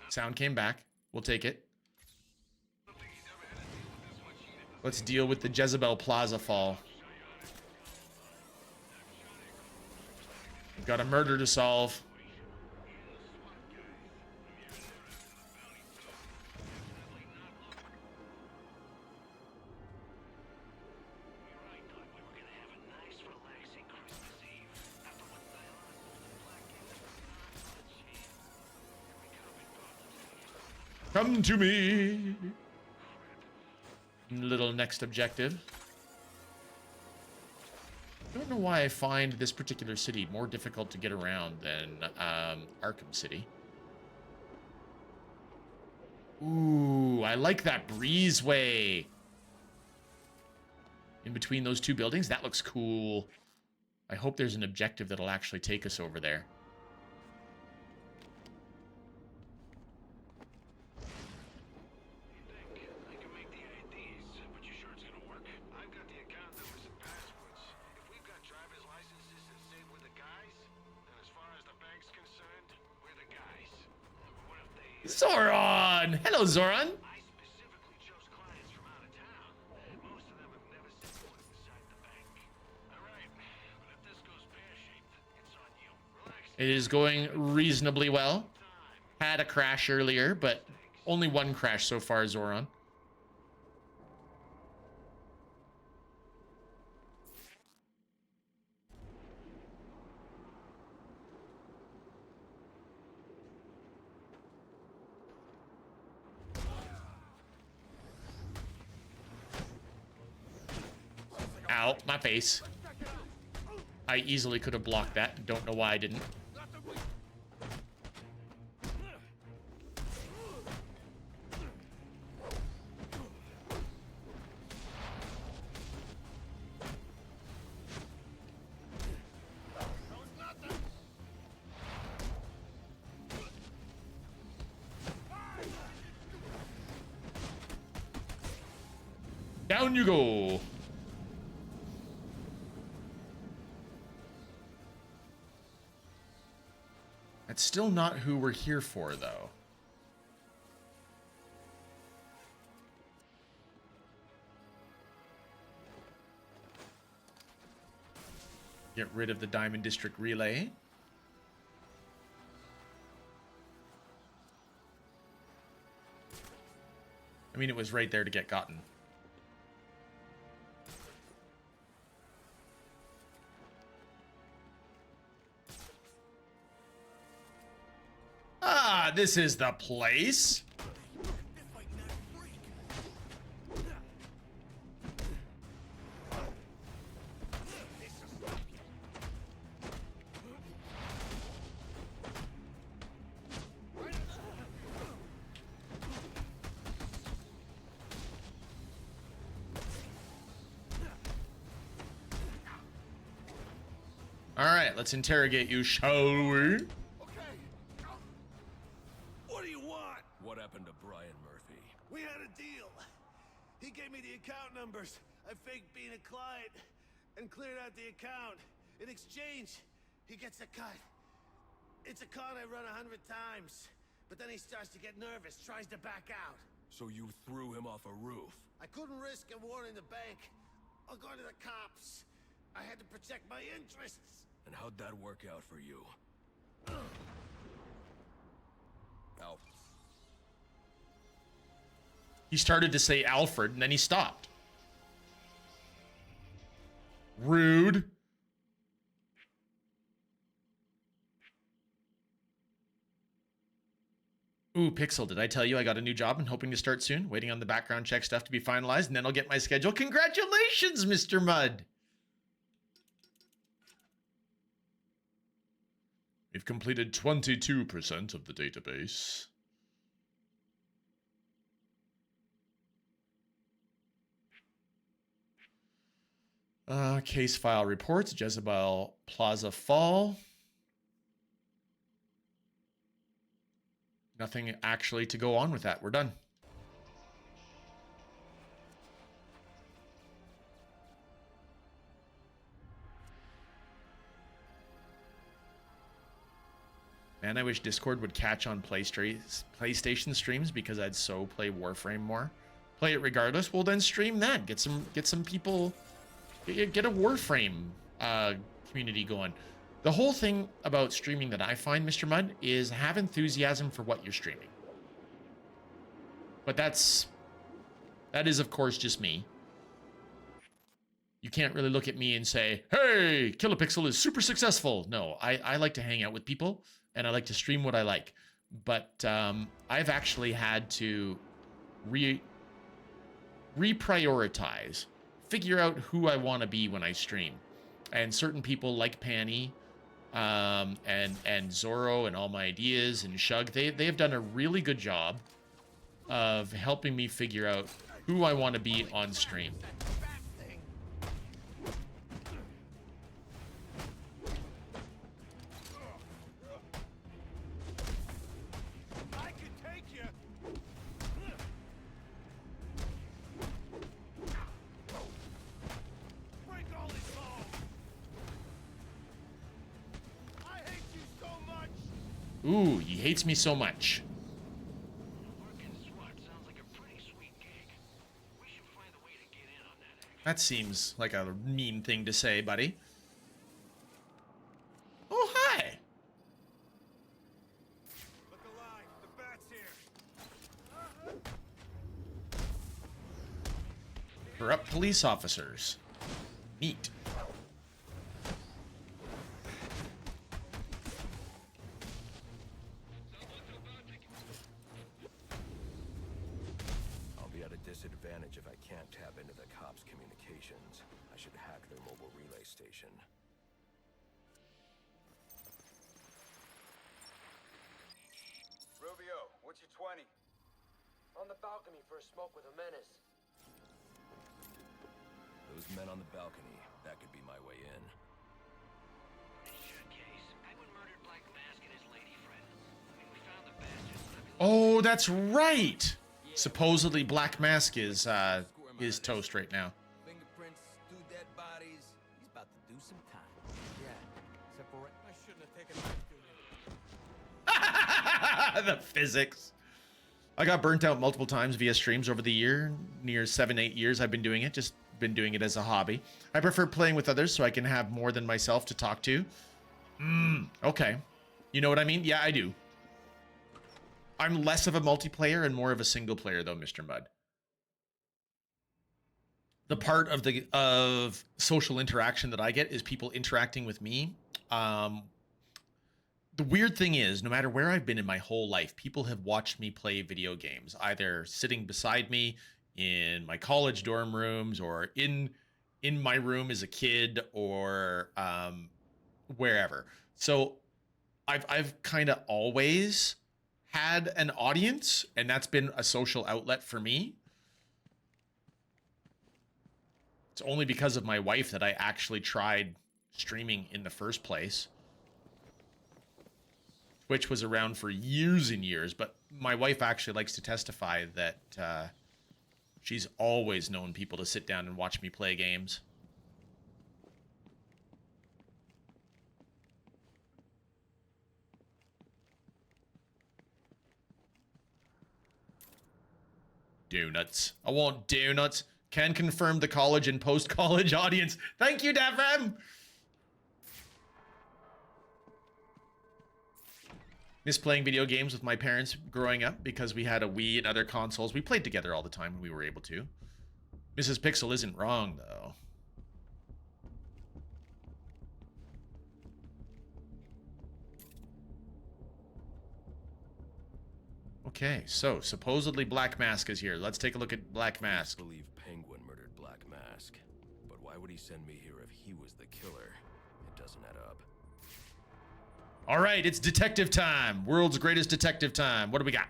Sound came back. We'll take it. Let's deal with the Jezebel Plaza fall. We've got a murder to solve. Come to me. Little next objective. I don't know why I find this particular city more difficult to get around than Arkham City. Ooh, I like that breezeway. In between those two buildings, that looks cool. I hope there's an objective that'll actually take us over there. I can make the IDs, but you sure it's gonna work? I've got the account numbers and passwords. If we've got driver's licenses that say we're the guys, then as far as the bank's concerned, we're the guys. But what if they... Zoran! Hello, Zoran! I specifically chose clients from out of town. Most of them have never set foot inside the bank. All right, but if this goes pear-shaped, it's on you. Relax. It is going reasonably well. Had a crash earlier, but only one crash so far, Zoran. Ow, my face. I easily could have blocked that. Don't know why I didn't. Down you go. That's still not who we're here for, though. Get rid of the Diamond District Relay. I mean, it was right there to get gotten. Ah, this is the place. All right, let's interrogate you, shall we? What do you want? What happened to Brian Murphy? We had a deal. He gave me the account numbers. I faked being a client and cleared out the account. In exchange, he gets a cut. It's a con I run 100 times. But then he starts to get nervous, tries to back out. So you threw him off a roof? I couldn't risk him warning the bank. I'll go to the cops. I had to protect my interests. And how'd that work out for you? Ow. He started to say Alfred, and then he stopped. Rude. Ooh, Pixel, did I tell you I got a new job and hoping to start soon? Waiting on the background check stuff to be finalized, and then I'll get my schedule. Congratulations, Mr. Mudd! We've completed 22% of the database. Case file reports, Jezebel Plaza Fall. Nothing actually to go on with that. We're done. Man, I wish Discord would catch on PlayStation streams because I'd so play Warframe more. Play it regardless. Well, then stream that. Get some people. Get a Warframe community going. The whole thing about streaming that I find, Mr. Mudd, is have enthusiasm for what you're streaming. But that is, of course, just me. You can't really look at me and say, hey, Kilopixel is super successful. No, I like to hang out with people, and I like to stream what I like. But I've actually had to reprioritize, figure out who I want to be when I stream. And certain people like Panny and Zorro and All My Ideas and Shug, they have done a really good job of helping me figure out who I want to be on stream. Ooh, he hates me so much. Working SWAT sounds like a pretty sweet gig. We should find a way to get in on that action. That seems like a mean thing to say, buddy. Oh, hi. Look alive. The bat's here. Corrupt police officers. Neat. I'll be at a disadvantage if I can't tap into the cops' communications. I should hack their mobile relay station. Rubio, what's your 20? On the balcony for a smoke with a menace. Those men on the balcony, that could be my way in. Oh, that's right. Supposedly Black Mask is toast right now. Fingerprints, 2 dead bodies. He's about to do some time. Yeah, except for I shouldn't have taken that. The physics. I got burnt out multiple times via streams over the year. Near 7-8 years I've been doing it. Just been doing it as a hobby. I prefer playing with others so I can have more than myself to talk to. Okay. You know what I mean? Yeah, I do. I'm less of a multiplayer and more of a single player though, Mr. Mudd. The part of social interaction that I get is people interacting with me. The weird thing is, no matter where I've been in my whole life, people have watched me play video games, either sitting beside me in my college dorm rooms or in my room as a kid or wherever. So I've kind of always had an audience, and that's been a social outlet for me. It's only because of my wife that I actually tried streaming in the first place. Twitch was around for years and years, but my wife actually likes to testify that she's always known people to sit down and watch me play games. Donuts. I want donuts. Can confirm the college and post-college audience. Thank you, Davram. Miss playing video games with my parents growing up because we had a Wii and other consoles. We played together all the time when we were able to. Mrs. Pixel isn't wrong, though. Okay, so supposedly Black Mask is here. Let's take a look at Black Mask. I believe Penguin murdered Black Mask, but why would he send me here if he was the killer? It doesn't add up. All right, it's detective time. World's greatest detective time. What do we got?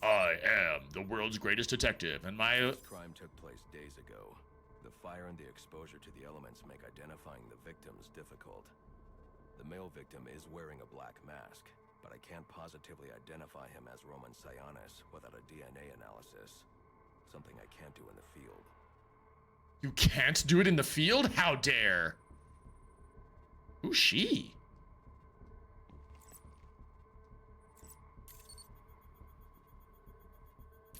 I am the world's greatest detective, and my... This crime took place days ago. The fire and the exposure to the elements make identifying the victims difficult. The male victim is wearing a black mask, but I can't positively identify him as Roman Sionis without a DNA analysis. Something I can't do in the field. You can't do it in the field? How dare? Who's she?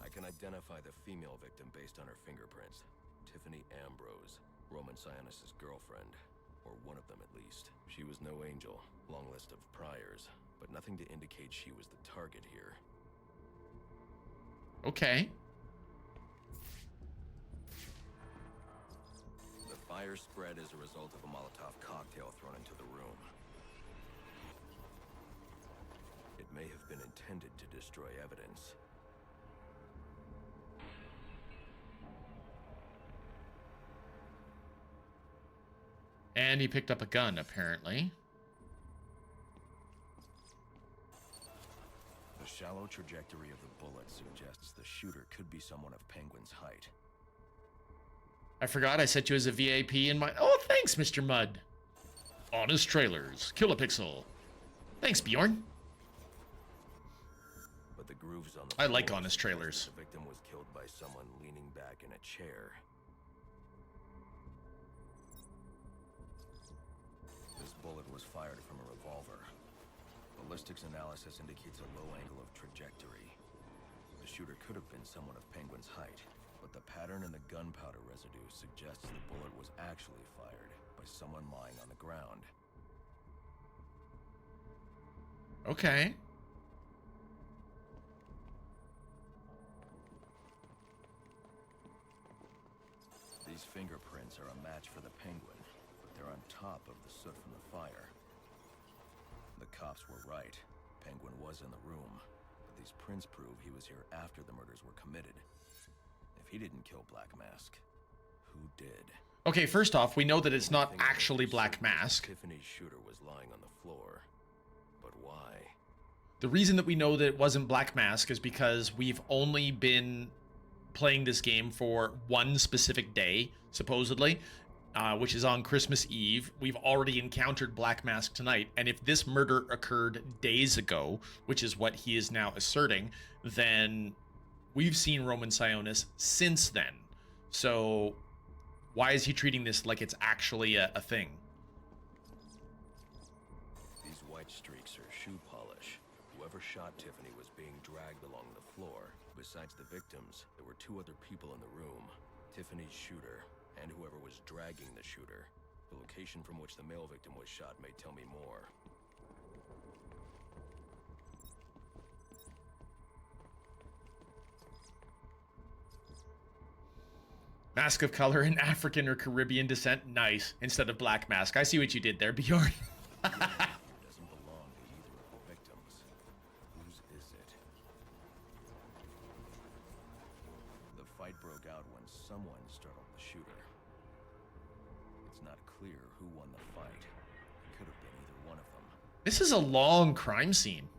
I can identify the female victim based on her fingerprints. Tiffany Ambrose, Roman Sionis' girlfriend. Or one of them at least. She was no angel, long list of priors, but nothing to indicate she was the target here. Okay. The fire spread as a result of a Molotov cocktail thrown into the room. It may have been intended to destroy evidence. And he picked up a gun, apparently. The shallow trajectory of the bullet suggests the shooter could be someone of Penguin's height. I forgot I set you as a VIP in my... Oh, thanks, Mr. Mudd. Honest Trailers. Kilopixel. Thanks, Bjorn. But the grooves on the I like floor Honest suggest Trailers. The victim was killed by someone leaning back in a chair. This bullet was fired from a revolver. ballistics analysis indicates a low angle of trajectory. The shooter could have been someone of Penguin's height, but the pattern in the gunpowder residue suggests the bullet was actually fired by someone lying on the ground. Okay. These fingerprints are a match for the Penguin, but they're on top of the soot from the fire. The cops were right. Penguin was in the room, but these prints prove he was here after the murders were committed. If he didn't kill Black Mask, who did? Okay, first off, we know that it's not actually Black Mask. Tiffany's shooter was lying on the floor. But why? The reason that we know that it wasn't Black Mask is because we've only been playing this game for one specific day, supposedly, which is on Christmas Eve. We've already encountered Black Mask tonight, and if this murder occurred days ago, which is what he is now asserting, then we've seen Roman Sionis since then. So why is he treating this like it's actually a thing? These white streaks are shoe polish. Whoever shot Tiffany was being dragged along the floor. Besides the victims, there were two other people in the room. Tiffany's shooter, and whoever was dragging the shooter. The location from which the male victim was shot may tell me more. Mask of color in African or Caribbean descent. Nice. Instead of Black Mask. I see what you did there, Bjorn. Doesn't belong to either of the victims. Whose is it? The fight broke out when someone startled the shooter. It's not clear who won the fight. It could have been either one of them. This is a long crime scene.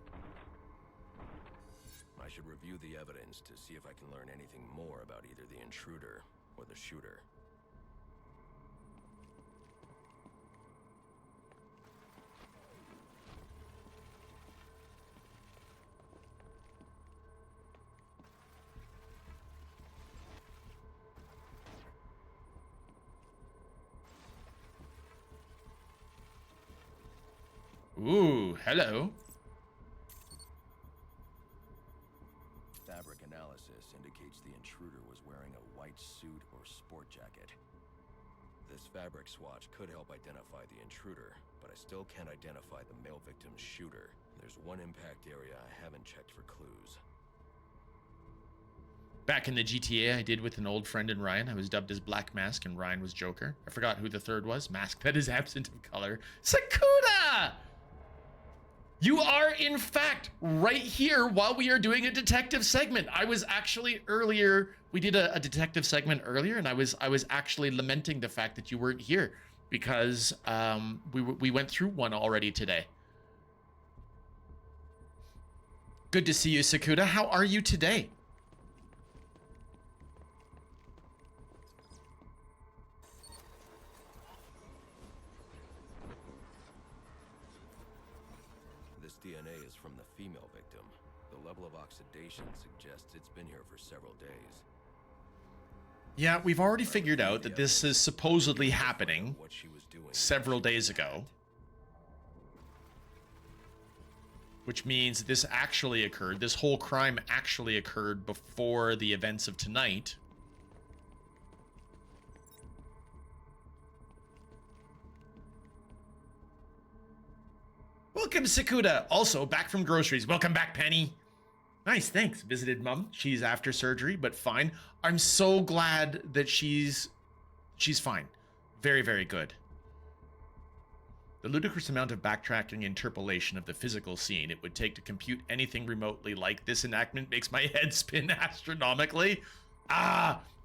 I should review the evidence to see if I can learn anything more about either the intruder or the shooter. Ooh, hello. Fabric analysis indicates the intruder was wearing a white suit or sport jacket. This fabric swatch could help identify the intruder, but I still can't identify the male victim's shooter. There's one impact area I haven't checked for clues. Back in the GTA I did with an old friend and Ryan, I was dubbed as Black Mask and Ryan was Joker. I forgot who the third was. Mask that is absent of color. Sakuda! You are, in fact, right here while we are doing a detective segment. I was actually earlier, we did a detective segment earlier, and I was actually lamenting the fact that you weren't here because we went through one already today. Good to see you, Sakuda. How are you today? DNA is from the female victim. The level of oxidation suggests it's been here for several days. Yeah, we've already figured out that this is supposedly happening several days ago. Which means this actually occurred. This whole crime actually occurred before the events of tonight. Welcome, Sakuda. Also, back from groceries. Welcome back, Penny. Nice, thanks. Visited Mom. She's after surgery, but fine. I'm so glad that she's fine. Very, very good. The ludicrous amount of backtracking and interpolation of the physical scene it would take to compute anything remotely like this enactment makes my head spin astronomically.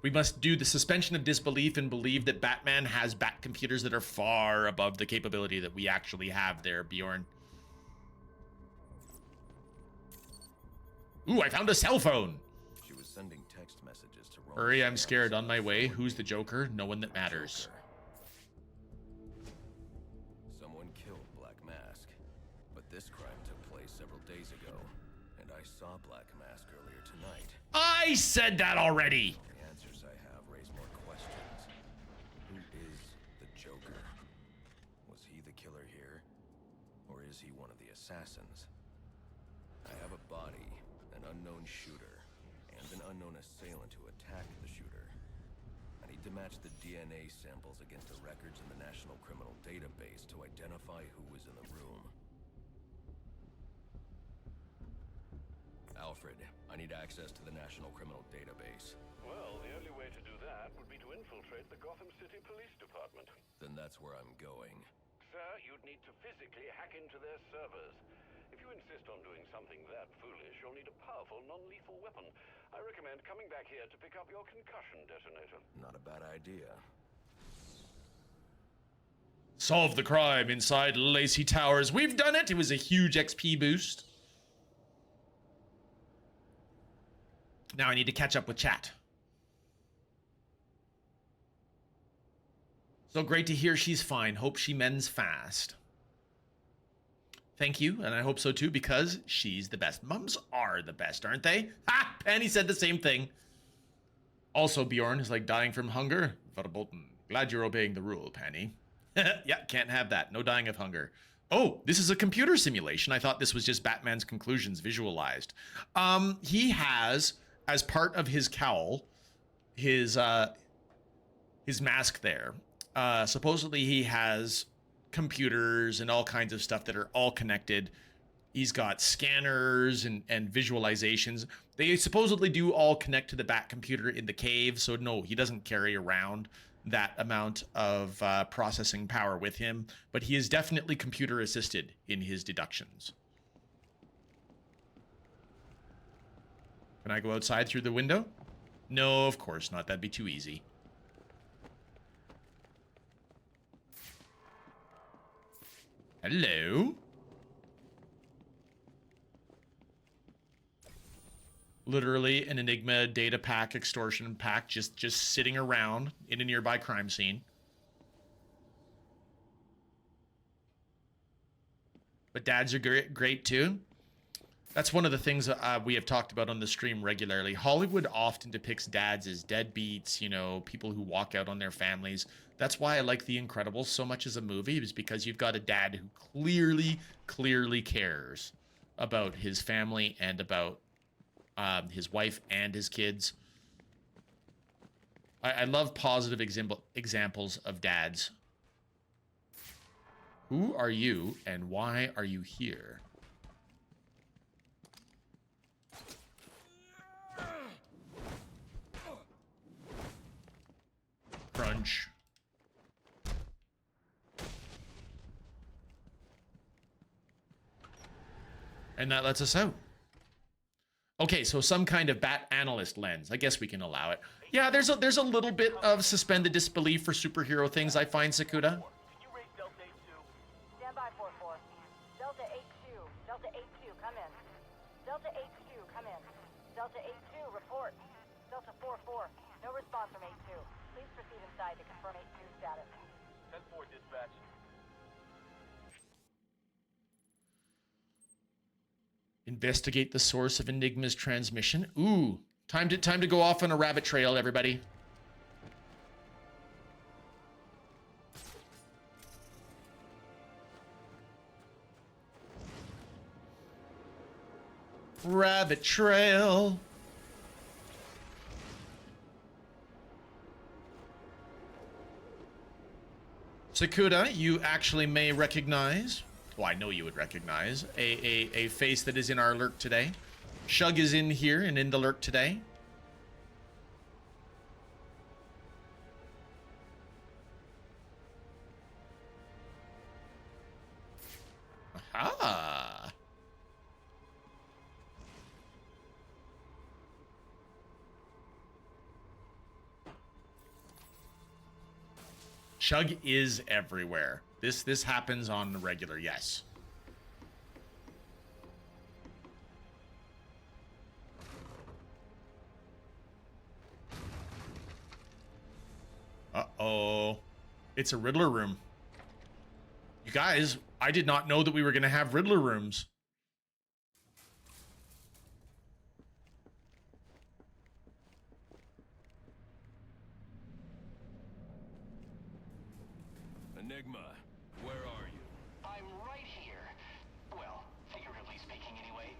We must do the suspension of disbelief and believe that Batman has bat computers that are far above the capability that we actually have there, Bjorn. Ooh, I found a cell phone. She was sending text messages to Roman. Hurry, I'm scared. On my way. Who's the Joker? No one that matters. Someone killed Black Mask, but this crime took place several days ago, and I saw Black Mask earlier tonight. I said that already. The answers I have raise more questions. Who is the Joker? Was he the killer here, or is he one of the assassins? I have a body, an unknown shooter, and an unknown assailant who attacked the shooter. I need to match the DNA samples against the records in the National Criminal Database to identify who was in the room. Alfred, I need access to the National Criminal Database. Well, the only way to do that would be to infiltrate the Gotham City Police Department. Then that's where I'm going. Sir, you'd need to physically hack into their servers. If you insist on doing something that foolish, you'll need a powerful, non-lethal weapon. I recommend coming back here to pick up your concussion detonator. Not a bad idea. Solve the crime inside Lacey Towers. We've done it. It was a huge XP boost. Now I need to catch up with chat. So great to hear she's fine. Hope she mends fast. Thank you, and I hope so too, because she's the best. Mums are the best, aren't they? Ha! Penny said the same thing. Also, Bjorn is like dying from hunger. Bolton, glad you're obeying the rule, Penny. Yeah, can't have that. No dying of hunger. Oh, this is a computer simulation. I thought this was just Batman's conclusions visualized. He has, as part of his cowl, his mask there. Supposedly he has computers and all kinds of stuff that are all connected. He's got scanners and visualizations. They supposedly do all connect to the Bat computer in the cave. So no, he doesn't carry around that amount of processing power with him, but he is definitely computer assisted in his deductions. Can I go outside through the window? No, of course not. That'd be too easy. Hello? Literally an Enigma data pack, extortion pack, just sitting around in a nearby crime scene. But dads are great too. That's one of the things we have talked about on the stream regularly. Hollywood often depicts dads as deadbeats, you know, people who walk out on their families. That's why I like The Incredibles so much as a movie, is because you've got a dad who clearly cares about his family and about his wife and his kids. I love positive examples of dads. Who are you and why are you here? Crunch. And that lets us out. Okay, so some kind of bat analyst lens. I guess we can allow it. Yeah, there's a little bit of suspended disbelief for superhero things, I find, Sakuda. Stand by, 4-4. Delta 8-2. Delta 8-2, come in. Delta 8-2, come in. Delta 8-2, report. Delta 4-4, no response from 8-2. Please proceed inside to confirm 8-2 status. 10-4, dispatch. Investigate the source of Enigma's transmission. Ooh, time to go off on a rabbit trail, everybody. Rabbit trail. Sakuda, you actually may recognize, well, I know you would recognize, a face that is in our lurk today. Shug is in here and in the lurk today. Aha! Shug is everywhere. This happens on the regular, yes. Uh-oh. It's a Riddler room. You guys, I did not know that we were going to have Riddler rooms. Enigma, where are you? I'm right here. Well, figuratively speaking anyway.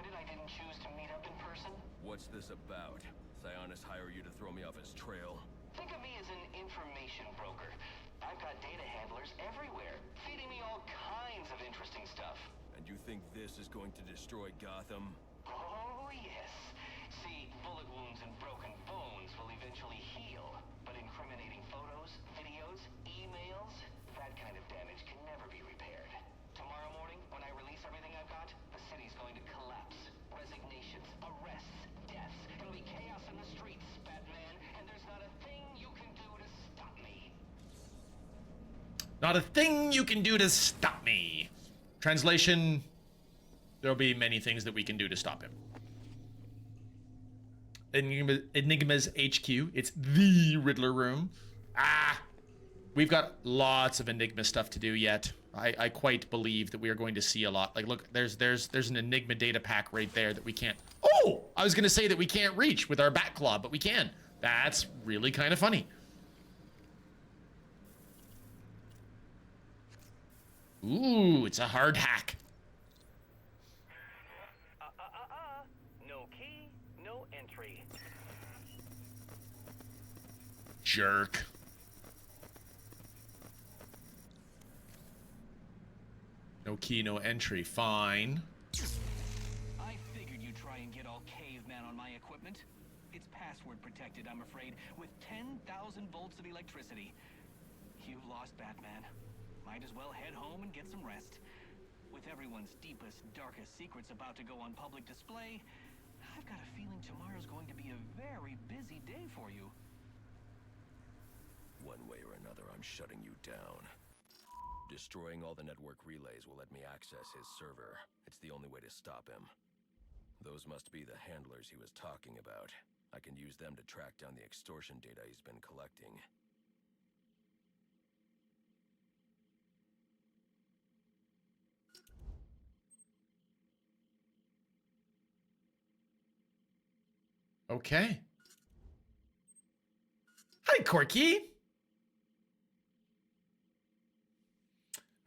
disappointed I didn't choose to meet up in person? What's this about? Sionis hire you to throw me off his trail? Think of me as an information broker. I've got data handlers everywhere, feeding me all kinds of interesting stuff. And you think this is going to destroy Gotham? Oh, yes. See, bullet wounds and broken bones will eventually heal. But incriminating photos, videos, emails, that kind of damage can never be repaired. Tomorrow morning, when I release everything I've got, the city's going to collapse. Resignations, arrests, deaths. It'll be chaos in the streets, Batman, and there's not a thing you can do to stop me. Not a thing you can do to stop me. Translation, there'll be many things that we can do to stop him. Enigma's HQ. It's the Riddler room. We've got lots of Enigma stuff to do yet. I quite believe that we are going to see a lot. Like, look, there's an Enigma data pack right there that we can't. Oh, I was gonna say that we can't reach with our bat claw, but we can. That's really kind of funny. Ooh, it's a hard hack. No key, no entry. Jerk. No key, no entry. Fine. I figured you'd try and get all caveman on my equipment. It's password protected, I'm afraid, with 10,000 volts of electricity. You've lost, Batman. Might as well head home and get some rest. With everyone's deepest, darkest secrets about to go on public display, I've got a feeling tomorrow's going to be a very busy day for you. One way or another, I'm shutting you down. Destroying all the network relays will let me access his server. It's the only way to stop him. Those must be the handlers he was talking about. I can use them to track down the extortion data he's been collecting. Okay. Hi, Corky.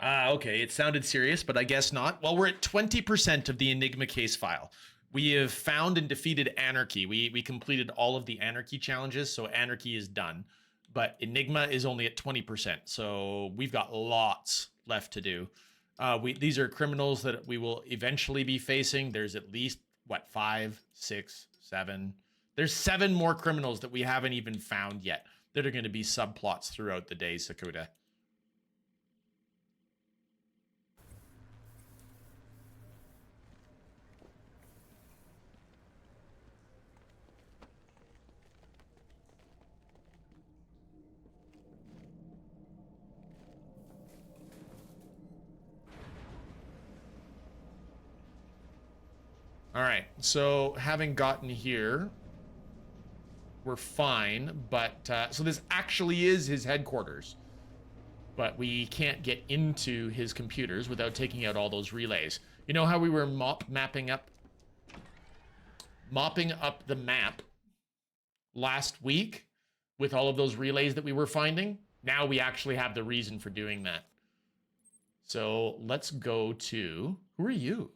Okay, it sounded serious, but I guess not. Well, we're at 20% of the Enigma case file. We have found and defeated Anarky. We completed all of the Anarky challenges, so Anarky is done. But Enigma is only at 20%, so we've got lots left to do. These are criminals that we will eventually be facing. There's at least, what, 5, 6, 7... There's 7 more criminals that we haven't even found yet that are going to be subplots throughout the day, Sakuda. All right, so having gotten here, we're fine, but so this actually is his headquarters, but we can't get into his computers without taking out all those relays. You know how we were mopping up the map last week with all of those relays that we were finding? Now we actually have the reason for doing that. So let's go to, who are you?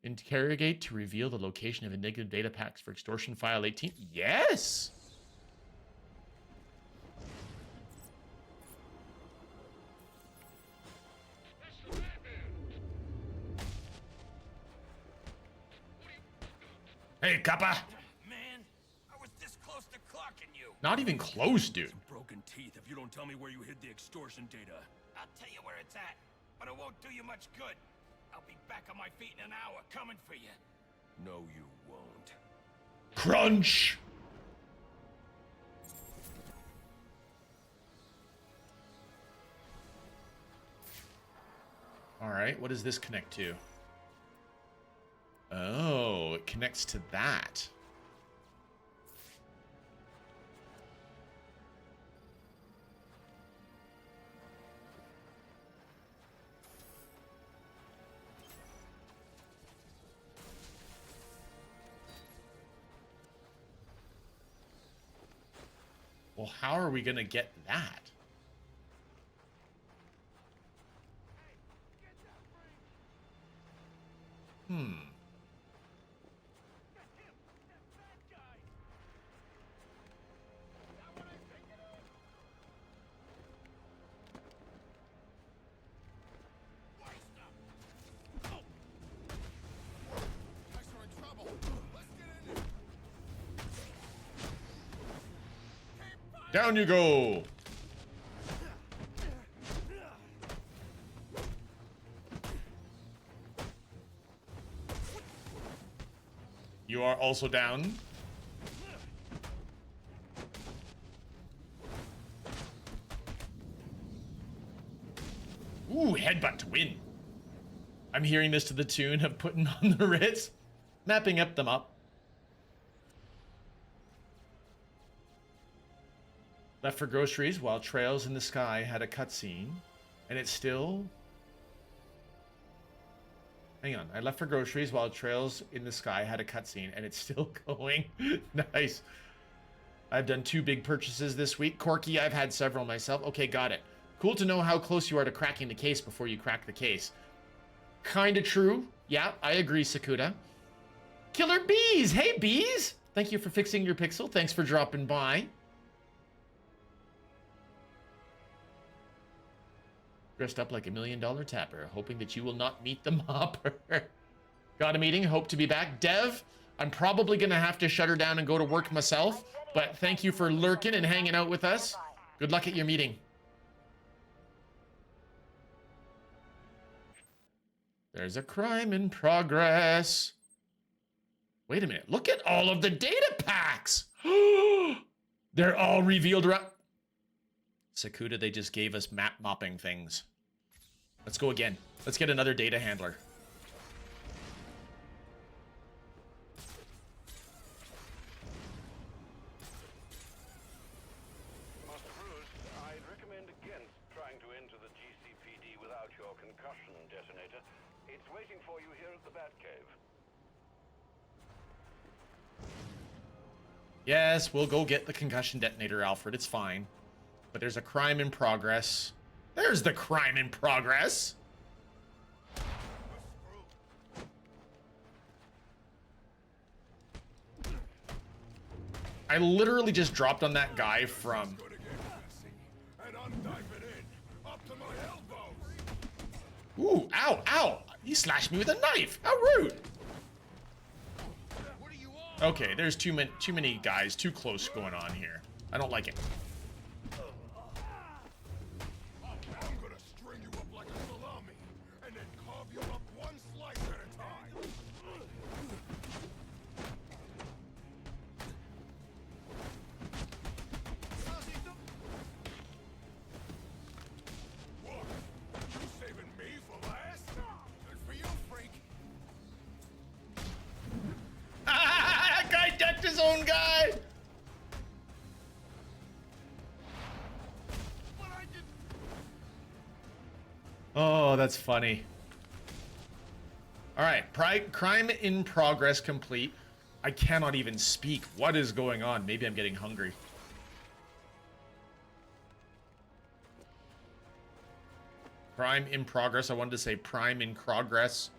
Interrogate to reveal the location of Enigma data packs for extortion file 18. Yes! Hey, Kappa! Man, I was this close to clocking you. Not even close, dude. Some broken teeth if you don't tell me where you hid the extortion data. I'll tell you where it's at, but it won't do you much good. I'll be back on my feet in an hour, coming for you. No, you won't. Crunch! All right, what does this connect to? Oh, it connects to that. Well, how are we going to get that? Down you go. You are also down. Ooh, headbutt to win. I'm hearing this to the tune of putting on the Ritz, mapping up them up. Left for groceries while Trails in the Sky had a cutscene, and it's still... Hang on, I left for groceries while Trails in the Sky had a cutscene, and it's still going. Nice. I've done 2 big purchases this week. Corky, I've had several myself. Okay, got it. Cool to know how close you are to cracking the case before you crack the case. Kinda true. Yeah, I agree, Sakuda. Killer Bees! Hey, Bees! Thank you for fixing your pixel. Thanks for dropping by. Dressed up like $1 million tapper, hoping that you will not meet the mopper. Got a meeting, hope to be back. Dev, I'm probably gonna have to shut her down and go to work myself, but thank you for lurking and hanging out with us. Good luck at your meeting. There's a crime in progress. Wait a minute, look at all of the data packs. They're all revealed around. Sakuda, they just gave us map mopping things. Let's go again. Let's get another data handler. Master Bruce, I'd recommend against trying to enter the GCPD without your concussion detonator. It's waiting for you here at the Batcave. Yes, we'll go get the concussion detonator, Alfred. It's fine. But there's a crime in progress. There's the crime in progress. I literally just dropped on that guy from... Ooh, ow, ow. He slashed me with a knife. How rude. Okay, there's too many guys too close going on here. I don't like it. I'm gonna string you up like a salami, and then carve you up one slice at a time. What? You saving me for last? Good for you, freak. That guy decked his own guy. Oh, that's funny. All right, crime in progress complete. I cannot even speak. What is going on? Maybe I'm getting hungry. Crime in progress. I wanted to say prime in progress.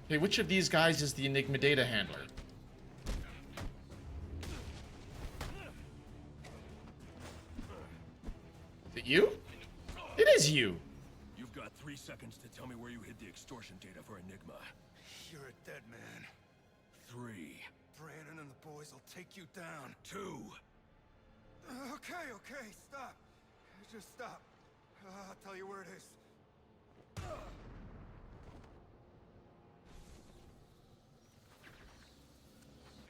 Okay, which of these guys is the Enigma data handler? Is it you? It is you. You've got 3 seconds to tell me where you hid the extortion data for Enigma. You're a dead man. 3. Brandon and the boys will take you down. 2. Okay, stop. Just stop. I'll tell you where it is.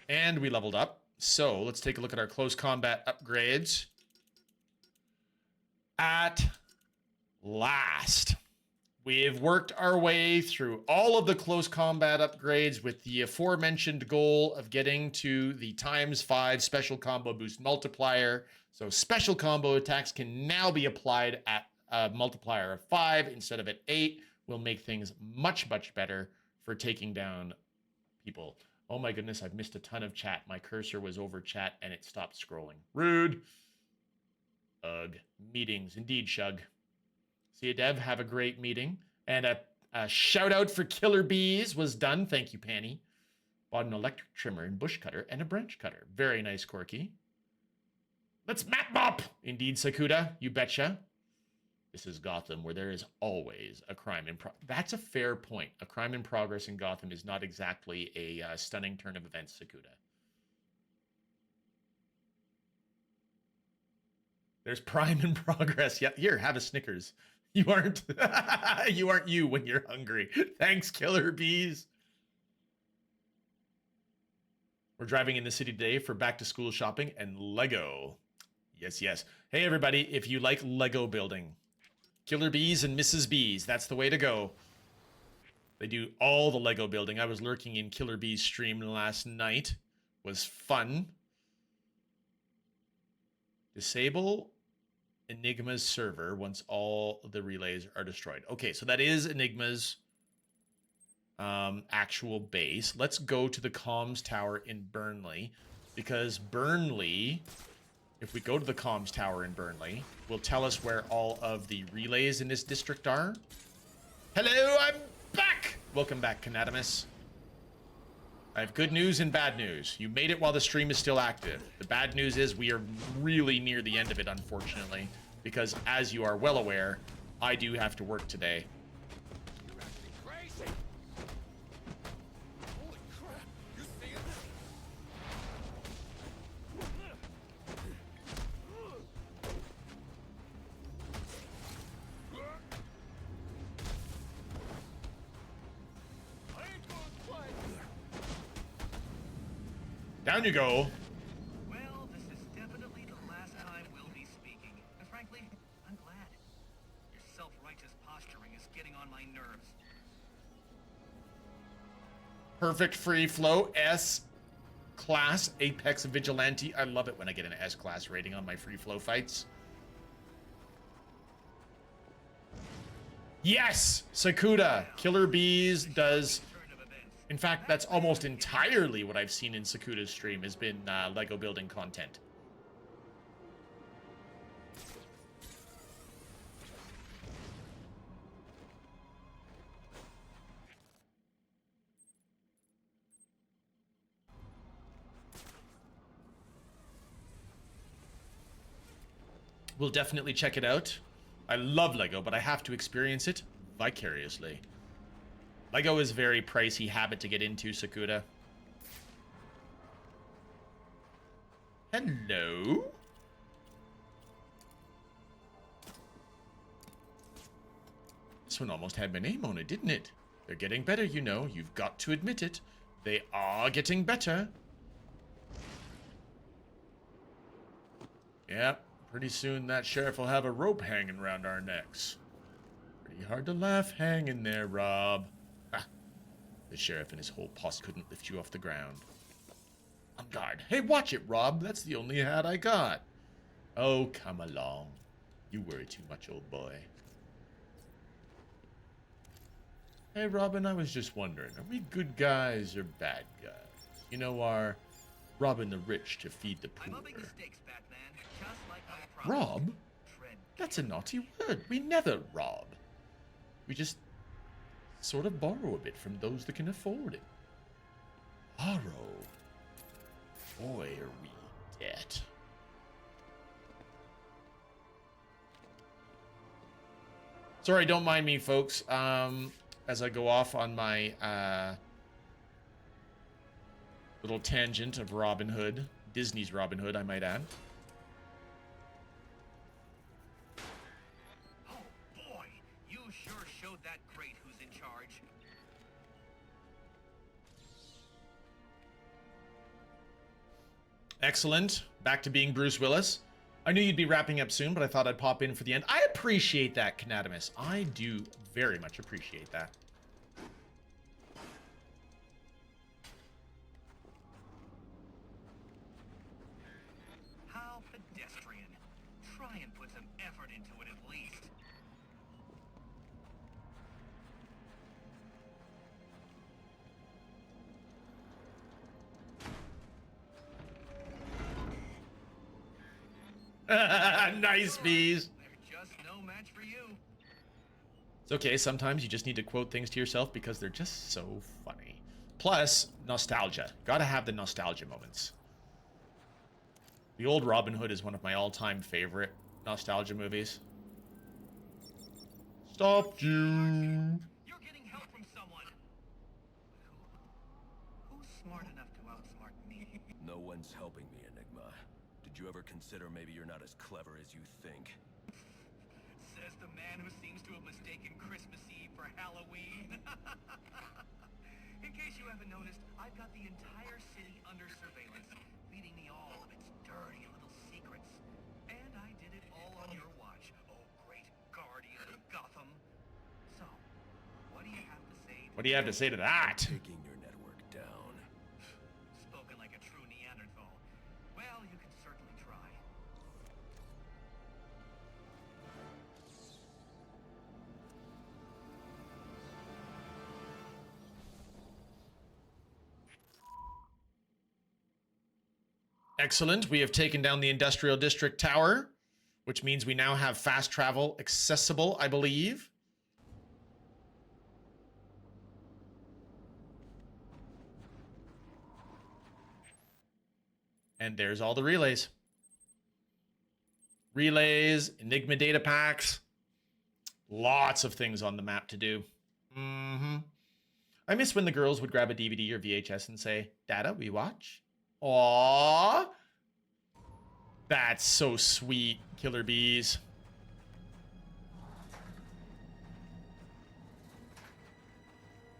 And we leveled up. So let's take a look at our close combat upgrades. At last, we've worked our way through all of the close combat upgrades with the aforementioned goal of getting to the ×5 special combo boost multiplier. So special combo attacks can now be applied at a multiplier of 5 instead of at 8. Will make things much, much better for taking down people. Oh my goodness, I've missed a ton of chat. My cursor was over chat and it stopped scrolling. Rude. Ugh. Meetings. Indeed, Shug. See you, Dev. Have a great meeting. And a shout out for Killer Bees was done. Thank you, Panny. Bought an electric trimmer and bush cutter and a branch cutter. Very nice, Corky. Let's map mop! Indeed, Sakuda, you betcha. This is Gotham, where there is always a crime in progress. That's a fair point. A crime in progress in Gotham is not exactly a stunning turn of events, Sakuda. There's prime in progress. Yeah, here, have a Snickers. You aren't you aren't you when you're hungry. Thanks, Killer Bees. We're driving in the city today for back to school shopping and Lego. Yes, yes. Hey everybody, if you like Lego building, Killer Bees and Mrs. Bees, that's the way to go. They do all the Lego building. I was lurking in Killer Bees stream last night. Was fun. Disable Enigma's server once all the relays are destroyed. Okay, so that is Enigma's actual base. Let's go to the comms tower in Burnley, because Burnley, if we go to the comms tower in Burnley, will tell us where all of the relays in this district are. Hello, I'm back! Welcome back, Canadamus. I have good news and bad news. You made it while the stream is still active. The bad news is we are really near the end of it, unfortunately, because as you are well aware, I do have to work today. Down you go. Well, this is definitely the last time we'll be speaking. And frankly, I'm glad. Your self-righteous posturing is getting on my nerves. Perfect free flow, S class, Apex Vigilante. I love it when I get an S class rating on my free flow fights. Yes, Sakuda. Killer Bees does. In fact, that's almost entirely what I've seen in Sakuda's stream has been Lego building content. We'll definitely check it out. I love Lego, but I have to experience it vicariously. Lego is a very pricey habit to get into, Sakuda. Hello? This one almost had my name on it, didn't it? They're getting better, you know. You've got to admit it. They are getting better. Yep, pretty soon that sheriff will have a rope hanging around our necks. Pretty hard to laugh hanging there, Rob. The sheriff and his whole posse couldn't lift you off the ground. On guard. Hey, watch it, Rob. That's the only hat I got. Oh, come along. You worry too much, old boy. Hey, Robin, I was just wondering, are we good guys or bad guys? You know, our robbing the rich to feed the poor. Rob? That's a naughty word. We never rob. We just sort of borrow a bit from those that can afford it. Borrow? Boy, are we in debt. Sorry, don't mind me, folks. As I go off on my little tangent of Robin Hood. Disney's Robin Hood, I might add. Excellent. Back to being Bruce Willis. I knew you'd be wrapping up soon, but I thought I'd pop in for the end. I appreciate that, Canadamus. I do very much appreciate that. How pedestrian. Try and put some effort into it at least. Nice, Bees. They're just no match for you. It's okay. Sometimes you just need to quote things to yourself because they're just so funny. Plus, nostalgia. Gotta have the nostalgia moments. The old Robin Hood is one of my all-time favorite nostalgia movies. Stopped you. You're getting help from someone. Who's smart enough to outsmart me? No one's helping me, Enigma. Did you ever consider maybe you're not as clever as you think? Says the man who seems to have mistaken Christmas Eve for Halloween. In case you haven't noticed, I've got the entire city under surveillance, feeding me all of its dirty little secrets. And I did it all on your watch, oh great guardian of Gotham. So, what do you have to say? What do you have to say to that? Taking your network down. Spoken like a true Neanderthal. Well, you can certainly try. Excellent. We have taken down the Industrial District Tower, which means we now have fast travel accessible, I believe. And there's all the relays. Relays, Enigma data packs. Lots of things on the map to do. I miss when the girls would grab a DVD or VHS and say, "Dada, we watch." Aww. That's so sweet, Killer Bees.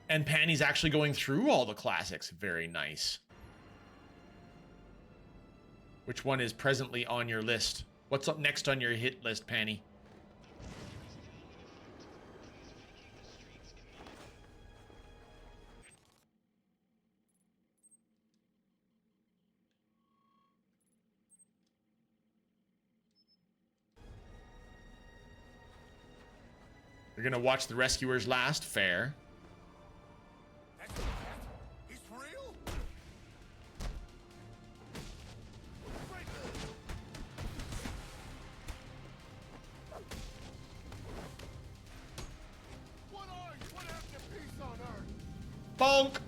And Panny's actually going through all the classics. Very nice. Which one is presently on your list? What's up next on your hit list, Panny? You're gonna watch The Rescuers last? Fair. He's for real? What are you? What happened to peace on Earth? Bonk!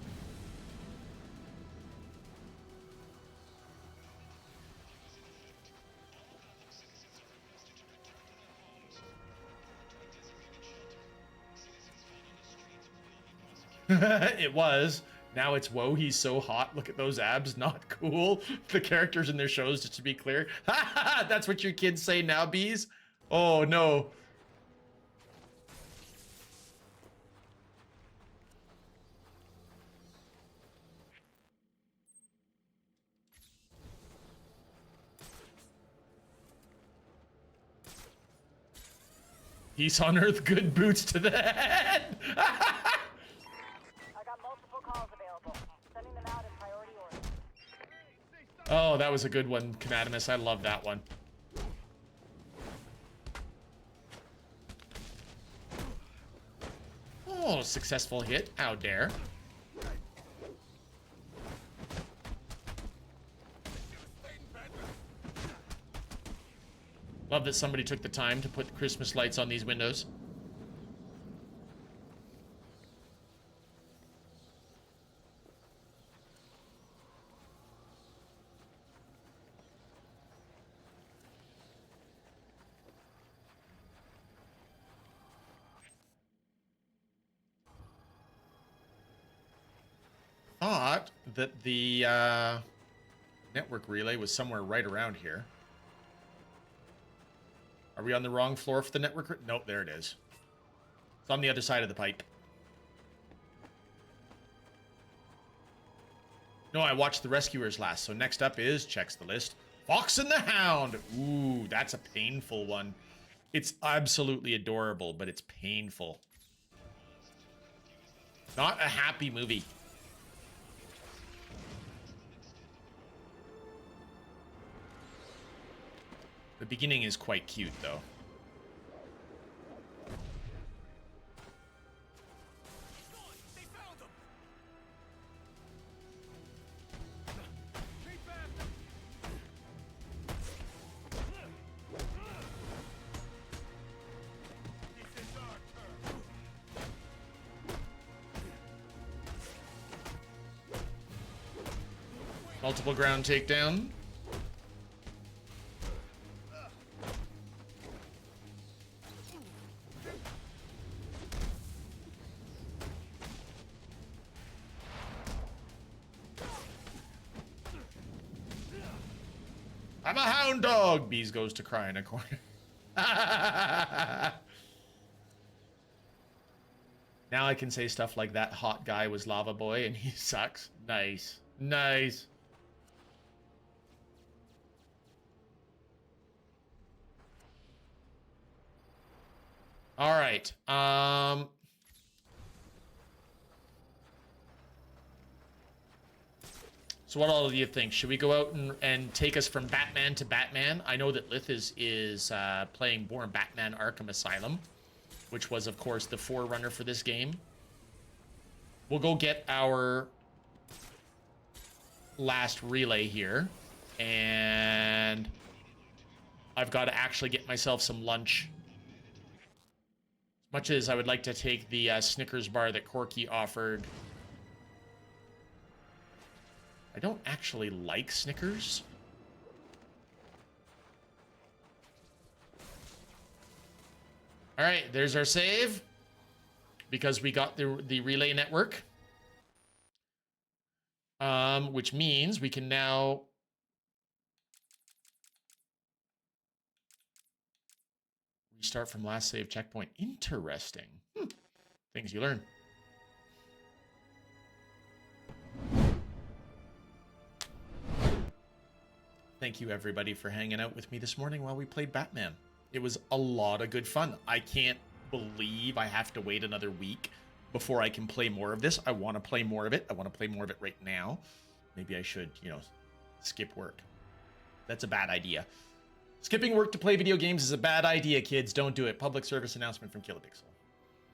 It was. Now it's, whoa, he's so hot. Look at those abs. Not cool. The characters in their shows, just to be clear. That's what your kids say now, Bees? Oh, no. Peace on Earth, good boots to the head. I got multiple calls available. Sending them out in priority order. Oh, that was a good one, Canadamus. I love that one. Oh, successful hit. How dare. Love that somebody took the time to put Christmas lights on these windows. Thought that the network relay was somewhere right around here. Are we on the wrong floor for the network? Nope, there it is. It's on the other side of the pipe. No, I watched The Rescuers last, so next up is, checks the list, Fox and the Hound. Ooh, that's a painful one. It's absolutely adorable, but it's painful. Not a happy movie. The beginning is quite cute, though. Multiple ground takedown. I'm a hound dog. Bees goes to cry in a corner. Now I can say stuff like that hot guy was Lava Boy and he sucks. Nice. Nice. All right. So what all do you think? Should we go out and take us from Batman to Batman? I know that Lith is playing Born Batman Arkham Asylum, which was, of course, the forerunner for this game. We'll go get our last relay here. And I've got to actually get myself some lunch. As much as I would like to take the Snickers bar that Corky offered, I don't actually like Snickers. All right, there's our save. Because we got the relay network. Which means we can now restart from last save checkpoint. Interesting. Things you learn. Thank you, everybody, for hanging out with me this morning while we played Batman. It was a lot of good fun. I can't believe I have to wait another week before I can play more of this. I want to play more of it. I want to play more of it right now. Maybe I should, you know, skip work. That's a bad idea. Skipping work to play video games is a bad idea, kids. Don't do it. Public service announcement from Kila.